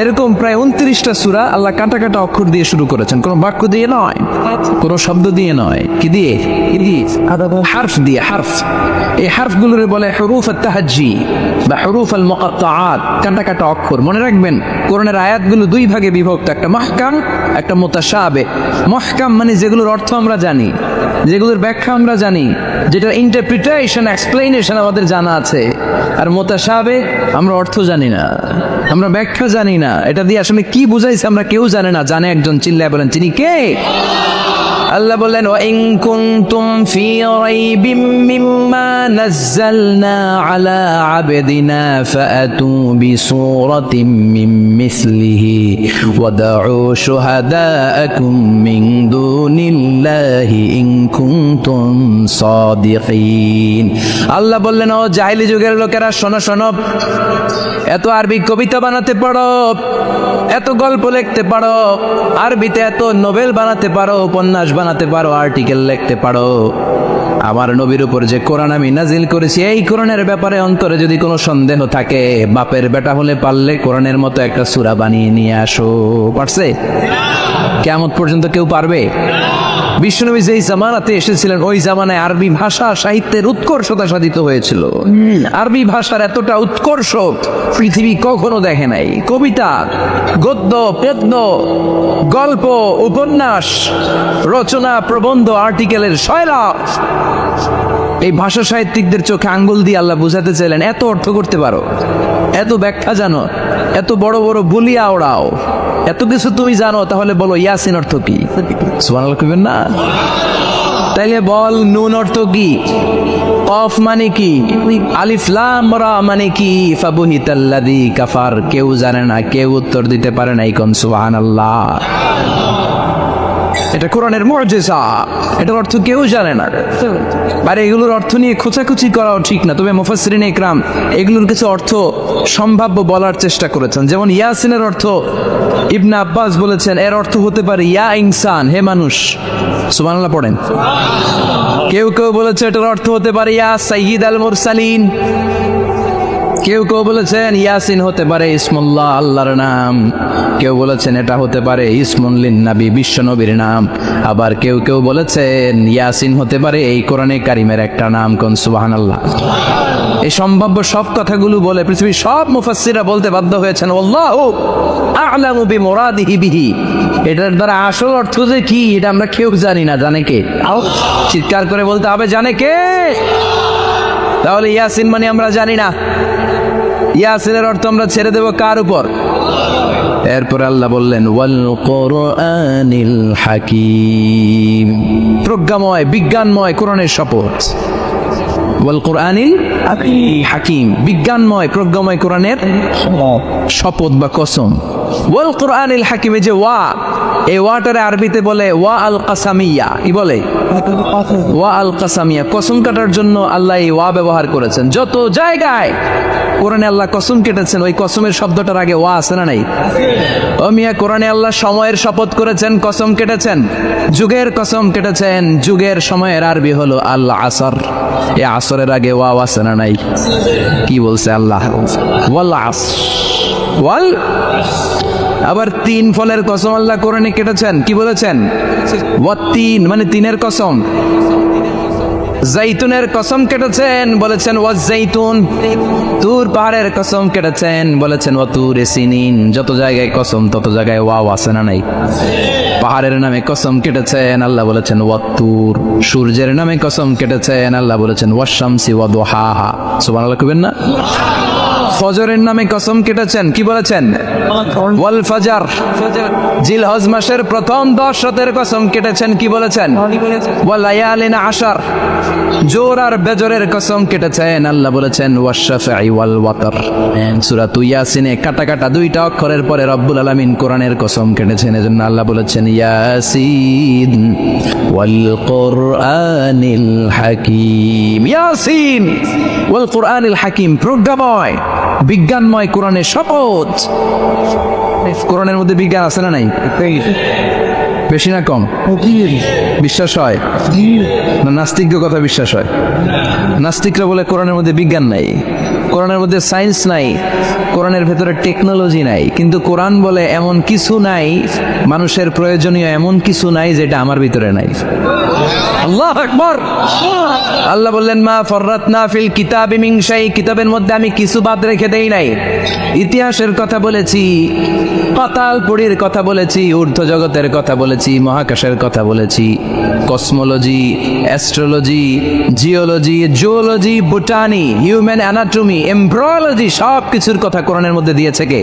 এরকম প্রায় 29টা সূরা আল্লাহ কাটা কাটা অক্ষর দিয়ে শুরু করেছেন, কোনো বাক্য দিয়ে নয়, কোনো শব্দ দিয়ে নয়। কি দিয়ে? হারফ দিয়ে। হারফ, এই হারফগুলোরে বলে হুরুফ আত-তাহাজ্জি বা হুরুফ আল-মুকাত্তাআত, কাটা কাটা অক্ষর। মনে রাখবেন কোরআনের আয়াতগুলো 2 ভাগে বিভক্ত, একটা মুহকাম, একটা মুতাশাবিহ। মুহকাম মানে যেগুলোর অর্থ আমরা জানি, যেগুলোর ব্যাখ্যা আমরা জানি, যেটা ইন্টারপ্রিটেশন এক্সপ্লেনেশন আমাদের জানা আছে। আর মুতাশাবিহ আমরা অর্থ জানি না, আমরা ব্যাখ্যা জানি না, এটা দিয়ে আসলে কি বুঝাইছে আমরা কেউ জানে না। জানে একজন, চিল্লায় বলেন তিনি কে? আল্লাহ বললেন ওয়া ইন কুনতুম ফি রাইবিম মিম্মা নাযালনা আলা আবদিনা ফাআতু বিসূরাতিন মিন মিসলিহি ওয়াদউ শুহাদাআকুম মিন দুনিল্লাহি ইন কুনতুম সাদিকিন। আল্লাহ বললেন ও জাহেলি যুগের লোকেরা, শোনো শোনো, এত আরবি কবিতা বানাতে পারো, এত গল্প লিখতে পারো, আরবিতে এত নোবেল বানাতে পারো, উপন্যাস বানাতে পারো, আর্টিকেল লিখতে পারো, আমার নবীর উপর যে কোরআন আমি নাজিল করেছি, এই কোরআনের ব্যাপারে অন্তরে যদি কোনো সন্দেহ থাকে, বাপের বেটা হলে পারলে কোরআনের মতো একটা সূরা বানিয়ে নিয়ে আসো। পারছে? কিয়ামত পর্যন্ত কেউ পারবে? বিশ্বনবী যেই জামানাতে এসেছিলেন, ওই জামানায় আরবি ভাষা সাহিত্যের উৎকর্ষতা সাধিত হয়েছিল। আরবি ভাষার এতটা উৎকর্ষ পৃথিবী কখনো দেখে নাই। কবিতা, গদ্য, পদ্য, গল্প, উপন্যাস, রচনা, প্রবন্ধ, আর্টিকেলের সয়লাব এই ভাষা সাহিত্যিকদের চোখে আঙ্গুল দিয়ে আল্লাহ বুঝাতে চাইলেন, এত অর্থ করতে পারো, এত ব্যাখ্যা জানো, এত বড় বড় বলিয়া ওড়াও, এত কিছু তুমি জানো, তাহলে বলো ইয়াসিন অর্থ কি? সুবহানাল্লাহ কইবেন না? তাইলে বল নুন অর্থ কি, কফ মানে কি, আলিফ লাম রা মানে কি, ফাবুহিতাল্লাযী কাফার। কেউ জানে না, কেউ উত্তর দিতে পারে না। ইকন সুবহানাল্লাহ। এটা কোরআনের মুজিজা, এটার অর্থ কেউ জানে না। আর এগুলোর অর্থ নিয়ে খোঁচাখুচি করাও ঠিক না। তবে মুফাসসিরিনে ইকরাম এগুলোর কিছু অর্থ সম্ভাব্য বলার চেষ্টা করেছেন। যেমন ইয়াসিনের অর্থ ইবনে আব্বাস বলেছেন, এর অর্থ হতে পারে ইয়া ইনসান, হে মানুষ। সুবহানাল্লাহ পড়েন। কেউ কেউ বলেছে এটার অর্থ হতে পারে ইয়া সাইয়্যিদ আল মুরসালিন। কেউ কেউ বলেছেন ইয়াসিন হতে পারে ইসমুল্লাহ, আল্লাহর নাম। কেউ বলেছেন এটা হতে পারে ইসমুন লিন নবী, বিশ্ব নবীর নাম। আবার কেউ কেউ বলেছেন ইয়াসিন হতে পারে এই কোরআনে কারিমের একটা নাম। কোন সুবহানাল্লাহ। এই সম্ভাব্য সব কথাগুলো বলে পৃথিবীর সব মুফাসসিররা বলতে বাধ্য হয়েছেন আল্লাহু আ'লামু বিমুরাদিহি বিহি। এটার দ্বারা আসল অর্থ যে কি এটা আমরা কেউ জানি না। জানে কে? চিৎকার করে বলতে হবে, জানে কে? তাহলে ইয়াসিন মানে আমরা জানি না। ইয়াসিনের অর্থ আমরা ছেড়ে দেব কার উপর? এরপর আল্লাহ বললেন ওয়াল কোরআনিল হাকিম, প্রজ্ঞাময় বিজ্ঞানময় কোরআনের শপথ। ওয়াল কোরআনিল হাকিম, বিজ্ঞানময় প্রজ্ঞাময় কোরআনের শপথ বা কসম। ওয়াল কোরআনিল হাকিম, যে ওয়া, এই ওয়াটারে আরবিতে বলে ওয়া আল কাসামিয়া। কি বলে? ওয়া আল কাসামিয়া। কসম কাটার জন্য আল্লাহ এই ওয়া ব্যবহার করেছেন। যত জায়গায় কোরআনে আল্লাহ কসম কেটেছেন, ওই কসমের শব্দটার আগে ওয়া আছে না নাই? ও মিয়া, কোরআনে আল্লাহ সময়ের শপথ করেছেন, কসম কেটেছেন, যুগের কসম কেটেছেন। যুগের সময়ের আরবি হলো আল আসর। এই আসরের আগে ওয়া আছে না নাই? কি বলছে আল্লাহ? ওয়াল আসর, ওয়াল। আবার তিন ফলের কসম আল্লাহ কোরআনে কেটেছেন। কি বলেছেন? ওয়াত্তিন, মানে তিনের কসম। জাইতুনের কসম কেটেছেন, বলেছেন ওয়াজ্জাইতুন। তুর পাহাড়ের কসম কেটেছেন, বলেছেন ওয়াতুরে সিনিন। যত জায়গায় কসম তত জায়গায় ওয়াও আছে না নাই? পাহাড়ের নামে কসম কেটেছেন, আল্লাহ বলেছেন ওয়াতুর। সূর্যের নামে কসম কেটেছেন, আল্লাহ বলেছেন ওয়াশ-শামসি ওয়া দুহাহা। সুবহানাল্লাহ কইবেন না? ফজরের নামে কসম কেটেছেন, কি বলেছেন? ওয়াল ফাজর। জিলহজ মাসের প্রথম 10 রাতের কসম কেটেছেন, কি বলেছেন? ওয়াল লায়ালিন আশর। জোর আর বেজরের কসম কেটেছেন, আল্লাহ বলেছেন ওয়াশ-শাফঈ ওয়াল ওয়াতর। সূরা ইয়াসিনে কাটা কাটা 2টা অক্ষরের পরে রব্বুল আলামিন কোরআনের কসম কেটেছেন। এজন্য আল্লাহ বলেছেন ইয়াসিন ওয়াল কোরআনিল হাকিম। ইয়াসিন ওয়াল কোরআনিল হাকিম, প্রজ্ঞাময় বিজ্ঞানময় কোরআনের শপথ। কোরআনের মধ্যে বিজ্ঞান আছে না নাই? বেশি না কম? বিশ্বাস হয় না? নাস্তিকদের কথা বিশ্বাস হয়? নাস্তিকরা বলে কোরআনের মধ্যে বিজ্ঞান নাই, কোরআনের মধ্যে সায়েন্স নাই, কোরআনের ভেতরে টেকনোলজি নাই। কিন্তু কোরআন বলে এমন কিছু নাই, মানুষের প্রয়োজনীয় এমন কিছু নাই যেটা আমার ভিতরে নাই। আল্লাহু আকবার। আল্লাহ বললেন মা ফাররাতনা ফিল কিতাবি মিন শাই, কিতাবের মধ্যে আমি কিছু বাদ রেখে দেই নাই। ইতিহাসের কথা বলেছি, পাতালপুরীর কথা বলেছি, ঊর্ধ্ব জগতের কথা বলেছি, মহাকাশের কথা বলেছি, cosmology, astrology, geology, zoology, botany, human anatomy, embryology, সব কিছুর কথা কোরআনের মধ্যে দিয়েছে কে?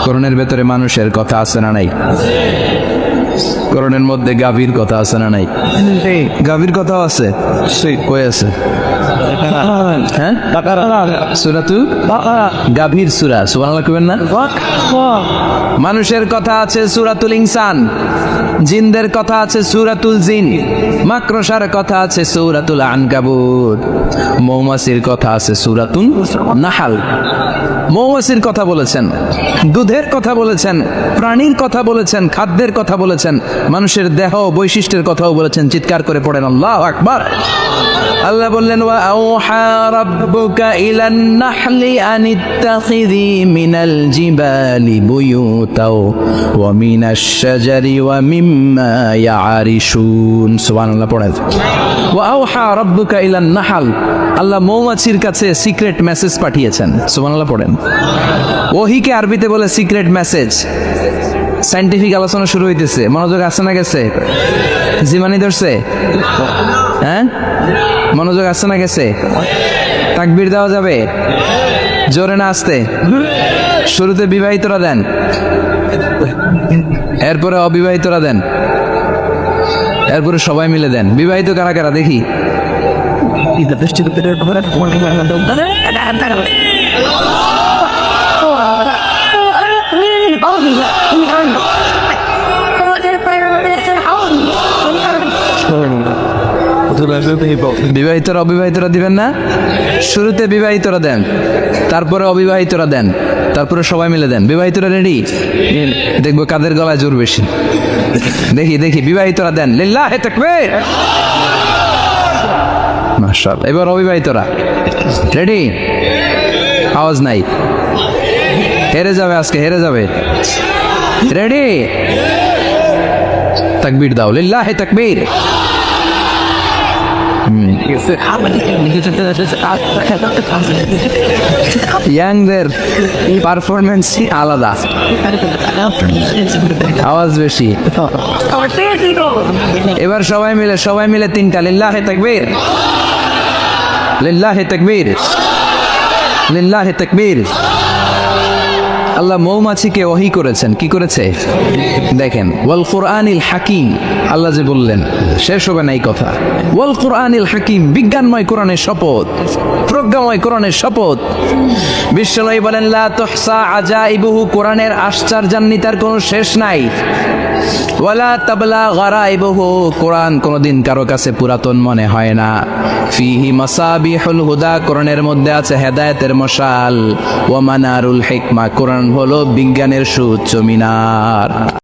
কোরআনের ভেতরে মানুষের কথা আছে না নাই? কোরআনের মধ্যে গাভীর কথা আছে না নাই? গাভীর কথাও আছে। কই আছে? হ্যাঁ, সূরাতুল গাভীর সূরা। সুবহানাল্লাহ কইবেন না? মানুষের কথা আছে সূরাতুল ইনসান, জিনদের কথা আছে সূরাতুল জিন, মাকড়সার কথা আছে সূরাতুল আনকাবুত, মৌমাছির কথা আছে সূরাতুন নাহাল। মৌমাছির কথা বলেছেন, দুধের কথা বলেছেন, প্রাণীর কথা বলেছেন, খাদ্যের কথা বলেছেন, মানুষের দেহ বৈশিষ্ট্যের কথাও বলেছেন। চিৎকার করে পড়েন আল্লাহু আকবার। আল্লাহ বললেন ওয়া আওহা রাব্বুকা ইলান নাহলি আনিত্তাখিযি মিনাল জিবালি বুয়ুতাও ওয়া মিনাশ শাজারি ওয়া মিম্মা ইয়ারিশুন। সুবহানাল্লাহ পড়েন। ওয়া আওহা রাব্বুকা ইলান নাহল, আল্লাহ মৌমাছির কাছে সিক্রেট মেসেজ পাঠিয়েছেন। সুবহানাল্লাহ পড়েন। ওহীকে আরবিতে বলে সিক্রেট মেসেজ। সায়েন্টিফিক আলোচনা শুরু হইতেছে, মনোযোগ আসে না গেছে? জিমানি ধরছে? হ্যাঁ, মনোযোগ আসছে না গেছে? তাকবীর দেওয়া যাবে? জোরে না আসতে? শুরুতে বিবাহিতরা দেন, এরপরে অবিবাহিতরা দেন, এরপরে সবাই মিলে দেন। বিবাহিত কারা কারা দেখি? বিবাহিতরা অবিবাহিতরা দিবেন না? শুরুতে বিবাহিতরা দেন, তারপরে অবিবাহিতরা দেন, তারপরে সবাই মিলে দেন। বিবাহিতরা রেডি? দেখবো কাদের গলায় জোর বেশি। দেখি দেখি, বিবাহিতরা দেন। লিল্লাহি তাকবীর। মাশাআল্লাহ। এবার অবিবাহিতরা রেডি? আওয়াজ নাই, হেরে যাবে আজকে, হেরে যাবে। রেডি? তাকবীর দাও, লিল্লাহি তাকবীর। ইয়াংদের পারফরমেন্স আলাদা, আওয়াজ বেশি। এবার সবাই মিলে তিনটা, লিল্লাহি তাকবীর, লিল্লাহি তাকবীর, লিল্লাহি তাকবীর। আল্লাহ মৌমাছিকে ওহী করেছেন, কি করেছে দেখেন। ওয়াল কুরআনিল হাকিম, আল্লাহ যে বললেন শেষ হবে না এই কথা। ওয়াল কুরআনিল হাকিম, বিজ্ঞানময় কোরআনের শপথ, প্রজ্ঞাময় কোরআনের শপথ। বিশ্বনবী বলেন লা তুহসা আজাইবুহু, কোরআনের আশ্চর্যান্বিতার কোনো শেষ নাই। ওয়ালা তাবলা গারাইবুহু, কোরআন কোনোদিন কারো কাছে পুরাতন মনে হয় না। ফিহি মাসাবিহুল হুদা, কোরআনের মধ্যে আছে হেদায়েতের মশাল। ওয়া মানারুল হিকমা, কোরআন হলো বিজ্ঞানের সুউচ্চ মিনার।